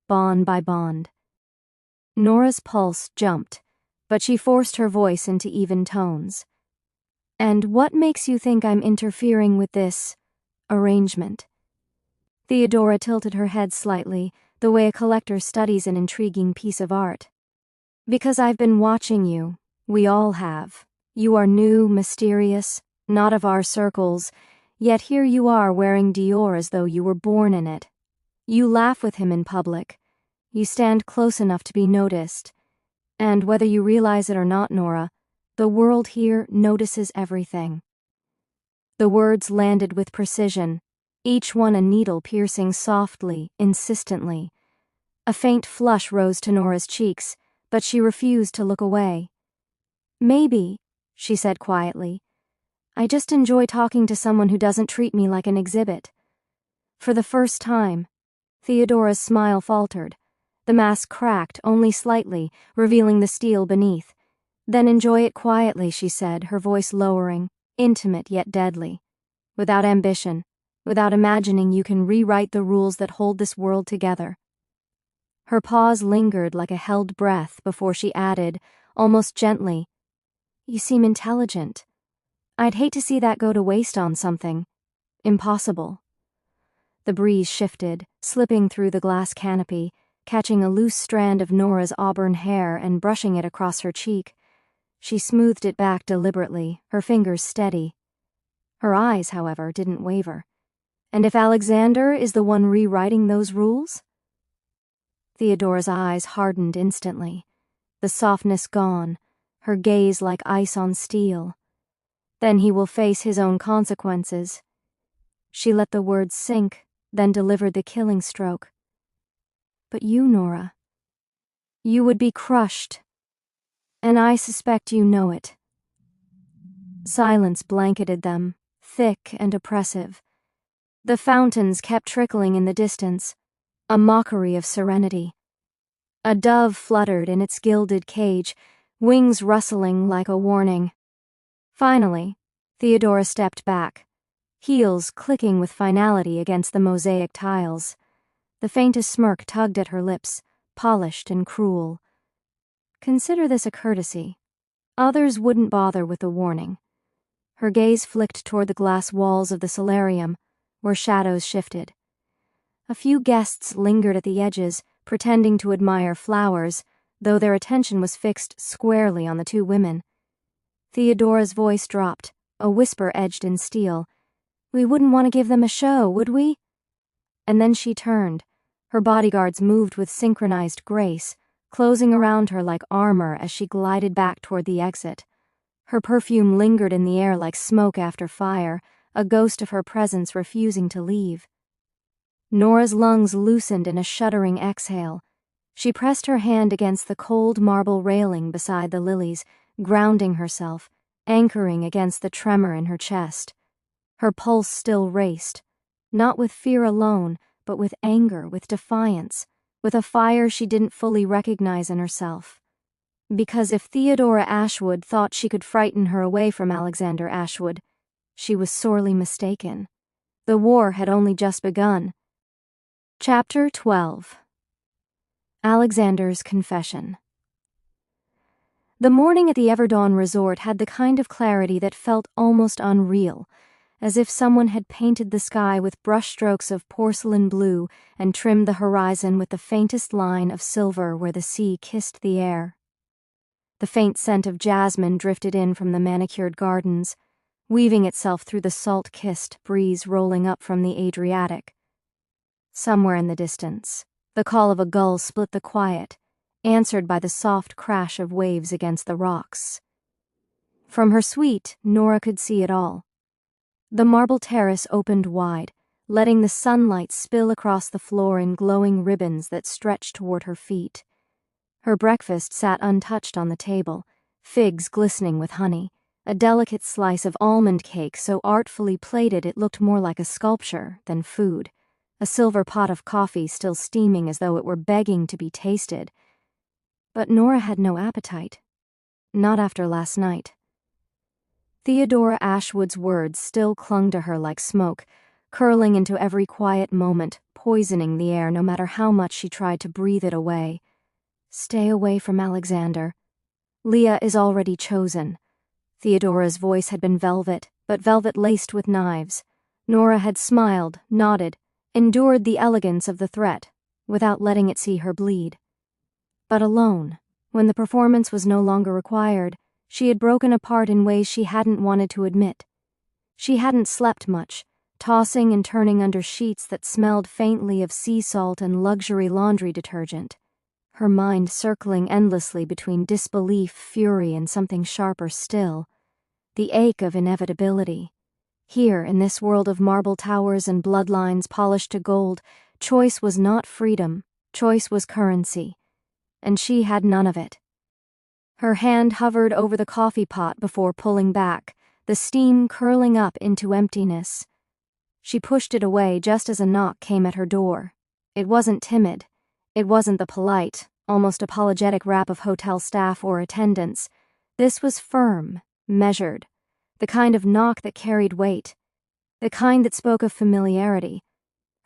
bond by bond. Nora's pulse jumped, but she forced her voice into even tones. And what makes you think I'm interfering with this arrangement? Theodora tilted her head slightly, the way a collector studies an intriguing piece of art. Because I've been watching you. We all have. You are new, mysterious, not of our circles, yet here you are wearing Dior as though you were born in it. You laugh with him in public. You stand close enough to be noticed. And whether you realize it or not, Nora, the world here notices everything. The words landed with precision, each one a needle piercing softly, insistently. A faint flush rose to Nora's cheeks, but she refused to look away. Maybe, she said quietly, I just enjoy talking to someone who doesn't treat me like an exhibit. For the first time, Theodora's smile faltered. The mask cracked only slightly, revealing the steel beneath. Then enjoy it quietly, she said, her voice lowering, intimate yet deadly. Without ambition, without imagining you can rewrite the rules that hold this world together. Her pause lingered like a held breath before she added, almost gently, You seem intelligent. I'd hate to see that go to waste on something impossible. The breeze shifted, slipping through the glass canopy, catching a loose strand of Nora's auburn hair and brushing it across her cheek. She smoothed it back deliberately, her fingers steady. Her eyes, however, didn't waver. And if Alexander is the one rewriting those rules? Theodora's eyes hardened instantly, the softness gone, her gaze like ice on steel. Then he will face his own consequences. She let the words sink, then delivered the killing stroke. But you, Nora, you would be crushed. And I suspect you know it. Silence blanketed them, thick and oppressive. The fountains kept trickling in the distance, a mockery of serenity. A dove fluttered in its gilded cage, wings rustling like a warning. Finally, Theodora stepped back, heels clicking with finality against the mosaic tiles. The faintest smirk tugged at her lips, polished and cruel. Consider this a courtesy. Others wouldn't bother with the warning. Her gaze flicked toward the glass walls of the solarium, where shadows shifted. A few guests lingered at the edges, pretending to admire flowers, though their attention was fixed squarely on the two women. Theodora's voice dropped, a whisper edged in steel. We wouldn't want to give them a show, would we? And then she turned. Her bodyguards moved with synchronized grace, closing around her like armor as she glided back toward the exit. Her perfume lingered in the air like smoke after fire, a ghost of her presence refusing to leave. Nora's lungs loosened in a shuddering exhale. She pressed her hand against the cold marble railing beside the lilies, grounding herself, anchoring against the tremor in her chest. Her pulse still raced, not with fear alone, but with anger, with defiance, with a fire she didn't fully recognize in herself. Because if Theodora Ashwood thought she could frighten her away from Alexander Ashwood, she was sorely mistaken. The war had only just begun. Chapter 12. Alexander's Confession. The morning at the Everdawn Resort had the kind of clarity that felt almost unreal, as if someone had painted the sky with brushstrokes of porcelain blue and trimmed the horizon with the faintest line of silver where the sea kissed the air. The faint scent of jasmine drifted in from the manicured gardens, weaving itself through the salt-kissed breeze rolling up from the Adriatic. Somewhere in the distance, the call of a gull split the quiet, answered by the soft crash of waves against the rocks. From her suite, Nora could see it all. The marble terrace opened wide, letting the sunlight spill across the floor in glowing ribbons that stretched toward her feet. Her breakfast sat untouched on the table, figs glistening with honey, a delicate slice of almond cake so artfully plated it looked more like a sculpture than food, a silver pot of coffee still steaming as though it were begging to be tasted. But Nora had no appetite. Not after last night. Theodora Ashwood's words still clung to her like smoke, curling into every quiet moment, poisoning the air no matter how much she tried to breathe it away. Stay away from Alexander. Leah is already chosen. Theodora's voice had been velvet, but velvet laced with knives. Nora had smiled, nodded, endured the elegance of the threat, without letting it see her bleed. But alone, when the performance was no longer required, she had broken apart in ways she hadn't wanted to admit. She hadn't slept much, tossing and turning under sheets that smelled faintly of sea salt and luxury laundry detergent, her mind circling endlessly between disbelief, fury, and something sharper still, the ache of inevitability. Here, in this world of marble towers and bloodlines polished to gold, choice was not freedom, choice was currency, and she had none of it. Her hand hovered over the coffee pot before pulling back, the steam curling up into emptiness. She pushed it away just as a knock came at her door. It wasn't timid. It wasn't the polite, almost apologetic rap of hotel staff or attendants. This was firm, measured, the kind of knock that carried weight, the kind that spoke of familiarity.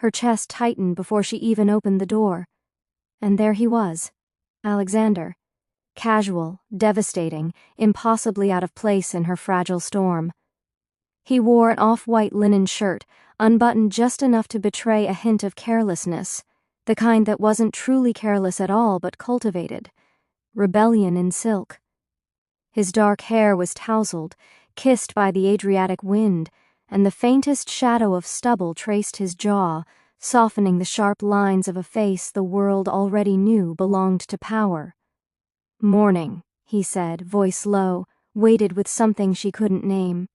Her chest tightened before she even opened the door. And there he was, Alexander. Casual, devastating, impossibly out of place in her fragile storm. He wore an off-white linen shirt, unbuttoned just enough to betray a hint of carelessness, the kind that wasn't truly careless at all but cultivated. Rebellion in silk. His dark hair was tousled, kissed by the Adriatic wind, and the faintest shadow of stubble traced his jaw, softening the sharp lines of a face the world already knew belonged to power. "Morning," he said, voice low, weighted with something she couldn't name.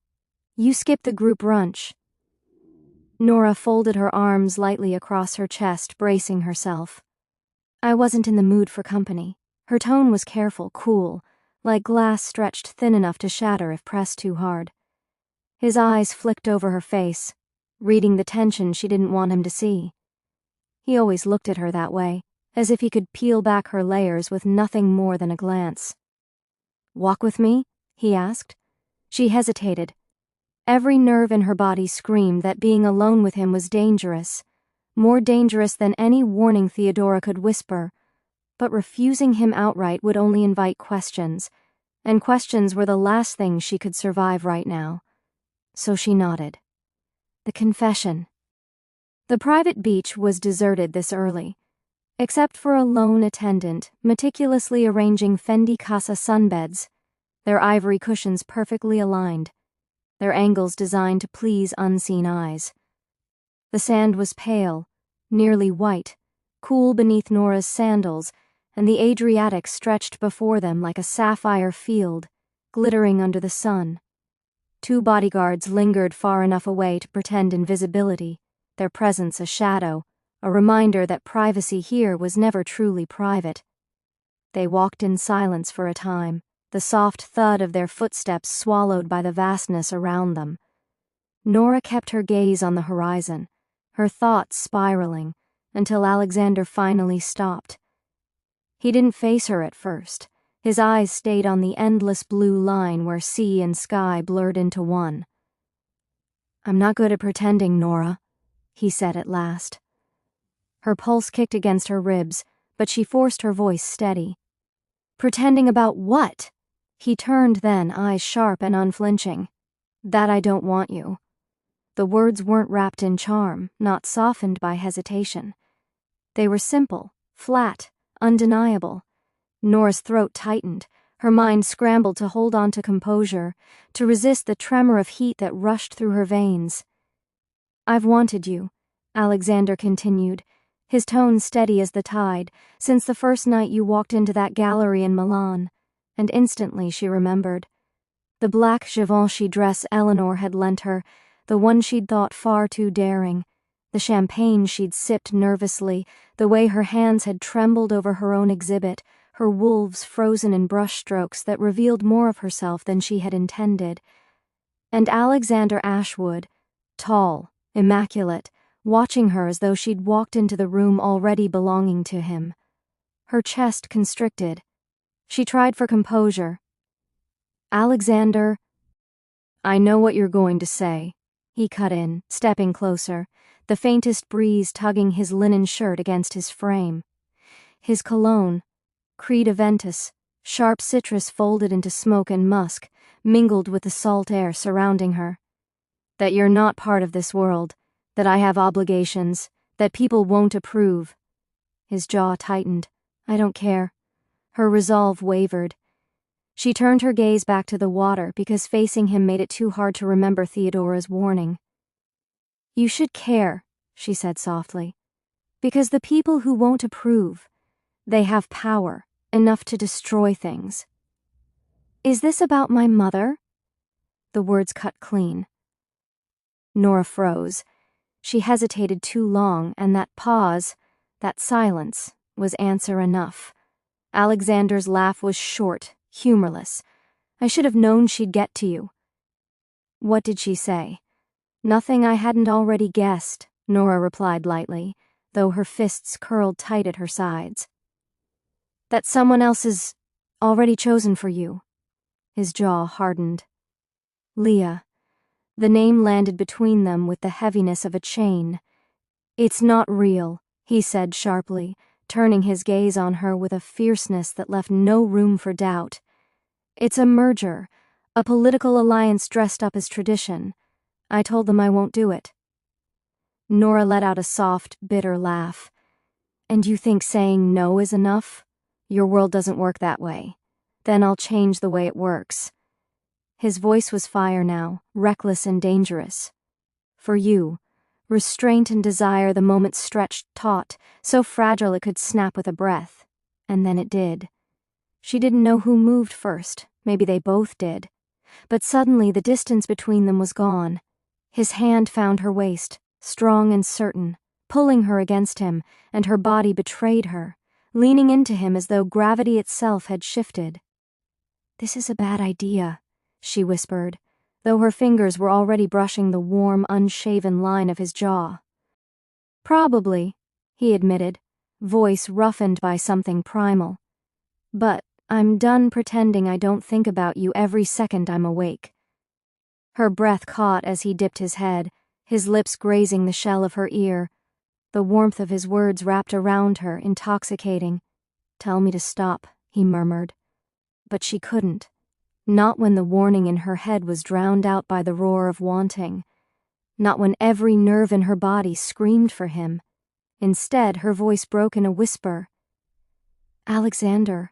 "You skipped the group brunch." Nora folded her arms lightly across her chest, bracing herself. I wasn't in the mood for company. Her tone was careful, cool, like glass stretched thin enough to shatter if pressed too hard. His eyes flicked over her face, reading the tension she didn't want him to see. He always looked at her that way, as if he could peel back her layers with nothing more than a glance. "Walk with me?" he asked. She hesitated. Every nerve in her body screamed that being alone with him was dangerous, more dangerous than any warning Theodora could whisper, but refusing him outright would only invite questions, and questions were the last thing she could survive right now. So she nodded. The confession. The private beach was deserted this early, except for a lone attendant meticulously arranging Fendi Casa sunbeds, their ivory cushions perfectly aligned, their angles designed to please unseen eyes. The sand was pale, nearly white, cool beneath Nora's sandals, and the Adriatic stretched before them like a sapphire field, glittering under the sun. 2 bodyguards lingered far enough away to pretend invisibility, their presence a shadow, a reminder that privacy here was never truly private. They walked in silence for a time, the soft thud of their footsteps swallowed by the vastness around them. Nora kept her gaze on the horizon, her thoughts spiraling, until Alexander finally stopped. He didn't face her at first. His eyes stayed on the endless blue line where sea and sky blurred into one. "I'm not good at pretending, Nora," he said at last. Her pulse kicked against her ribs, but she forced her voice steady. "Pretending about what?" He turned then, eyes sharp and unflinching. "That I don't want you." The words weren't wrapped in charm, not softened by hesitation. They were simple, flat, undeniable. Nora's throat tightened, her mind scrambled to hold on to composure, to resist the tremor of heat that rushed through her veins. "I've wanted you," Alexander continued, his tone steady as the tide, "since the first night you walked into that gallery in Milan," and instantly she remembered. The black Givenchy dress Eleanor had lent her, the one she'd thought far too daring, the champagne she'd sipped nervously, the way her hands had trembled over her own exhibit, her wolves frozen in brushstrokes that revealed more of herself than she had intended. And Alexander Ashwood, tall, immaculate, watching her as though she'd walked into the room already belonging to him. Her chest constricted. She tried for composure. "Alexander—" "I know what you're going to say," he cut in, stepping closer, the faintest breeze tugging his linen shirt against his frame. His cologne, Creed Aventus, sharp citrus folded into smoke and musk, mingled with the salt air surrounding her. "That you're not part of this world, that I have obligations, that people won't approve." His jaw tightened. "I don't care." Her resolve wavered. She turned her gaze back to the water because facing him made it too hard to remember Theodora's warning. "You should care," she said softly, "because the people who won't approve, they have power, enough to destroy things." "Is this about my mother?" The words cut clean. Nora froze. She hesitated too long, and that pause, that silence, was answer enough. Alexander's laugh was short, humorless. "I should have known she'd get to you." "What did she say?" "Nothing I hadn't already guessed," Nora replied lightly, though her fists curled tight at her sides. "That someone else is already chosen for you." His jaw hardened. "Leah." The name landed between them with the heaviness of a chain. "It's not real," he said sharply, turning his gaze on her with a fierceness that left no room for doubt. "It's a merger, a political alliance dressed up as tradition. I told them I won't do it." Nora let out a soft, bitter laugh. "And you think saying no is enough? Your world doesn't work that way. Then I'll change the way it works." His voice was fire now, reckless and dangerous. "For you, restraint and desire the moment stretched taut, so fragile it could snap with a breath. And then it did. She didn't know who moved first, maybe they both did. But suddenly the distance between them was gone. His hand found her waist, strong and certain, pulling her against him, and her body betrayed her, leaning into him as though gravity itself had shifted. "This is a bad idea," she whispered, though her fingers were already brushing the warm, unshaven line of his jaw. "Probably," he admitted, voice roughened by something primal. "But I'm done pretending I don't think about you every second I'm awake." Her breath caught as he dipped his head, his lips grazing the shell of her ear. The warmth of his words wrapped around her, intoxicating. "Tell me to stop," he murmured. But she couldn't. Not when the warning in her head was drowned out by the roar of wanting. Not when every nerve in her body screamed for him. Instead, her voice broke in a whisper. "Alexander."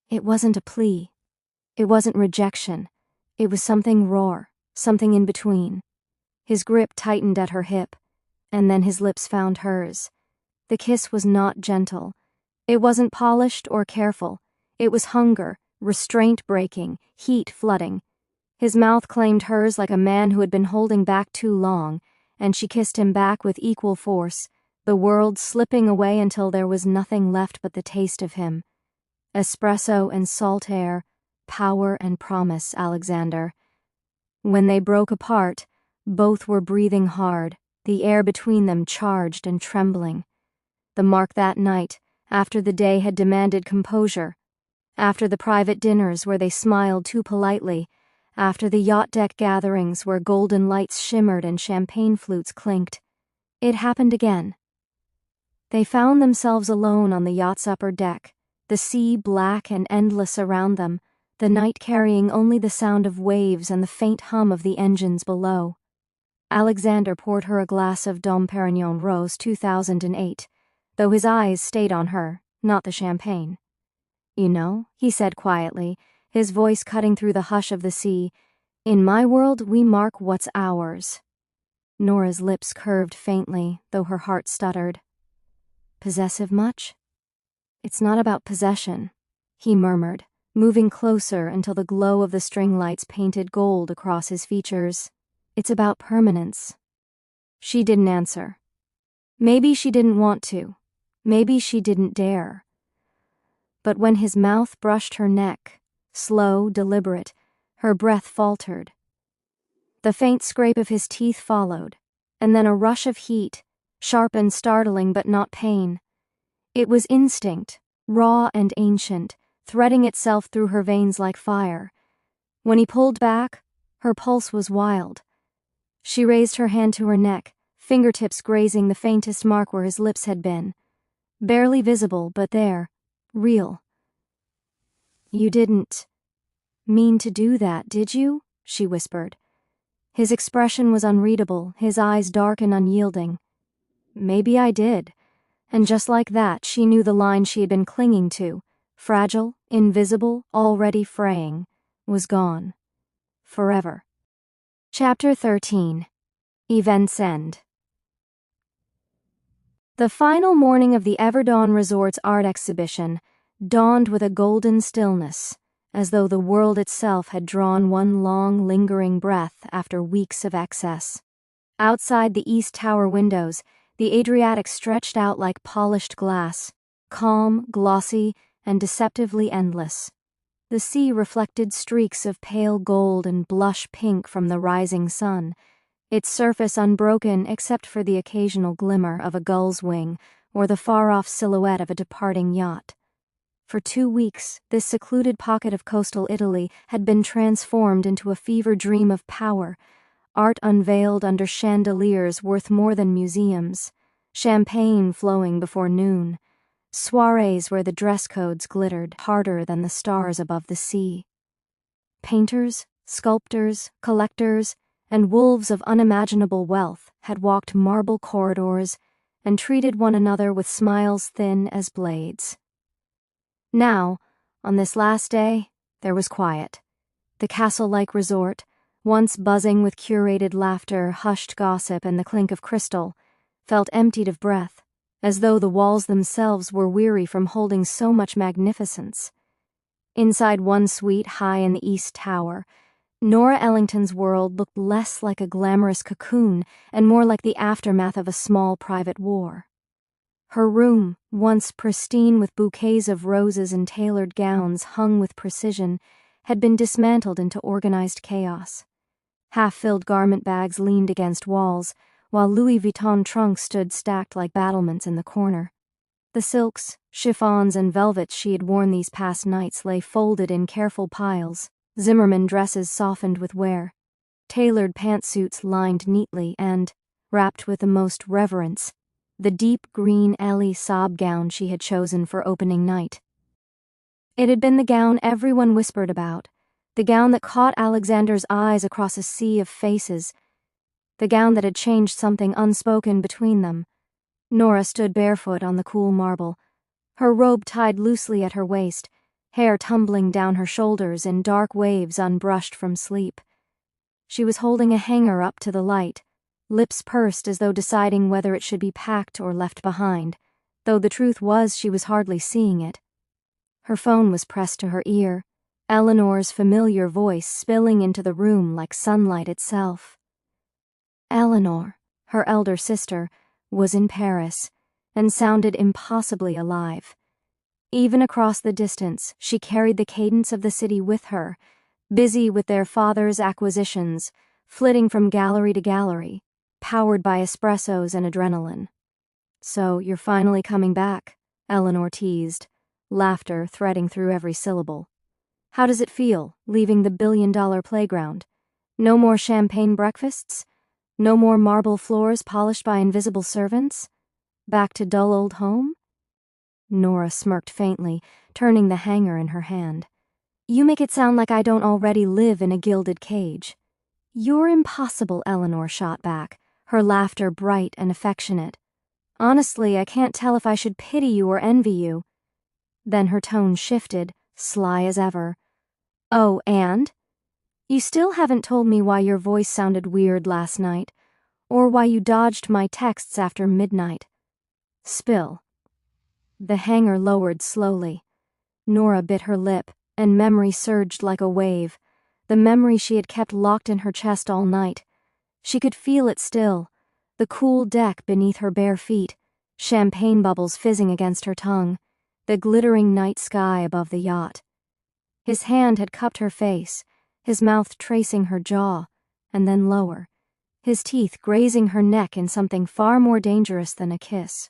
It wasn't a plea. It wasn't rejection. It was something raw, something in between. His grip tightened at her hip, and then his lips found hers. The kiss was not gentle. It wasn't polished or careful. It was hunger, restraint breaking, heat flooding. His mouth claimed hers like a man who had been holding back too long, and she kissed him back with equal force, the world slipping away until there was nothing left but the taste of him. Espresso and salt air, power and promise, Alexander. When they broke apart, both were breathing hard, the air between them charged and trembling. The mark that night, after the day had demanded composure, after the private dinners where they smiled too politely, after the yacht deck gatherings where golden lights shimmered and champagne flutes clinked, it happened again. They found themselves alone on the yacht's upper deck, the sea black and endless around them, the night carrying only the sound of waves and the faint hum of the engines below. Alexander poured her a glass of Dom Perignon Rose 2008, though his eyes stayed on her, not the champagne. "You know," he said quietly, his voice cutting through the hush of the sea, "in my world we mark what's ours." Nora's lips curved faintly, though her heart stuttered. "Possessive much?" "It's not about possession," he murmured, moving closer until the glow of the string lights painted gold across his features. It's about permanence. She didn't answer. Maybe she didn't want to. Maybe she didn't dare. But when his mouth brushed her neck, slow, deliberate, her breath faltered. The faint scrape of his teeth followed, and then a rush of heat, sharp and startling but not pain. It was instinct, raw and ancient, threading itself through her veins like fire. When he pulled back, her pulse was wild. She raised her hand to her neck, fingertips grazing the faintest mark where his lips had been. Barely visible, but there, real. "You didn't mean to do that, did you?" she whispered. His expression was unreadable, his eyes dark and unyielding. "Maybe I did." And just like that, she knew the line she had been clinging to, fragile, invisible, already fraying, was gone. Forever. Chapter 13. Events End. The final morning of the Everdawn Resort's art exhibition dawned with a golden stillness, as though the world itself had drawn one long, lingering breath after weeks of excess. Outside the East Tower windows, the Adriatic stretched out like polished glass, calm, glossy, and deceptively endless. The sea reflected streaks of pale gold and blush pink from the rising sun, its surface unbroken except for the occasional glimmer of a gull's wing or the far-off silhouette of a departing yacht. For 2 weeks, this secluded pocket of coastal Italy had been transformed into a fever dream of power, art unveiled under chandeliers worth more than museums, champagne flowing before noon, soirees where the dress codes glittered harder than the stars above the sea. Painters, sculptors, collectors, and wolves of unimaginable wealth had walked marble corridors and treated one another with smiles thin as blades. Now, on this last day, there was quiet. The castle-like resort, once buzzing with curated laughter, hushed gossip, and the clink of crystal, felt emptied of breath, as though the walls themselves were weary from holding so much magnificence. Inside one suite high in the East Tower, Nora Ellington's world looked less like a glamorous cocoon and more like the aftermath of a small private war. Her room, once pristine with bouquets of roses and tailored gowns hung with precision, had been dismantled into organized chaos. Half-filled garment bags leaned against walls, while Louis Vuitton trunks stood stacked like battlements in the corner. The silks, chiffons, and velvets she had worn these past nights lay folded in careful piles, Zimmermann dresses softened with wear, tailored pantsuits lined neatly, and, wrapped with the most reverence, the deep green Elie Saab gown she had chosen for opening night. It had been the gown everyone whispered about, the gown that caught Alexander's eyes across a sea of faces, the gown that had changed something unspoken between them. Norah stood barefoot on the cool marble, her robe tied loosely at her waist, hair tumbling down her shoulders in dark waves unbrushed from sleep. She was holding a hanger up to the light, lips pursed as though deciding whether it should be packed or left behind, though the truth was she was hardly seeing it. Her phone was pressed to her ear, Eleanor's familiar voice spilling into the room like sunlight itself. Eleanor, her elder sister, was in Paris, and sounded impossibly alive. Even across the distance, she carried the cadence of the city with her, busy with their father's acquisitions, flitting from gallery to gallery, powered by espressos and adrenaline. "So you're finally coming back," Eleanor teased, laughter threading through every syllable. "How does it feel, leaving the billion-dollar playground? No more champagne breakfasts? No more marble floors polished by invisible servants? Back to dull old home?" Nora smirked faintly, turning the hanger in her hand. "You make it sound like I don't already live in a gilded cage." "You're impossible," Eleanor shot back, her laughter bright and affectionate. "Honestly, I can't tell if I should pity you or envy you." Then her tone shifted, sly as ever. "Oh, and? You still haven't told me why your voice sounded weird last night, or why you dodged my texts after midnight. Spill." The hanger lowered slowly. Nora bit her lip, and memory surged like a wave, the memory she had kept locked in her chest all night. She could feel it still, the cool deck beneath her bare feet, champagne bubbles fizzing against her tongue, the glittering night sky above the yacht. His hand had cupped her face, his mouth tracing her jaw, and then lower, his teeth grazing her neck in something far more dangerous than a kiss.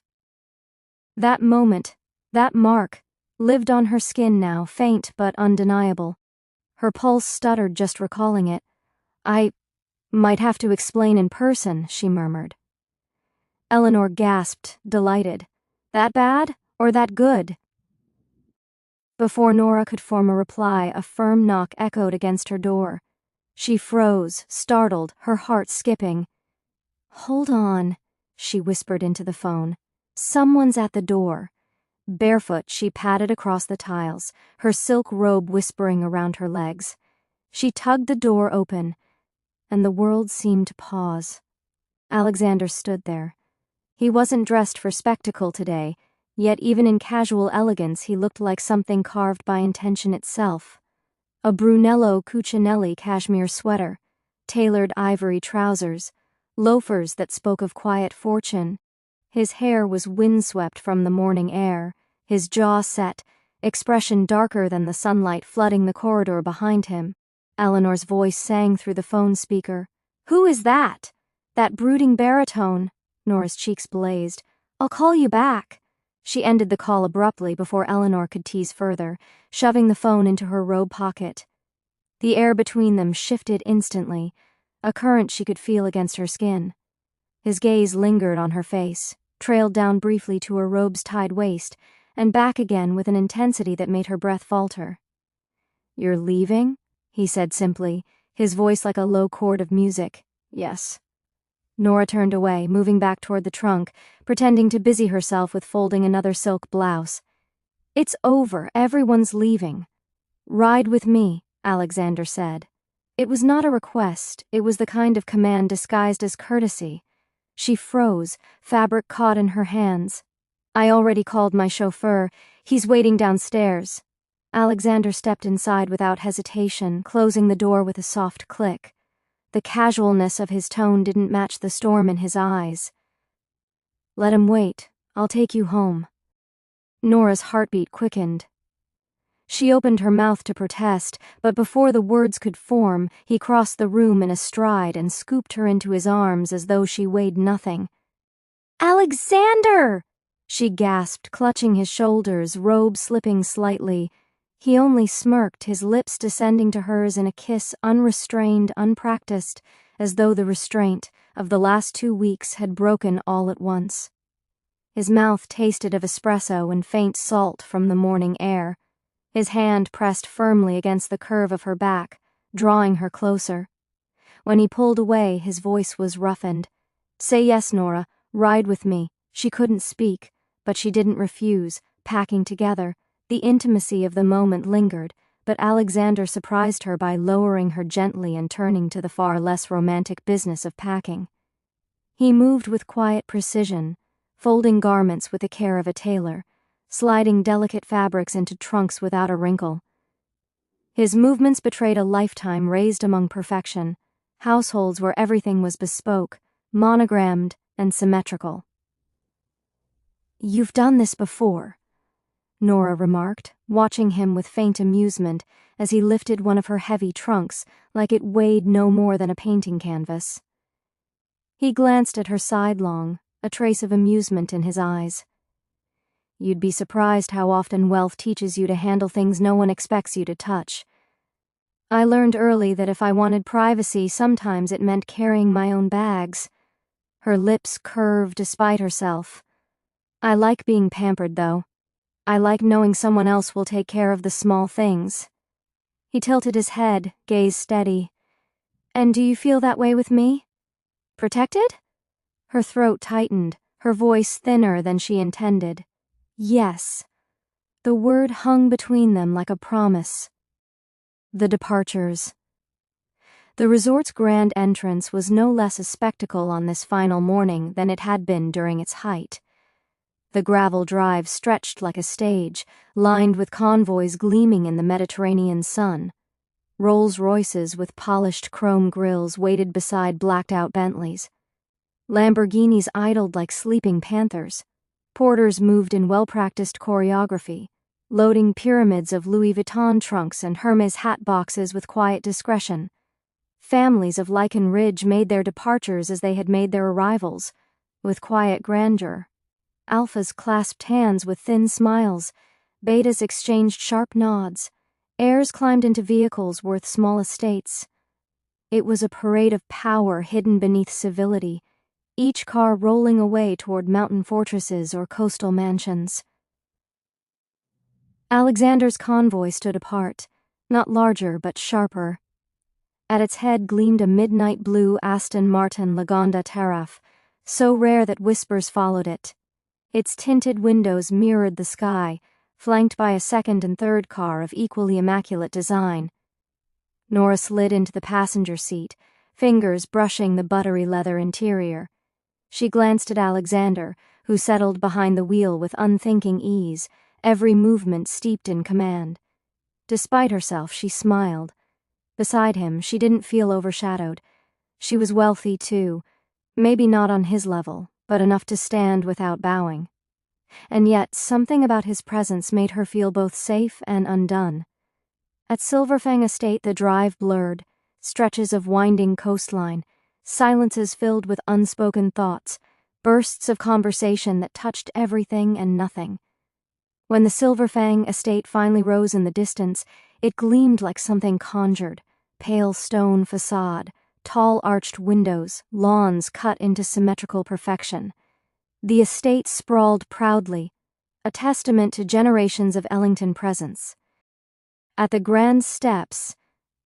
That moment, that mark, lived on her skin now, faint but undeniable. Her pulse stuttered just recalling it. "I might have to explain in person," she murmured. Eleanor gasped, delighted. "That bad, or that good?" Before Nora could form a reply, a firm knock echoed against her door. She froze, startled, her heart skipping. "Hold on," she whispered into the phone. "Someone's at the door." Barefoot, she padded across the tiles, her silk robe whispering around her legs. She tugged the door open, and the world seemed to pause. Alexander stood there. He wasn't dressed for spectacle today, yet even in casual elegance he looked like something carved by intention itself. A Brunello Cucinelli cashmere sweater, tailored ivory trousers, loafers that spoke of quiet fortune. His hair was windswept from the morning air, his jaw set, expression darker than the sunlight flooding the corridor behind him. Eleanor's voice sang through the phone speaker. "Who is that?" "That brooding baritone." Nora's cheeks blazed. "I'll call you back." She ended the call abruptly before Eleanor could tease further, shoving the phone into her robe pocket. The air between them shifted instantly, a current she could feel against her skin. His gaze lingered on her face, trailed down briefly to her robe's tied waist, and back again with an intensity that made her breath falter. "You're leaving?" he said simply, his voice like a low chord of music. "Yes." Nora turned away, moving back toward the trunk, pretending to busy herself with folding another silk blouse. "It's over. Everyone's leaving." "Ride with me," Alexander said. It was not a request, it was the kind of command disguised as courtesy. She froze, fabric caught in her hands. "I already called my chauffeur. He's waiting downstairs." Alexander stepped inside without hesitation, closing the door with a soft click. The casualness of his tone didn't match the storm in his eyes. "Let him wait. I'll take you home." Nora's heartbeat quickened. She opened her mouth to protest, but before the words could form, he crossed the room in a stride and scooped her into his arms as though she weighed nothing. "Alexander!" she gasped, clutching his shoulders, robe slipping slightly. He only smirked, his lips descending to hers in a kiss unrestrained, unpracticed, as though the restraint of the last 2 weeks had broken all at once. His mouth tasted of espresso and faint salt from the morning air. His hand pressed firmly against the curve of her back, drawing her closer. When he pulled away, his voice was roughened. "Say yes, Nora. Ride with me." She couldn't speak, but she didn't refuse, packing together. The intimacy of the moment lingered, but Alexander surprised her by lowering her gently and turning to the far less romantic business of packing. He moved with quiet precision, folding garments with the care of a tailor, sliding delicate fabrics into trunks without a wrinkle. His movements betrayed a lifetime raised among perfection, households where everything was bespoke, monogrammed, and symmetrical. "You've done this before," Nora remarked, watching him with faint amusement as he lifted one of her heavy trunks like it weighed no more than a painting canvas. He glanced at her sidelong, a trace of amusement in his eyes. "You'd be surprised how often wealth teaches you to handle things no one expects you to touch. I learned early that if I wanted privacy, sometimes it meant carrying my own bags." Her lips curved despite herself. "I like being pampered, though. I like knowing someone else will take care of the small things." He tilted his head, gaze steady. "And do you feel that way with me? Protected?" Her throat tightened, her voice thinner than she intended. "Yes." The word hung between them like a promise. The departures. The resort's grand entrance was no less a spectacle on this final morning than it had been during its height. The gravel drive stretched like a stage, lined with convoys gleaming in the Mediterranean sun. Rolls-Royces with polished chrome grilles waited beside blacked-out Bentleys. Lamborghinis idled like sleeping panthers. Porters moved in well-practiced choreography, loading pyramids of Louis Vuitton trunks and Hermes hat boxes with quiet discretion. Families of Lycan Ridge made their departures as they had made their arrivals, with quiet grandeur. Alphas clasped hands with thin smiles. Betas exchanged sharp nods. Heirs climbed into vehicles worth small estates. It was a parade of power hidden beneath civility, each car rolling away toward mountain fortresses or coastal mansions. Alexander's convoy stood apart, not larger but sharper. At its head gleamed a midnight blue Aston Martin Lagonda Terraf, so rare that whispers followed it. Its tinted windows mirrored the sky, flanked by a second and third car of equally immaculate design. Nora slid into the passenger seat, fingers brushing the buttery leather interior. She glanced at Alexander, who settled behind the wheel with unthinking ease, every movement steeped in command. Despite herself, she smiled. Beside him, she didn't feel overshadowed. She was wealthy, too, maybe not on his level, but enough to stand without bowing. And yet, something about his presence made her feel both safe and undone. At Silverfang Estate, the drive blurred, stretches of winding coastline, silences filled with unspoken thoughts, bursts of conversation that touched everything and nothing. When the Silverfang Estate finally rose in the distance, it gleamed like something conjured, pale stone facade, tall arched windows, lawns cut into symmetrical perfection. The estate sprawled proudly, a testament to generations of Ellington presence. At the grand steps,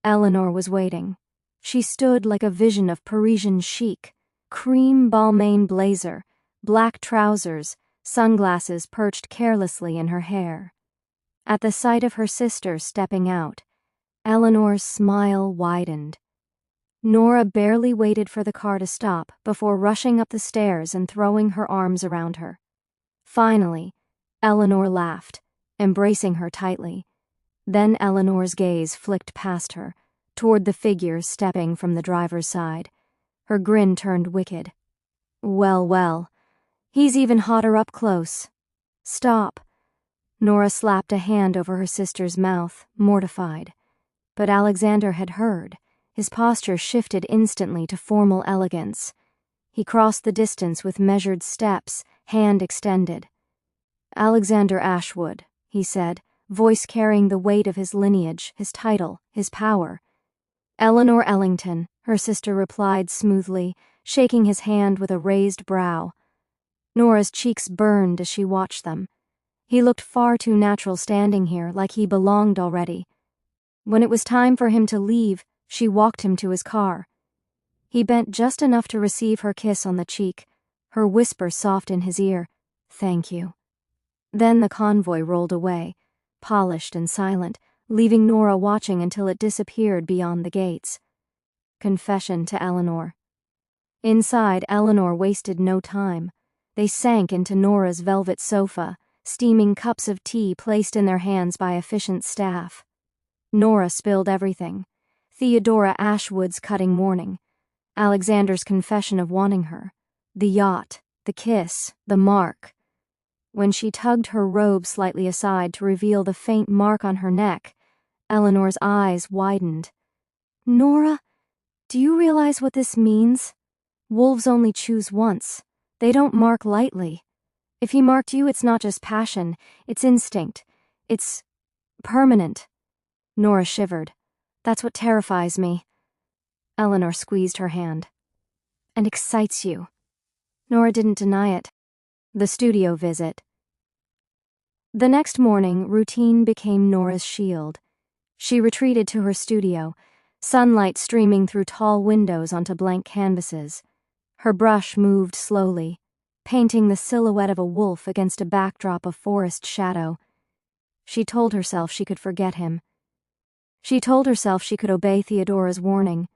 Eleanor was waiting. She stood like a vision of Parisian chic, cream Balmain blazer, black trousers, sunglasses perched carelessly in her hair. At the sight of her sister stepping out, Eleanor's smile widened. Nora barely waited for the car to stop before rushing up the stairs and throwing her arms around her. Finally, Eleanor laughed, embracing her tightly. Then Eleanor's gaze flicked past her, toward the figure stepping from the driver's side. Her grin turned wicked. Well, well, he's even hotter up close. Stop. Nora slapped a hand over her sister's mouth, mortified. But Alexander had heard. His posture shifted instantly to formal elegance. He crossed the distance with measured steps, hand extended. Alexander Ashwood, he said, voice carrying the weight of his lineage, his title, his power. Nora Ellington, her sister replied smoothly, shaking his hand with a raised brow. Nora's cheeks burned as she watched them. He looked far too natural standing here, like he belonged already. When it was time for him to leave, she walked him to his car. He bent just enough to receive her kiss on the cheek, her whisper soft in his ear, "Thank you." Then the convoy rolled away, polished and silent, leaving Nora watching until it disappeared beyond the gates. Confession to Eleanor. Inside, Eleanor wasted no time. They sank into Nora's velvet sofa, steaming cups of tea placed in their hands by efficient staff. Nora spilled everything. Theodora Ashwood's cutting warning, Alexander's confession of wanting her, the yacht, the kiss, the mark. When she tugged her robe slightly aside to reveal the faint mark on her neck, Eleanor's eyes widened. Nora, do you realize what this means? Wolves only choose once. They don't mark lightly. If he marked you, it's not just passion, it's instinct. It's permanent. Nora shivered. That's what terrifies me. Eleanor squeezed her hand. And excites you. Nora didn't deny it. The studio visit. The next morning, routine became Nora's shield. She retreated to her studio, sunlight streaming through tall windows onto blank canvases. Her brush moved slowly, painting the silhouette of a wolf against a backdrop of forest shadow. She told herself she could forget him. She told herself she could obey Theodora's warning.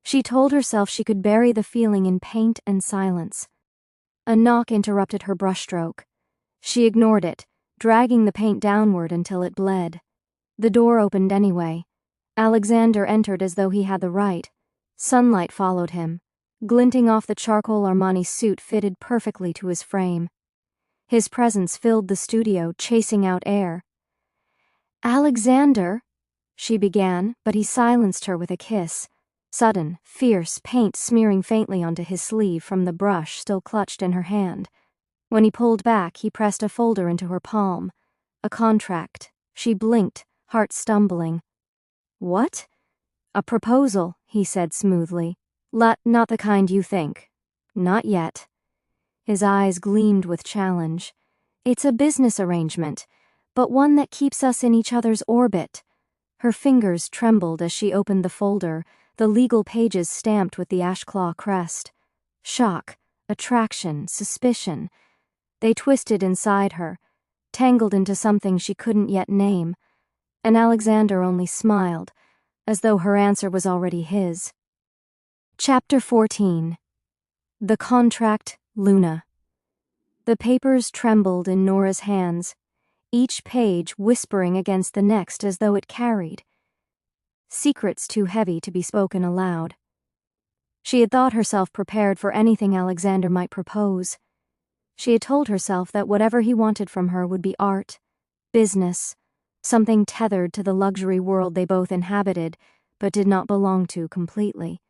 She told herself she could bury the feeling in paint and silence. A knock interrupted her brushstroke. She ignored it, dragging the paint downward until it bled. The door opened anyway. Alexander entered as though he had the right. Sunlight followed him. Glinting off the charcoal Armani suit fitted perfectly to his frame. His presence filled the studio, chasing out air. "Alexander," she began, but he silenced her with a kiss. Sudden, fierce paint smearing faintly onto his sleeve from the brush still clutched in her hand. When he pulled back, he pressed a folder into her palm. A contract. She blinked, heart stumbling. "What?" "A proposal," he said smoothly. "Not the kind you think. Not yet." His eyes gleamed with challenge. "It's a business arrangement, but one that keeps us in each other's orbit." Her fingers trembled as she opened the folder, the legal pages stamped with the Ashclaw crest. Shock, attraction, suspicion. They twisted inside her, tangled into something she couldn't yet name, and Alexander only smiled, as though her answer was already his. Chapter 14. The Contract, Luna. The papers trembled in Nora's hands, each page whispering against the next as though it carried secrets too heavy to be spoken aloud. She had thought herself prepared for anything Alexander might propose. She had told herself that whatever he wanted from her would be art, business, something tethered to the luxury world they both inhabited but did not belong to completely.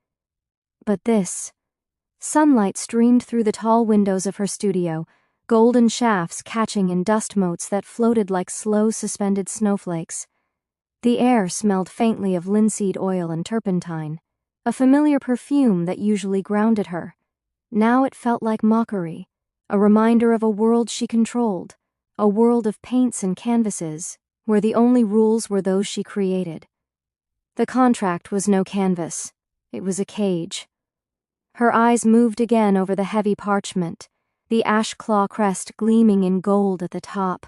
But this. Sunlight streamed through the tall windows of her studio, golden shafts catching in dust motes that floated like slow suspended snowflakes. The air smelled faintly of linseed oil and turpentine, a familiar perfume that usually grounded her. Now it felt like mockery, a reminder of a world she controlled, a world of paints and canvases, where the only rules were those she created. The contract was no canvas. It was a cage. Her eyes moved again over the heavy parchment, the Ashclaw crest gleaming in gold at the top.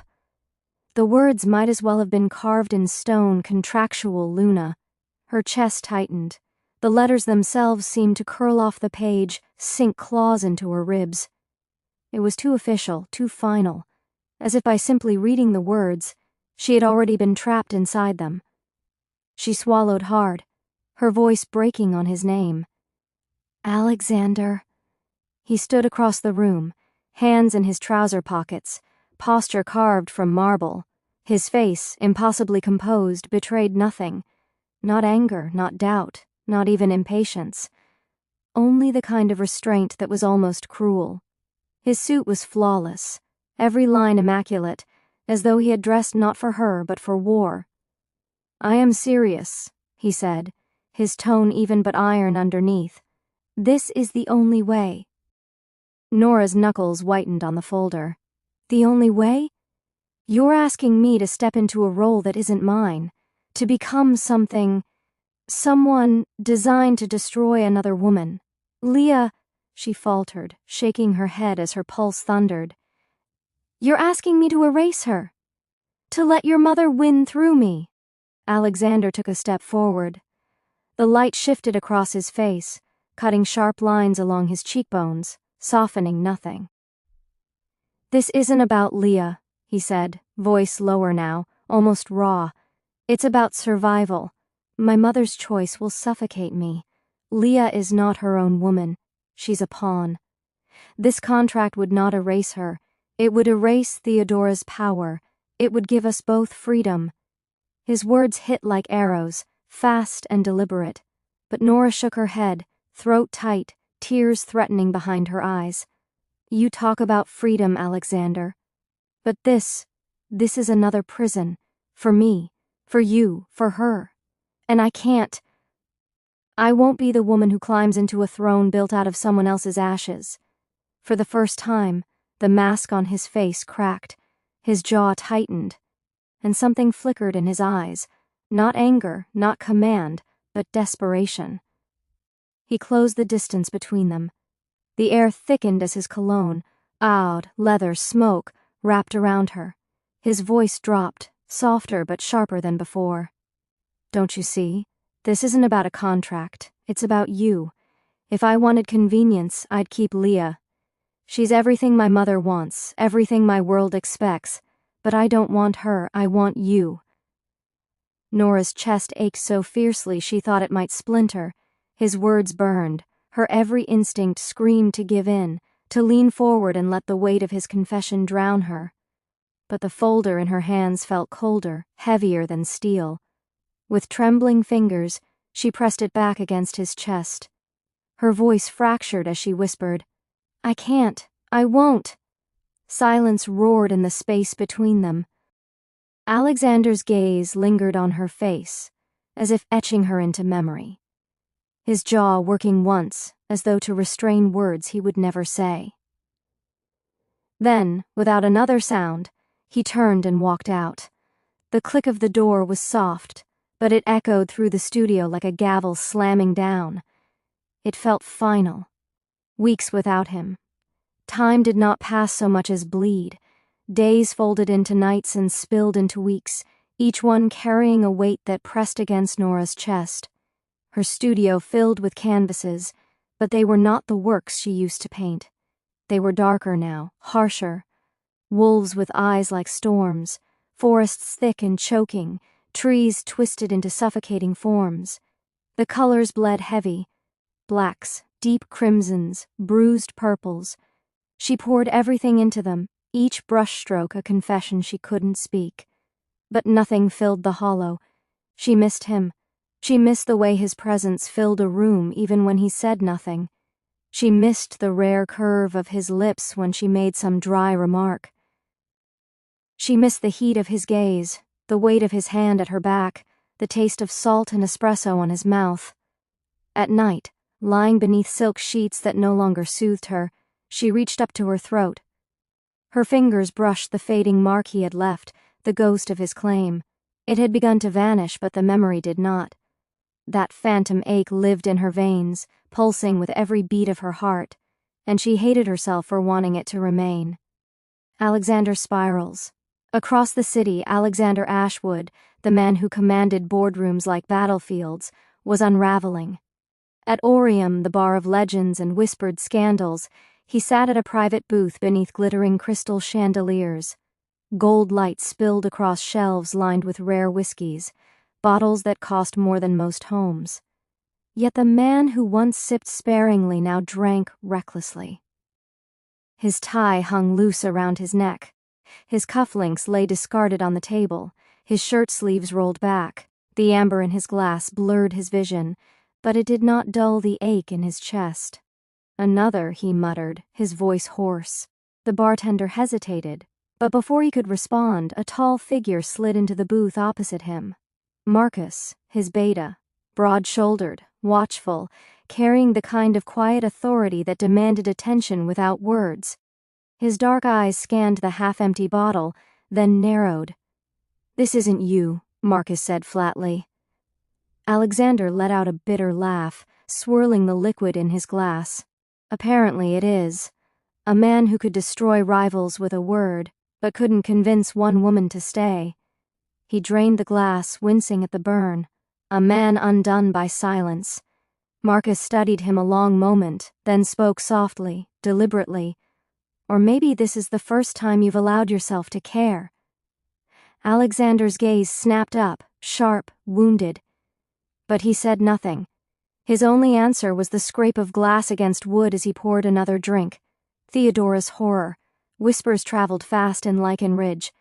The words might as well have been carved in stone, contractual Luna. Her chest tightened. The letters themselves seemed to curl off the page, sink claws into her ribs. It was too official, too final, as if by simply reading the words, she had already been trapped inside them. She swallowed hard, her voice breaking on his name. "Alexander." He stood across the room, hands in his trouser pockets, posture carved from marble. His face, impossibly composed, betrayed nothing. Not anger, not doubt, not even impatience. Only the kind of restraint that was almost cruel. His suit was flawless, every line immaculate, as though he had dressed not for her but for war. "I am serious," he said, his tone even but iron underneath. "This is the only way." Nora's knuckles whitened on the folder. "The only way? You're asking me to step into a role that isn't mine, to become someone designed to destroy another woman. Leah," she faltered, shaking her head as her pulse thundered. "You're asking me to erase her? To let your mother win through me?" Alexander took a step forward. The light shifted across his face, cutting sharp lines along his cheekbones, softening nothing. "This isn't about Leah," he said, voice lower now, almost raw. "It's about survival. My mother's choice will suffocate me. Leah is not her own woman. She's a pawn. This contract would not erase her. It would erase Theodora's power. It would give us both freedom." His words hit like arrows, fast and deliberate. But Nora shook her head, throat tight, tears threatening behind her eyes. "You talk about freedom, Alexander. But this is another prison. For me, for you, for her. And I can't. I won't be the woman who climbs into a throne built out of someone else's ashes." For the first time, the mask on his face cracked, his jaw tightened, and something flickered in his eyes, not anger, not command, but desperation. He closed the distance between them. The air thickened as his cologne, oud, leather, smoke, wrapped around her. His voice dropped, softer but sharper than before. "Don't you see? This isn't about a contract. It's about you. If I wanted convenience, I'd keep Leah. She's everything my mother wants, everything my world expects, but I don't want her, I want you." Nora's chest ached so fiercely she thought it might splinter. His words burned. Her every instinct screamed to give in, to lean forward and let the weight of his confession drown her. But the folder in her hands felt colder, heavier than steel. With trembling fingers, she pressed it back against his chest. Her voice fractured as she whispered, "I can't. I won't." Silence roared in the space between them. Alexander's gaze lingered on her face, as if etching her into memory. His jaw working once, as though to restrain words he would never say. Then, without another sound, he turned and walked out. The click of the door was soft, but it echoed through the studio like a gavel slamming down. It felt final. Weeks without him. Time did not pass so much as bleed. Days folded into nights and spilled into weeks, each one carrying a weight that pressed against Nora's chest. Her studio filled with canvases, but they were not the works she used to paint. They were darker now, harsher. Wolves with eyes like storms, forests thick and choking, trees twisted into suffocating forms. The colors bled heavy, blacks, deep crimsons, bruised purples. She poured everything into them, each brushstroke a confession she couldn't speak. But nothing filled the hollow. She missed him. She missed the way his presence filled a room even when he said nothing. She missed the rare curve of his lips when she made some dry remark. She missed the heat of his gaze, the weight of his hand at her back, the taste of salt and espresso on his mouth. At night, lying beneath silk sheets that no longer soothed her, she reached up to her throat. Her fingers brushed the fading mark he had left, the ghost of his claim. It had begun to vanish, but the memory did not. That phantom ache lived in her veins, pulsing with every beat of her heart, and she hated herself for wanting it to remain. Alexander spirals. Across the city, Alexander Ashwood, the man who commanded boardrooms like battlefields, was unraveling. At Orium, the bar of legends and whispered scandals, he sat at a private booth beneath glittering crystal chandeliers. Gold light spilled across shelves lined with rare whiskies, bottles that cost more than most homes. Yet the man who once sipped sparingly now drank recklessly. His tie hung loose around his neck. His cufflinks lay discarded on the table, his shirt sleeves rolled back. The amber in his glass blurred his vision, but it did not dull the ache in his chest. "Another," he muttered, his voice hoarse. The bartender hesitated, but before he could respond, a tall figure slid into the booth opposite him. Marcus, his beta, broad-shouldered, watchful, carrying the kind of quiet authority that demanded attention without words. His dark eyes scanned the half-empty bottle, then narrowed. "This isn't you," Marcus said flatly. Alexander let out a bitter laugh, swirling the liquid in his glass. "Apparently it is. A man who could destroy rivals with a word, but couldn't convince one woman to stay." He drained the glass, wincing at the burn. A man undone by silence. Marcus studied him a long moment, then spoke softly, deliberately. "Or maybe this is the first time you've allowed yourself to care." Alexander's gaze snapped up, sharp, wounded. But he said nothing. His only answer was the scrape of glass against wood as he poured another drink. Theodora's horror. Whispers traveled fast in Lycan Ridge.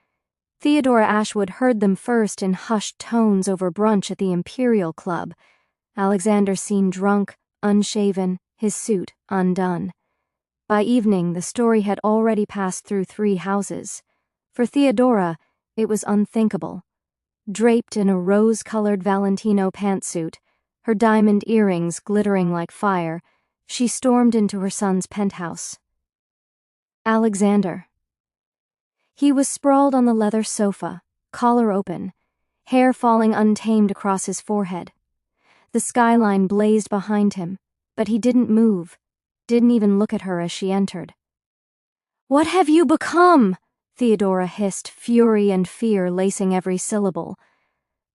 Theodora Ashwood heard them first in hushed tones over brunch at the Imperial Club. Alexander seemed drunk, unshaven, his suit undone. By evening, the story had already passed through 3 houses. For Theodora, it was unthinkable. Draped in a rose-colored Valentino pantsuit, her diamond earrings glittering like fire, she stormed into her son's penthouse. Alexander. He was sprawled on the leather sofa, collar open, hair falling untamed across his forehead. The skyline blazed behind him, but he didn't move, didn't even look at her as she entered. "What have you become?" Theodora hissed, fury and fear lacing every syllable.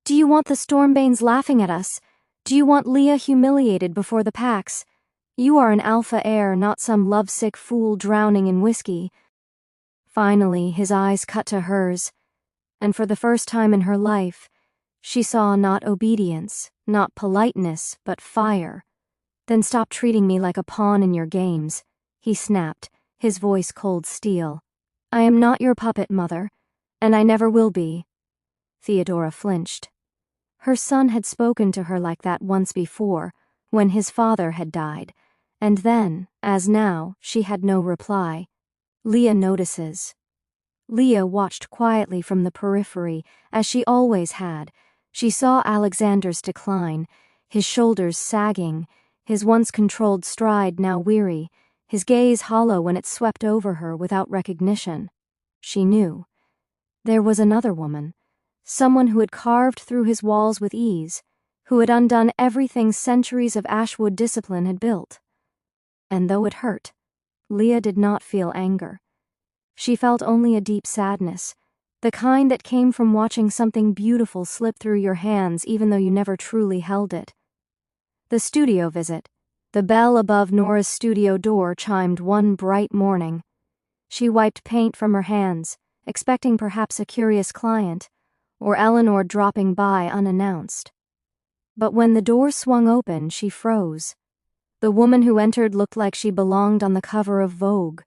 "Do you want the Stormbanes laughing at us? Do you want Leah humiliated before the Pax? You are an alpha heir, not some lovesick fool drowning in whiskey." Finally, his eyes cut to hers, and for the first time in her life, she saw not obedience, not politeness, but fire. "Then stop treating me like a pawn in your games," he snapped, his voice cold steel. "I am not your puppet, Mother, and I never will be." Theodora flinched. Her son had spoken to her like that once before, when his father had died, and then, as now, she had no reply. Leah notices. Leah watched quietly from the periphery, as she always had. She saw Alexander's decline, his shoulders sagging, his once controlled stride now weary, his gaze hollow when it swept over her without recognition. She knew. There was another woman, someone who had carved through his walls with ease, who had undone everything centuries of Ashwood discipline had built. And though it hurt, Leah did not feel anger. She felt only a deep sadness, the kind that came from watching something beautiful slip through your hands even though you never truly held it. The studio visit. The bell above Nora's studio door chimed one bright morning. She wiped paint from her hands, expecting perhaps a curious client, or Eleanor dropping by unannounced. But when the door swung open, she froze. The woman who entered looked like she belonged on the cover of Vogue.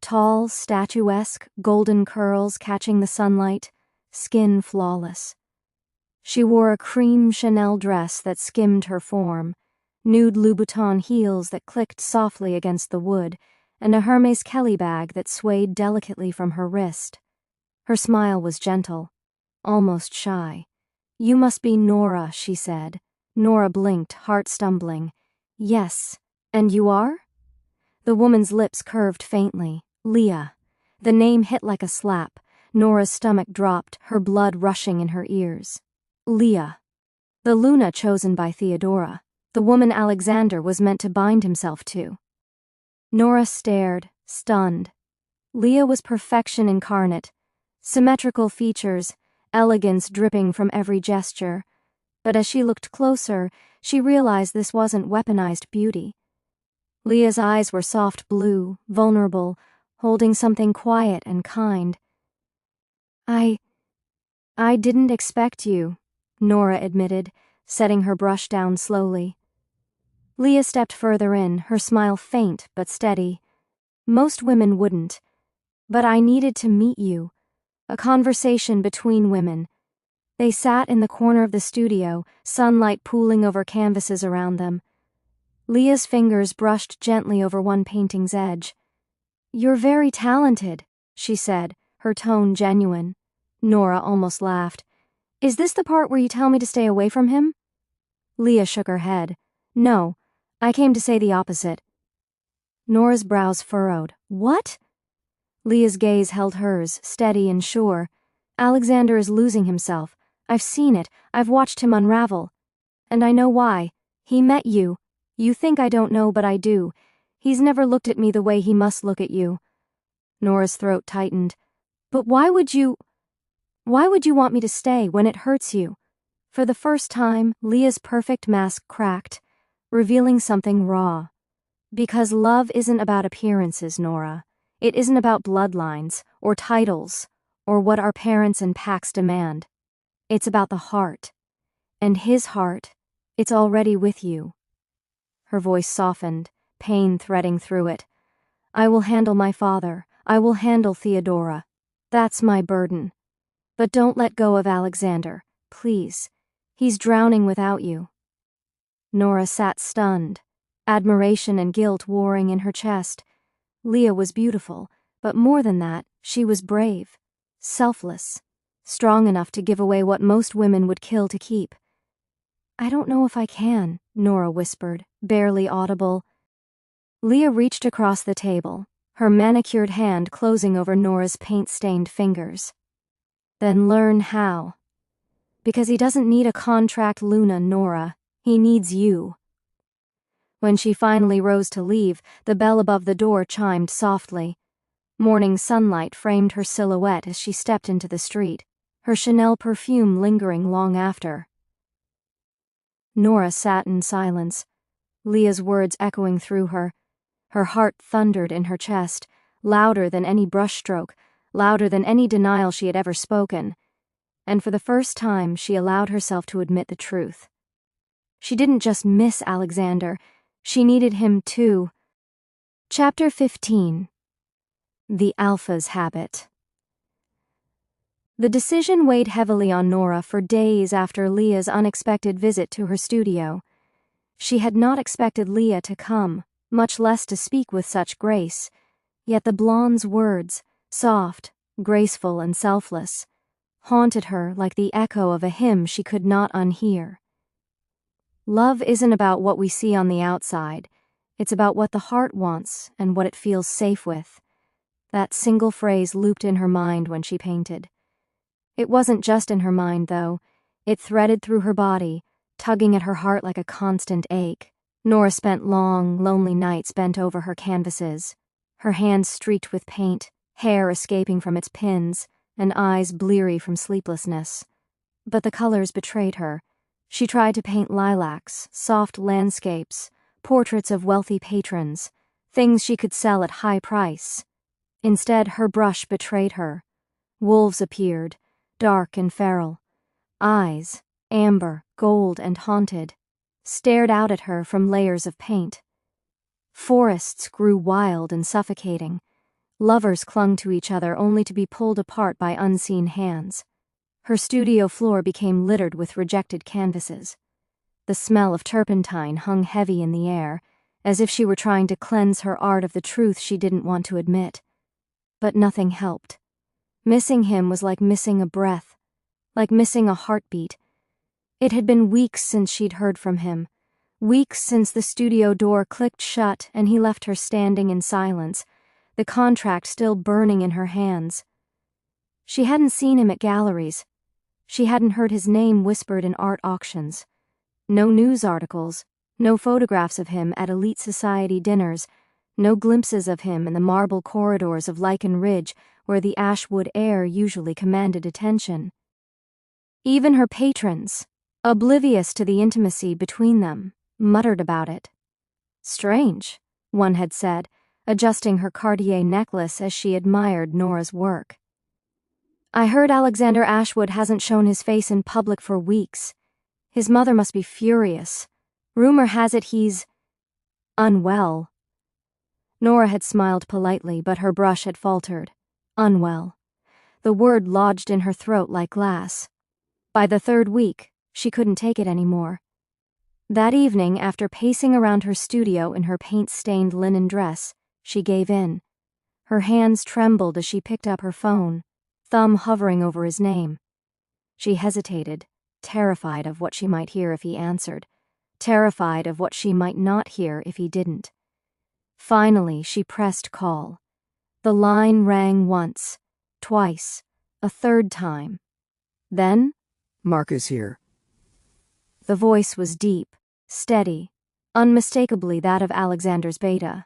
Tall, statuesque, golden curls catching the sunlight, skin flawless. She wore a cream Chanel dress that skimmed her form, nude Louboutin heels that clicked softly against the wood, and a Hermes Kelly bag that swayed delicately from her wrist. Her smile was gentle, almost shy. "You must be Norah," she said. Nora blinked, heart stumbling. "Yes, and you are?" The woman's lips curved faintly. "Leah." The name hit like a slap. Nora's stomach dropped, her blood rushing in her ears. Leah. The Luna chosen by Theodora. The woman Alexander was meant to bind himself to. Nora stared, stunned. Leah was perfection incarnate. Symmetrical features, elegance dripping from every gesture. But as she looked closer, she realized this wasn't weaponized beauty. Leah's eyes were soft blue, vulnerable, holding something quiet and kind. I didn't expect you," Nora admitted, setting her brush down slowly. Leah stepped further in, her smile faint but steady. "Most women wouldn't. But I needed to meet you. A conversation between women." They sat in the corner of the studio, sunlight pooling over canvases around them. Leah's fingers brushed gently over one painting's edge. "You're very talented," she said, her tone genuine. Nora almost laughed. "Is this the part where you tell me to stay away from him?" Leah shook her head. "No, I came to say the opposite." Nora's brows furrowed. "What?" Leah's gaze held hers, steady and sure. "Alexander is losing himself. I've seen it. I've watched him unravel. And I know why. He met you. You think I don't know, but I do. He's never looked at me the way he must look at you." Nora's throat tightened. "But why would you want me to stay when it hurts you?" For the first time, Leah's perfect mask cracked, revealing something raw. "Because love isn't about appearances, Nora. It isn't about bloodlines, or titles, or what our parents and packs demand. It's about the heart. And his heart, it's already with you." Her voice softened, pain threading through it. "I will handle my father. I will handle Theodora. That's my burden. But don't let go of Alexander, please. He's drowning without you." Nora sat stunned, admiration and guilt warring in her chest. Leah was beautiful, but more than that, she was brave, selfless, strong enough to give away what most women would kill to keep. "I don't know if I can," Nora whispered, barely audible. Leah reached across the table, her manicured hand closing over Nora's paint-stained fingers. "Then learn how. Because he doesn't need a contract Luna, Nora. He needs you." When she finally rose to leave, the bell above the door chimed softly. Morning sunlight framed her silhouette as she stepped into the street, her Chanel perfume lingering long after. Nora sat in silence. Leah's words echoing through her. Her heart thundered in her chest, louder than any brushstroke, louder than any denial she had ever spoken. And for the first time, she allowed herself to admit the truth. She didn't just miss Alexander, she needed him too. Chapter 15. The Alpha's Habit. The decision weighed heavily on Nora for days after Leah's unexpected visit to her studio. She had not expected Leah to come, much less to speak with such grace, yet the blonde's words, soft, graceful, and selfless, haunted her like the echo of a hymn she could not unhear. Love isn't about what we see on the outside, it's about what the heart wants and what it feels safe with. That single phrase looped in her mind when she painted. It wasn't just in her mind, though. It threaded through her body, tugging at her heart like a constant ache. Nora spent long, lonely nights bent over her canvases, her hands streaked with paint, hair escaping from its pins, and eyes bleary from sleeplessness. But the colors betrayed her. She tried to paint lilacs, soft landscapes, portraits of wealthy patrons, things she could sell at high price. Instead, her brush betrayed her. Wolves appeared, dark and feral. Eyes, amber, gold, and haunted, stared out at her from layers of paint. Forests grew wild and suffocating. Lovers clung to each other only to be pulled apart by unseen hands. Her studio floor became littered with rejected canvases. The smell of turpentine hung heavy in the air, as if she were trying to cleanse her art of the truth she didn't want to admit. But nothing helped. Missing him was like missing a breath, like missing a heartbeat. It had been weeks since she'd heard from him, weeks since the studio door clicked shut and he left her standing in silence, the contract still burning in her hands. She hadn't seen him at galleries. She hadn't heard his name whispered in art auctions. No news articles, no photographs of him at elite society dinners, no glimpses of him in the marble corridors of Lycan Ridge where the Ashwood heir usually commanded attention. Even her patrons, oblivious to the intimacy between them, muttered about it. Strange, one had said, adjusting her Cartier necklace as she admired Nora's work. I heard Alexander Ashwood hasn't shown his face in public for weeks. His mother must be furious. Rumor has it he's unwell. Nora had smiled politely, but her brush had faltered. Unwell. The word lodged in her throat like glass. By the third week, she couldn't take it anymore. That evening, after pacing around her studio in her paint-stained linen dress, she gave in. Her hands trembled as she picked up her phone, thumb hovering over his name. She hesitated, terrified of what she might hear if he answered, terrified of what she might not hear if he didn't. Finally, she pressed call. The line rang once, twice, a third time. Then, Marcus here. The voice was deep, steady, unmistakably that of Alexander's beta.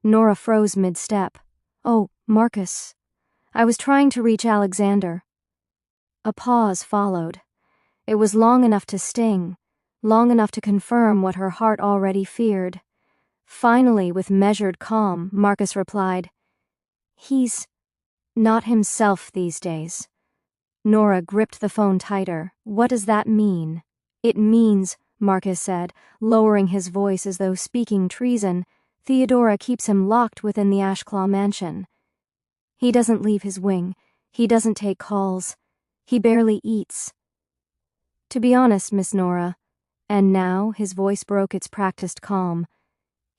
Nora froze mid-step. Oh, Marcus. I was trying to reach Alexander. A pause followed. It was long enough to sting, long enough to confirm what her heart already feared. Finally, with measured calm, Marcus replied, He's not himself these days. Nora gripped the phone tighter. What does that mean? It means, Marcus said, lowering his voice as though speaking treason, Theodora keeps him locked within the Ashclaw mansion. He doesn't leave his wing. He doesn't take calls. He barely eats. To be honest, Miss Nora, and now his voice broke its practiced calm,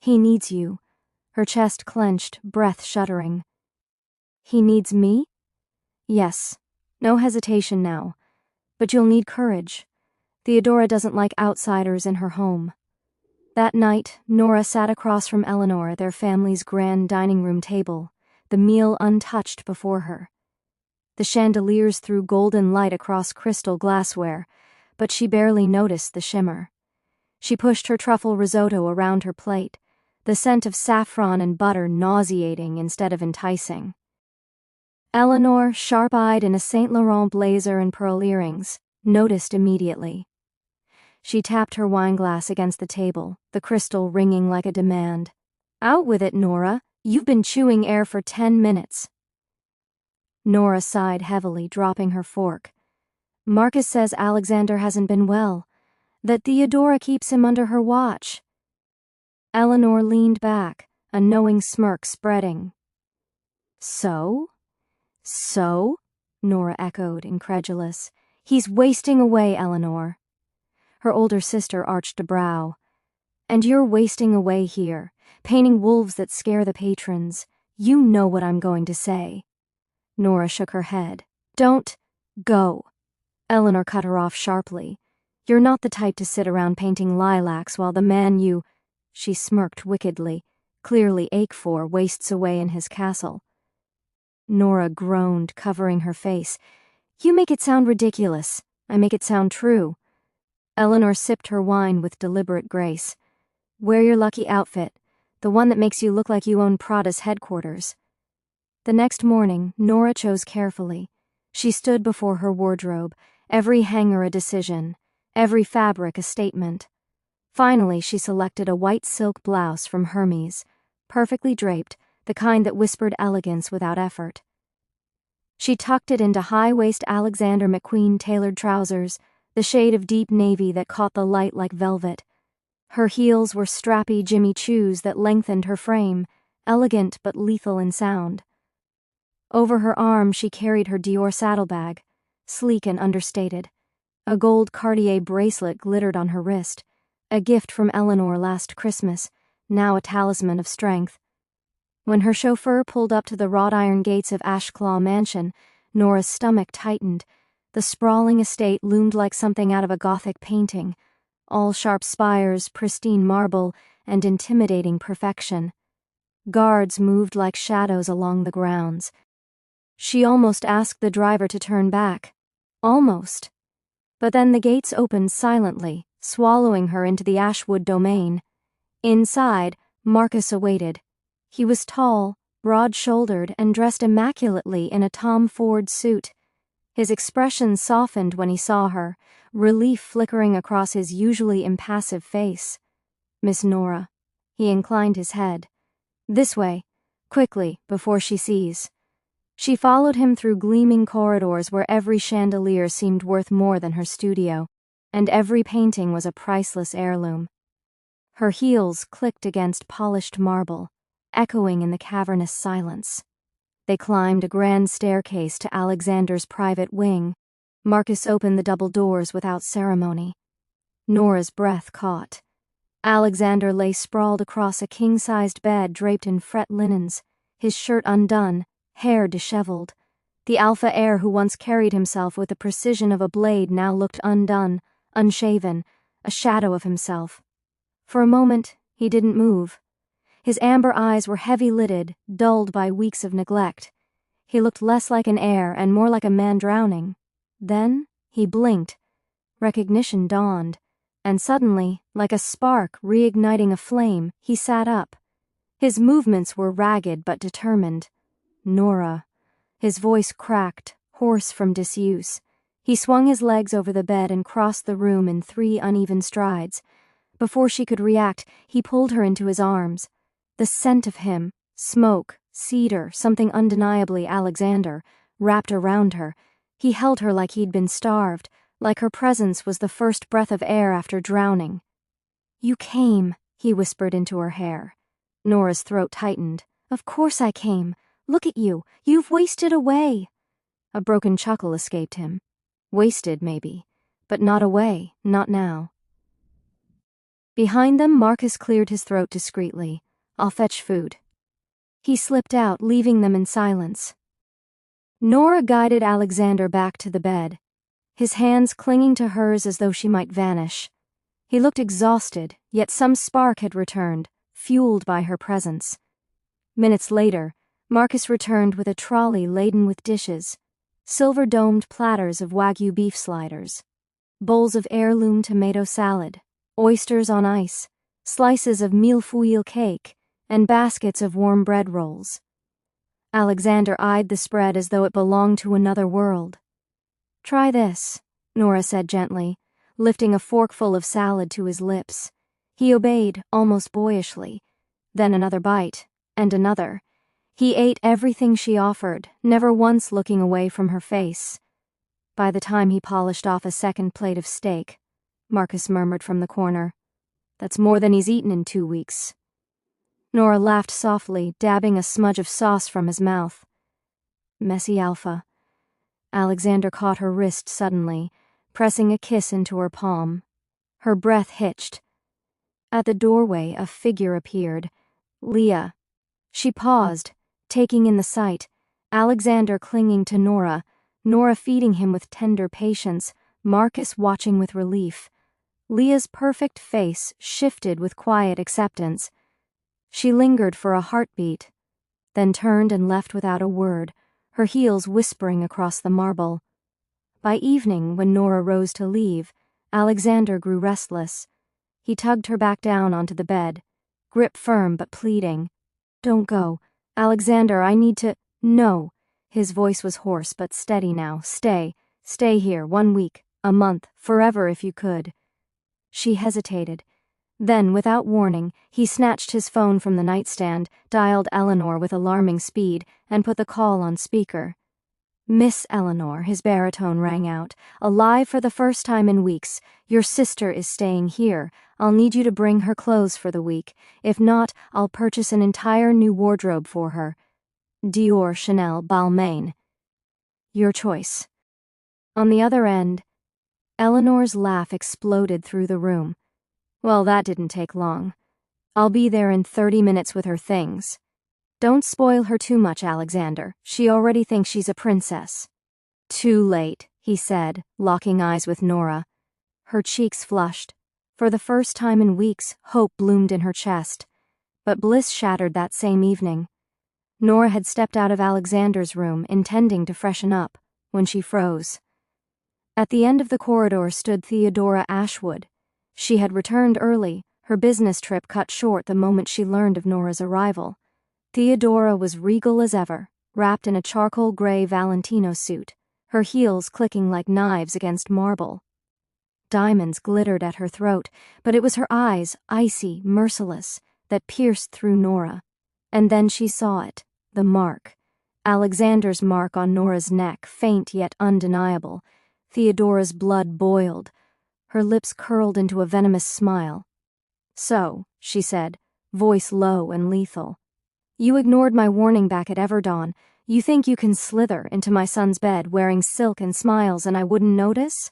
he needs you. Her chest clenched, breath shuddering. He needs me? Yes. No hesitation now. But you'll need courage. Theodora doesn't like outsiders in her home. That night, Nora sat across from Eleanor, their family's grand dining room table, the meal untouched before her. The chandeliers threw golden light across crystal glassware, but she barely noticed the shimmer. She pushed her truffle risotto around her plate, the scent of saffron and butter nauseating instead of enticing. Eleanor, sharp-eyed in a Saint Laurent blazer and pearl earrings, noticed immediately. She tapped her wineglass against the table, the crystal ringing like a demand. "Out with it, Nora. You've been chewing air for 10 minutes. Nora sighed heavily, dropping her fork. "Marcus says Alexander hasn't been well, that Theodora keeps him under her watch." Eleanor leaned back, a knowing smirk spreading. So? So? Nora echoed, incredulous. "He's wasting away, Eleanor." Her older sister arched a brow. "And you're wasting away here, painting wolves that scare the patrons. You know what I'm going to say." Nora shook her head. "Don't go." Eleanor cut her off sharply. "You're not the type to sit around painting lilacs while the man you—" She smirked wickedly, clearly ache for, wastes away in his castle. Nora groaned, covering her face. "You make it sound ridiculous. I make it sound true." Eleanor sipped her wine with deliberate grace. "Wear your lucky outfit, the one that makes you look like you own Prada's headquarters." The next morning, Nora chose carefully. She stood before her wardrobe, every hanger a decision, every fabric a statement. Finally, she selected a white silk blouse from Hermes, perfectly draped, the kind that whispered elegance without effort. She tucked it into high-waist Alexander McQueen tailored trousers, the shade of deep navy that caught the light like velvet. Her heels were strappy Jimmy Choos that lengthened her frame, elegant but lethal in sound. Over her arm she carried her Dior saddlebag, sleek and understated. A gold Cartier bracelet glittered on her wrist, a gift from Eleanor last Christmas, now a talisman of strength. When her chauffeur pulled up to the wrought iron gates of Ashclaw Mansion, Nora's stomach tightened. The sprawling estate loomed like something out of a Gothic painting, all sharp spires, pristine marble, and intimidating perfection. Guards moved like shadows along the grounds. She almost asked the driver to turn back. Almost. But then the gates opened silently, swallowing her into the Ashwood domain. Inside, Marcus awaited. He was tall, broad-shouldered, and dressed immaculately in a Tom Ford suit. His expression softened when he saw her, relief flickering across his usually impassive face. "Miss Nora." He inclined his head. "This way, quickly, before she sees." She followed him through gleaming corridors where every chandelier seemed worth more than her studio, and every painting was a priceless heirloom. Her heels clicked against polished marble, echoing in the cavernous silence. They climbed a grand staircase to Alexander's private wing. Marcus opened the double doors without ceremony. Nora's breath caught. Alexander lay sprawled across a king-sized bed draped in fret linens, his shirt undone, hair disheveled. The alpha heir who once carried himself with the precision of a blade now looked undone, unshaven, a shadow of himself. For a moment, he didn't move. His amber eyes were heavy-lidded, dulled by weeks of neglect. He looked less like an heir and more like a man drowning. Then he blinked. Recognition dawned, and suddenly, like a spark reigniting a flame, he sat up. His movements were ragged but determined. "Nora." His voice cracked, hoarse from disuse. He swung his legs over the bed and crossed the room in 3 uneven strides. Before she could react, he pulled her into his arms. The scent of him, smoke, cedar, something undeniably Alexander, wrapped around her. He held her like he'd been starved, like her presence was the first breath of air after drowning. "You came," he whispered into her hair. Nora's throat tightened. "Of course I came. Look at you. You've wasted away." A broken chuckle escaped him. Wasted, maybe, but not away, not now. Behind them, Marcus cleared his throat discreetly. "I'll fetch food." He slipped out, leaving them in silence. Nora guided Alexander back to the bed, his hands clinging to hers as though she might vanish. He looked exhausted, yet some spark had returned, fueled by her presence. Minutes later, Marcus returned with a trolley laden with dishes, silver-domed platters of Wagyu beef sliders, bowls of heirloom tomato salad, oysters on ice, slices of millefeuille cake, and baskets of warm bread rolls. Alexander eyed the spread as though it belonged to another world. "Try this," Nora said gently, lifting a forkful of salad to his lips. He obeyed, almost boyishly. Then another bite, and another. He ate everything she offered, never once looking away from her face. By the time he polished off a second plate of steak, Marcus murmured from the corner, "That's more than he's eaten in 2 weeks." Nora laughed softly, dabbing a smudge of sauce from his mouth. Messy alpha. Alexander caught her wrist suddenly, pressing a kiss into her palm. Her breath hitched. At the doorway, a figure appeared. Leah. She paused, taking in the sight. Alexander clinging to Nora, Nora feeding him with tender patience, Marcus watching with relief. Leah's perfect face shifted with quiet acceptance. She lingered for a heartbeat, then turned and left without a word, her heels whispering across the marble. By evening, when Nora rose to leave, Alexander grew restless. He tugged her back down onto the bed, grip firm but pleading. "Don't go. Alexander, I need to—" "No." His voice was hoarse but steady now. "Stay. Stay here, 1 week, a month, forever if you could." She hesitated. Then, without warning, he snatched his phone from the nightstand, dialed Eleanor with alarming speed, and put the call on speaker. "Miss Eleanor," his baritone rang out, "alive for the first time in weeks. Your sister is staying here. I'll need you to bring her clothes for the week. If not, I'll purchase an entire new wardrobe for her. Dior, Chanel, Balmain. Your choice." On the other end, Eleanor's laugh exploded through the room. "Well, that didn't take long. I'll be there in 30 minutes with her things. Don't spoil her too much, Alexander. She already thinks she's a princess." "Too late," he said, locking eyes with Nora. Her cheeks flushed. For the first time in weeks, hope bloomed in her chest. But bliss shattered that same evening. Nora had stepped out of Alexander's room, intending to freshen up, when she froze. At the end of the corridor stood Theodora Ashwood. She had returned early, her business trip cut short the moment she learned of Nora's arrival. Theodora was regal as ever, wrapped in a charcoal gray Valentino suit, her heels clicking like knives against marble. Diamonds glittered at her throat, but it was her eyes, icy, merciless, that pierced through Nora. And then she saw it, the mark. Alexander's mark on Nora's neck, faint yet undeniable. Theodora's blood boiled. Her lips curled into a venomous smile. "So," she said, voice low and lethal, "you ignored my warning back at Everdawn. You think you can slither into my son's bed wearing silk and smiles and I wouldn't notice?"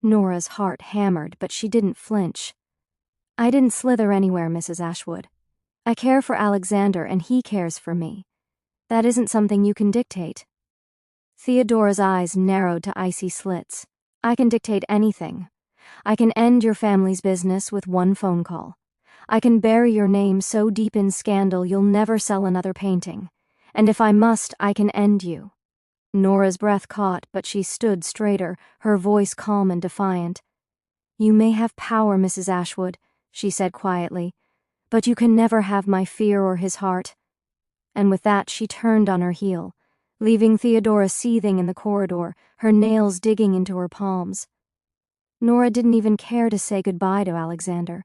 Nora's heart hammered, but she didn't flinch. "I didn't slither anywhere, Mrs. Ashwood. I care for Alexander and he cares for me. That isn't something you can dictate." Theodora's eyes narrowed to icy slits. "I can dictate anything. I can end your family's business with one phone call. I can bury your name so deep in scandal you'll never sell another painting. And if I must, I can end you." Nora's breath caught, but she stood straighter, her voice calm and defiant. "You may have power, Mrs. Ashwood," she said quietly, "but you can never have my fear or his heart." And with that she turned on her heel, leaving Theodora seething in the corridor, her nails digging into her palms. Nora didn't even care to say goodbye to Alexander.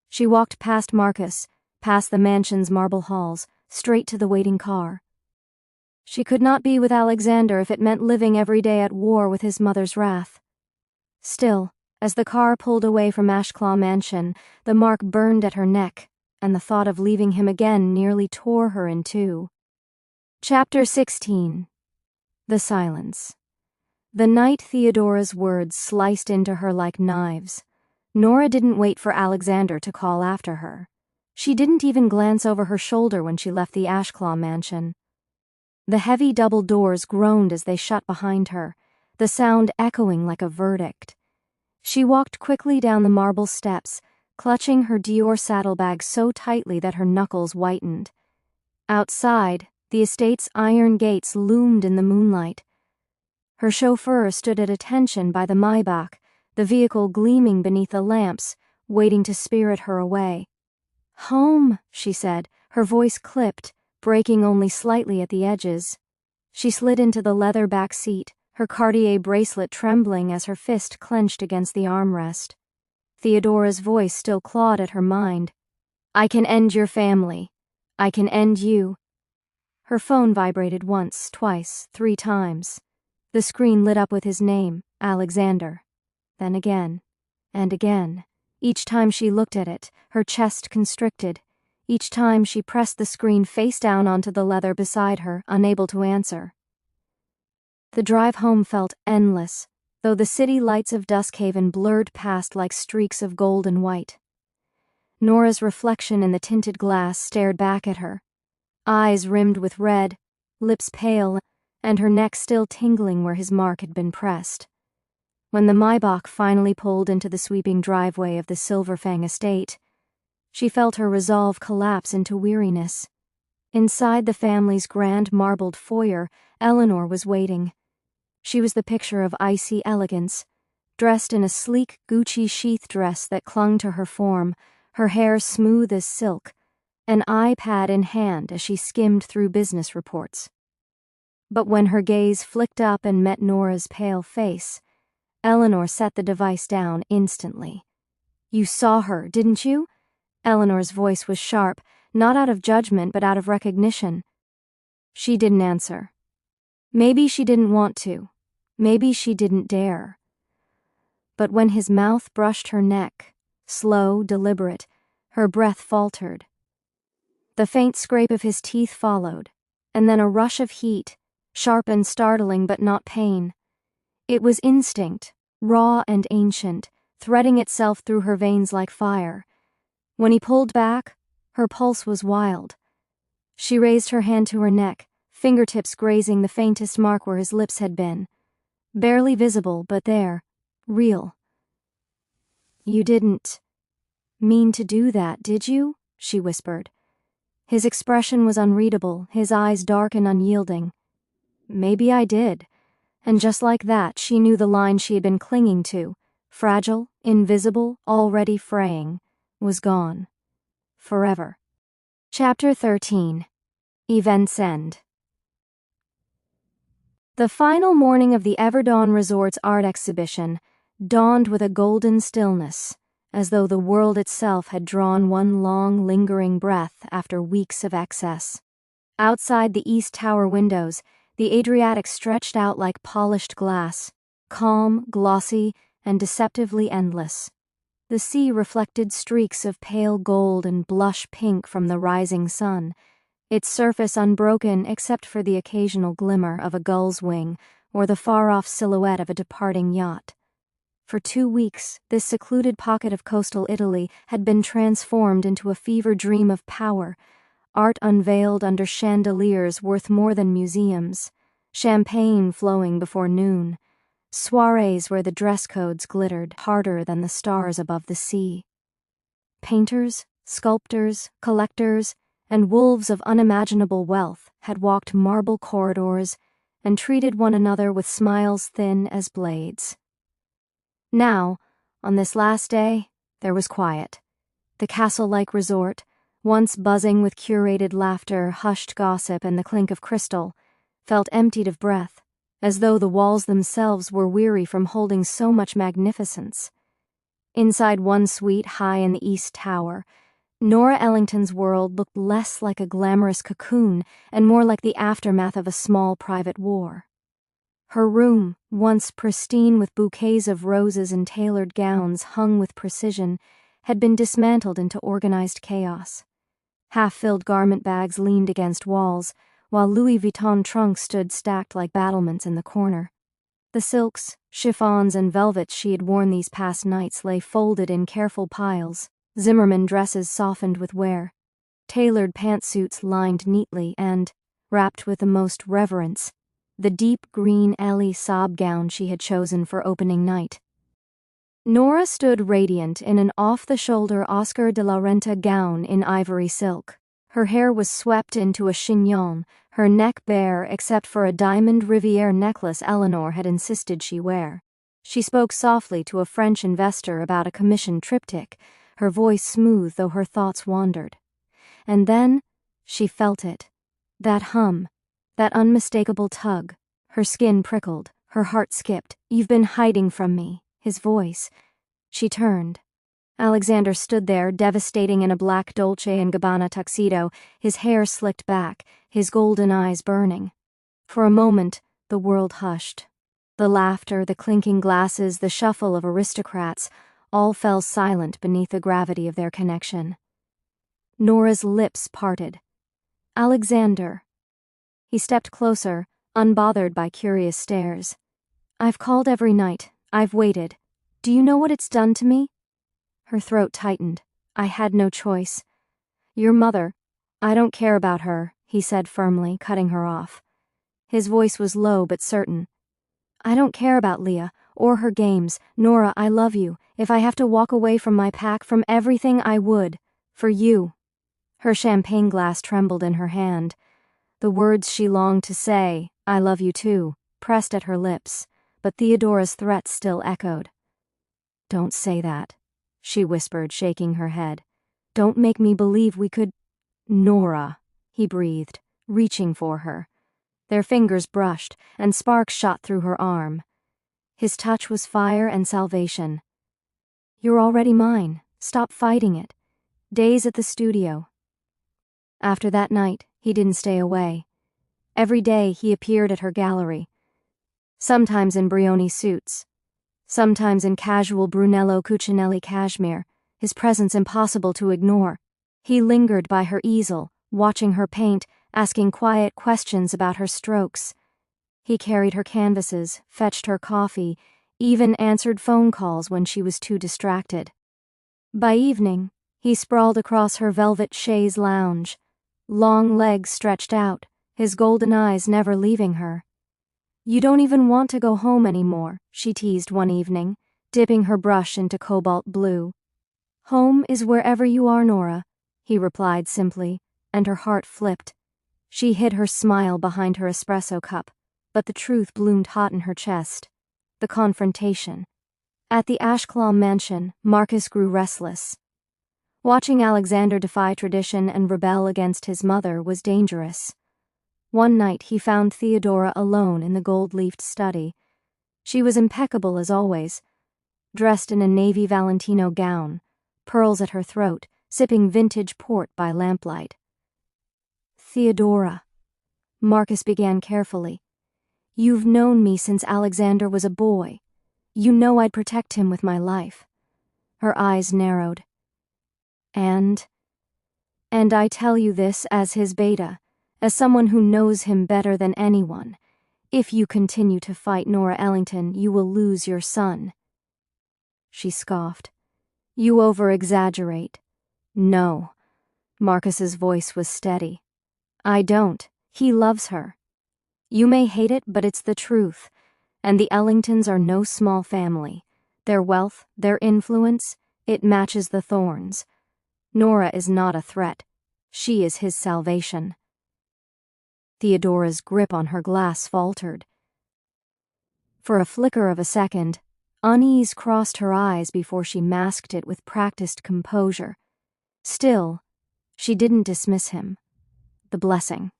She walked past Marcus, past the mansion's marble halls, straight to the waiting car. She could not be with Alexander if it meant living every day at war with his mother's wrath. Still, as the car pulled away from Ashclaw Mansion, the mark burned at her neck, and the thought of leaving him again nearly tore her in two. Chapter 16. The Silence. The night Theodora's words sliced into her like knives, Nora didn't wait for Alexander to call after her. She didn't even glance over her shoulder when she left the Ashclaw Mansion. The heavy double doors groaned as they shut behind her, the sound echoing like a verdict. She walked quickly down the marble steps, clutching her Dior saddlebag so tightly that her knuckles whitened. Outside, the estate's iron gates loomed in the moonlight. Her chauffeur stood at attention by the Maybach, the vehicle gleaming beneath the lamps, waiting to spirit her away. "Home," she said, her voice clipped, breaking only slightly at the edges. She slid into the leather back seat, her Cartier bracelet trembling as her fist clenched against the armrest. Theodora's voice still clawed at her mind. "I can end your family. I can end you." Her phone vibrated once, twice, 3 times. The screen lit up with his name, Alexander. Then again, and again. Each time she looked at it, her chest constricted. Each time she pressed the screen face down onto the leather beside her, unable to answer. The drive home felt endless, though the city lights of Duskhaven blurred past like streaks of gold and white. Nora's reflection in the tinted glass stared back at her, eyes rimmed with red, lips pale, and her neck still tingling where his mark had been pressed. When the Maybach finally pulled into the sweeping driveway of the Silverfang estate, she felt her resolve collapse into weariness. Inside the family's grand marbled foyer, Eleanor was waiting. She was the picture of icy elegance, dressed in a sleek Gucci sheath dress that clung to her form, her hair smooth as silk, an iPad in hand as she skimmed through business reports. But when her gaze flicked up and met Nora's pale face, Eleanor set the device down instantly. "You saw her, didn't you?" Eleanor's voice was sharp, not out of judgment but out of recognition. She didn't answer. Maybe she didn't want to. Maybe she didn't dare. But when his mouth brushed her neck, slow, deliberate, her breath faltered. The faint scrape of his teeth followed, and then a rush of heat, sharp and startling but not pain. It was instinct, raw and ancient, threading itself through her veins like fire. When he pulled back, her pulse was wild. She raised her hand to her neck, fingertips grazing the faintest mark where his lips had been. Barely visible, but there, real. "You didn't mean to do that, did you?" she whispered. His expression was unreadable, his eyes dark and unyielding. "Maybe I did." And just like that, she knew the line she had been clinging to, fragile, invisible, already fraying, was gone. Forever. Chapter 13. Events End. The final morning of the Everdawn Resort's art exhibition dawned with a golden stillness, as though the world itself had drawn one long, lingering breath after weeks of excess. Outside the East Tower windows, the Adriatic stretched out like polished glass, calm, glossy, and deceptively endless. The sea reflected streaks of pale gold and blush pink from the rising sun, its surface unbroken except for the occasional glimmer of a gull's wing or the far-off silhouette of a departing yacht. For 2 weeks, this secluded pocket of coastal Italy had been transformed into a fever dream of power, art unveiled under chandeliers worth more than museums, champagne flowing before noon, soirees where the dress codes glittered harder than the stars above the sea. Painters, sculptors, collectors, and wolves of unimaginable wealth had walked marble corridors and treated one another with smiles thin as blades. Now, on this last day, there was quiet. The castle-like resort, once buzzing with curated laughter, hushed gossip, and the clink of crystal, felt emptied of breath, as though the walls themselves were weary from holding so much magnificence. Inside one suite high in the East Tower, Nora Ellington's world looked less like a glamorous cocoon and more like the aftermath of a small private war. Her room, once pristine with bouquets of roses and tailored gowns hung with precision, had been dismantled into organized chaos. Half-filled garment bags leaned against walls, while Louis Vuitton trunks stood stacked like battlements in the corner. The silks, chiffons, and velvets she had worn these past nights lay folded in careful piles, Zimmermann dresses softened with wear, tailored pantsuits lined neatly and, wrapped with the most reverence, the deep green Ellie Saab gown she had chosen for opening night. Nora stood radiant in an off-the-shoulder Oscar de la Renta gown in ivory silk. Her hair was swept into a chignon, her neck bare except for a diamond Riviere necklace Eleanor had insisted she wear. She spoke softly to a French investor about a commissioned triptych, her voice smooth though her thoughts wandered. And then she felt it. That hum, that unmistakable tug. Her skin prickled, Her heart skipped. "You've been hiding from me." His voice. She turned. Alexander stood there, devastating in a black Dolce & Gabbana tuxedo, his hair slicked back, his golden eyes burning. For a moment, the world hushed. The laughter, the clinking glasses, the shuffle of aristocrats, all fell silent beneath the gravity of their connection. Nora's lips parted. "Alexander." He stepped closer, unbothered by curious stares. "I've called every night. I've waited. Do you know what it's done to me?" Her throat tightened. "I had no choice." "Your mother." "I don't care about her," he said firmly, cutting her off. His voice was low but certain. "I don't care about Leah, or her games. Nora, I love you. If I have to walk away from my pack, from everything, I would. For you." Her champagne glass trembled in her hand. The words she longed to say, "I love you too," pressed at her lips, but Theodora's threat still echoed. "Don't say that," she whispered, shaking her head. "Don't make me believe we could—" "Nora," he breathed, reaching for her. Their fingers brushed, and sparks shot through her arm. His touch was fire and salvation. "You're already mine. Stop fighting it." Days at the studio. After that night, he didn't stay away. Every day he appeared at her gallery. Sometimes in Brioni suits. Sometimes in casual Brunello Cucinelli cashmere, his presence impossible to ignore. He lingered by her easel, watching her paint, asking quiet questions about her strokes. He carried her canvases, fetched her coffee, even answered phone calls when she was too distracted. By evening, he sprawled across her velvet chaise lounge, long legs stretched out, his golden eyes never leaving her. "You don't even want to go home anymore," she teased one evening, dipping her brush into cobalt blue. "Home is wherever you are, Nora," he replied simply, and her heart flipped. She hid her smile behind her espresso cup, but the truth bloomed hot in her chest. The confrontation. At the Ashclaw mansion, Marcus grew restless. Watching Alexander defy tradition and rebel against his mother was dangerous. One night he found Theodora alone in the gold-leafed study. She was impeccable as always, dressed in a navy Valentino gown, pearls at her throat, sipping vintage port by lamplight. "Theodora," Marcus began carefully, "you've known me since Alexander was a boy. You know I'd protect him with my life." Her eyes narrowed. And I tell you this as his beta, as someone who knows him better than anyone. If you continue to fight Nora Ellington, you will lose your son." She scoffed. "You over-exaggerate." "No." Marcus's voice was steady. "I don't. He loves her. You may hate it, but it's the truth. And the Ellingtons are no small family. Their wealth, their influence, it matches the Thorns. Nora is not a threat. She is his salvation." Theodora's grip on her glass faltered. For a flicker of a second, unease crossed her eyes before she masked it with practiced composure. Still, she didn't dismiss him. The blessing.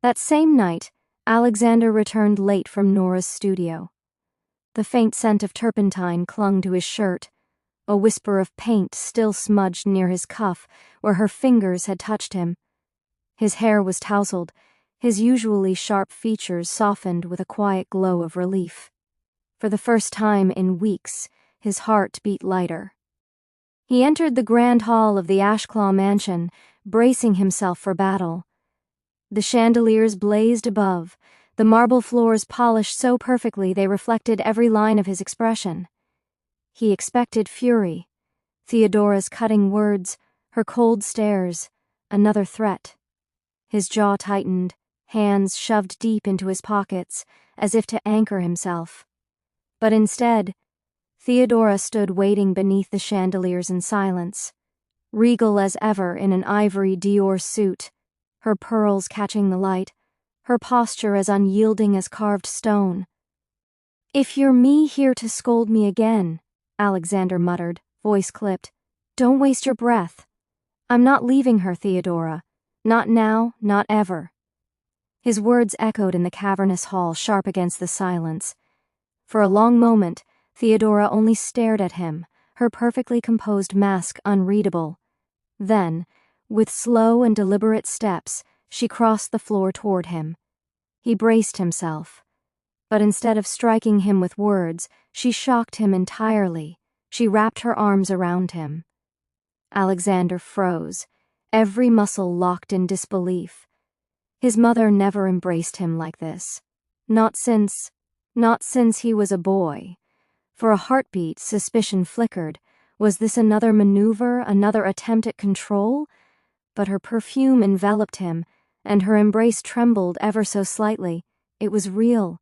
That same night, Alexander returned late from Nora's studio. The faint scent of turpentine clung to his shirt, a whisper of paint still smudged near his cuff where her fingers had touched him. His hair was tousled, his usually sharp features softened with a quiet glow of relief. For the first time in weeks, his heart beat lighter. He entered the grand hall of the Ashclaw mansion, bracing himself for battle. The chandeliers blazed above, the marble floors polished so perfectly they reflected every line of his expression. He expected fury, Theodora's cutting words, her cold stares, another threat. His jaw tightened, hands shoved deep into his pockets, as if to anchor himself. But instead, Theodora stood waiting beneath the chandeliers in silence, regal as ever in an ivory Dior suit, her pearls catching the light, her posture as unyielding as carved stone. "If you're me here to scold me again," Alexander muttered, voice clipped, "don't waste your breath. I'm not leaving her, Theodora. Not now, not ever." His words echoed in the cavernous hall, sharp against the silence. For a long moment, Theodora only stared at him, her perfectly composed mask unreadable. Then, with slow and deliberate steps, she crossed the floor toward him. He braced himself. But instead of striking him with words, she shocked him entirely. She wrapped her arms around him. Alexander froze, every muscle locked in disbelief. His mother never embraced him like this. Not since he was a boy. For a heartbeat, suspicion flickered. Was this another maneuver, another attempt at control? But her perfume enveloped him, and her embrace trembled ever so slightly. It was real.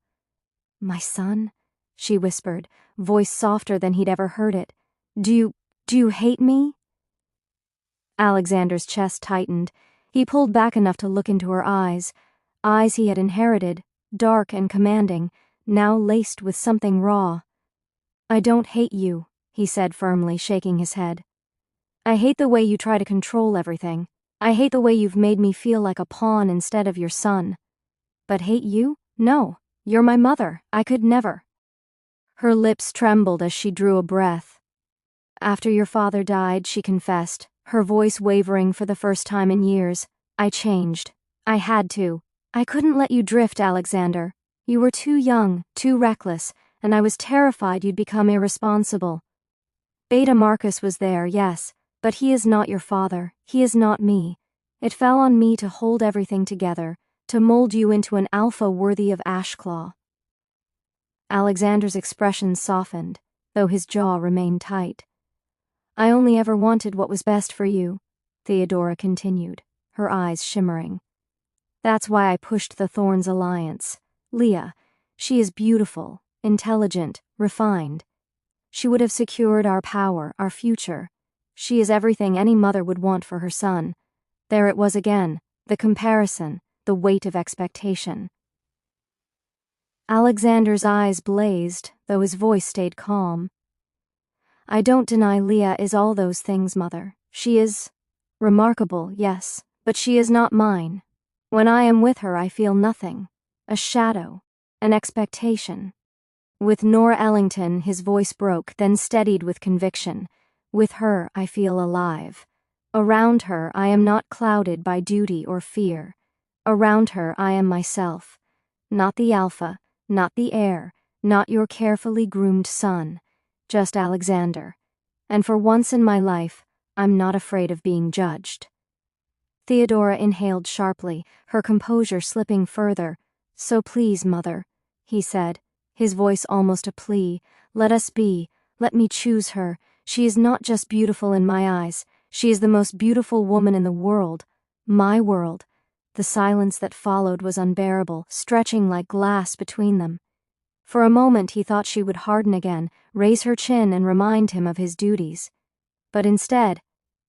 "My son," she whispered, voice softer than he'd ever heard it. Do you hate me?" Alexander's chest tightened. He pulled back enough to look into her eyes he had inherited, dark and commanding, now laced with something raw. "I don't hate you," he said firmly, shaking his head. "I hate the way you try to control everything. I hate the way you've made me feel like a pawn instead of your son. But hate you? No, you're my mother. I could never." Her lips trembled as she drew a breath. "After your father died," she confessed, her voice wavering for the first time in years, "I changed. I had to. I couldn't let you drift, Alexander. You were too young, too reckless, and I was terrified you'd become irresponsible. Beta Marcus was there, yes, but he is not your father. He is not me. It fell on me to hold everything together, to mold you into an alpha worthy of Ashclaw." Alexander's expression softened, though his jaw remained tight. "I only ever wanted what was best for you," Theodora continued, her eyes shimmering. "That's why I pushed the Thorns alliance. Leah, she is beautiful, intelligent, refined. She would have secured our power, our future. She is everything any mother would want for her son. There it was again, the comparison, the weight of expectation." Alexander's eyes blazed, though his voice stayed calm. "I don't deny Leah is all those things, Mother. She is remarkable, yes, but she is not mine. When I am with her, I feel nothing. A shadow, an expectation." With Nora Ellington, his voice broke, then steadied with conviction. "With her, I feel alive. Around her, I am not clouded by duty or fear. Around her, I am myself. Not the alpha, not the heir, not your carefully groomed son. Just Alexander. And for once in my life, I'm not afraid of being judged." Theodora inhaled sharply, her composure slipping further. "So please, Mother," he said, his voice almost a plea, "let us be. Let me choose her. She is not just beautiful in my eyes. She is the most beautiful woman in the world. My world." The silence that followed was unbearable, stretching like glass between them. For a moment he thought she would harden again, raise her chin and remind him of his duties. But instead,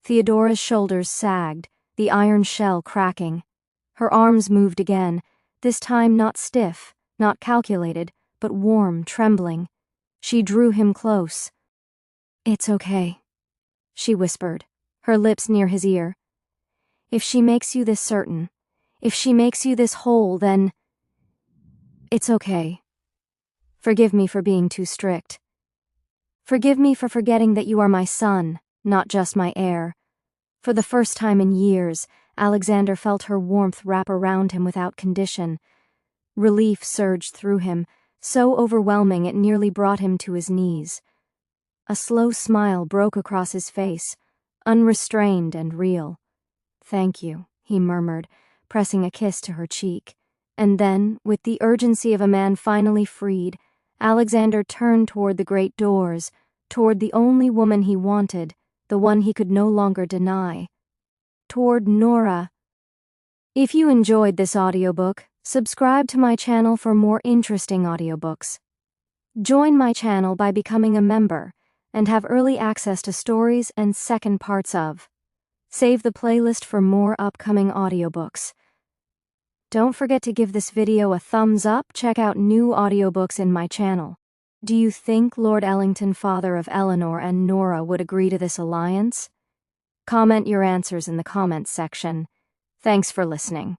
Theodora's shoulders sagged, the iron shell cracking. Her arms moved again, this time not stiff, not calculated, but warm, trembling. She drew him close. "It's okay," she whispered, her lips near his ear. "If she makes you this certain, if she makes you this whole, then it's okay. Forgive me for being too strict. Forgive me for forgetting that you are my son, not just my heir." For the first time in years, Alexander felt her warmth wrap around him without condition. Relief surged through him, so overwhelming it nearly brought him to his knees. A slow smile broke across his face, unrestrained and real. "Thank you," he murmured, pressing a kiss to her cheek. And then, with the urgency of a man finally freed, Alexander turned toward the great doors, toward the only woman he wanted, the one he could no longer deny. Toward Norah. If you enjoyed this audiobook, subscribe to my channel for more interesting audiobooks. Join my channel by becoming a member and have early access to stories and second parts of. Save the playlist for more upcoming audiobooks. Don't forget to give this video a thumbs up. Check out new audiobooks in my channel. Do you think Lord Ellington, father of Eleanor and Norah, would agree to this alliance? Comment your answers in the comments section. Thanks for listening.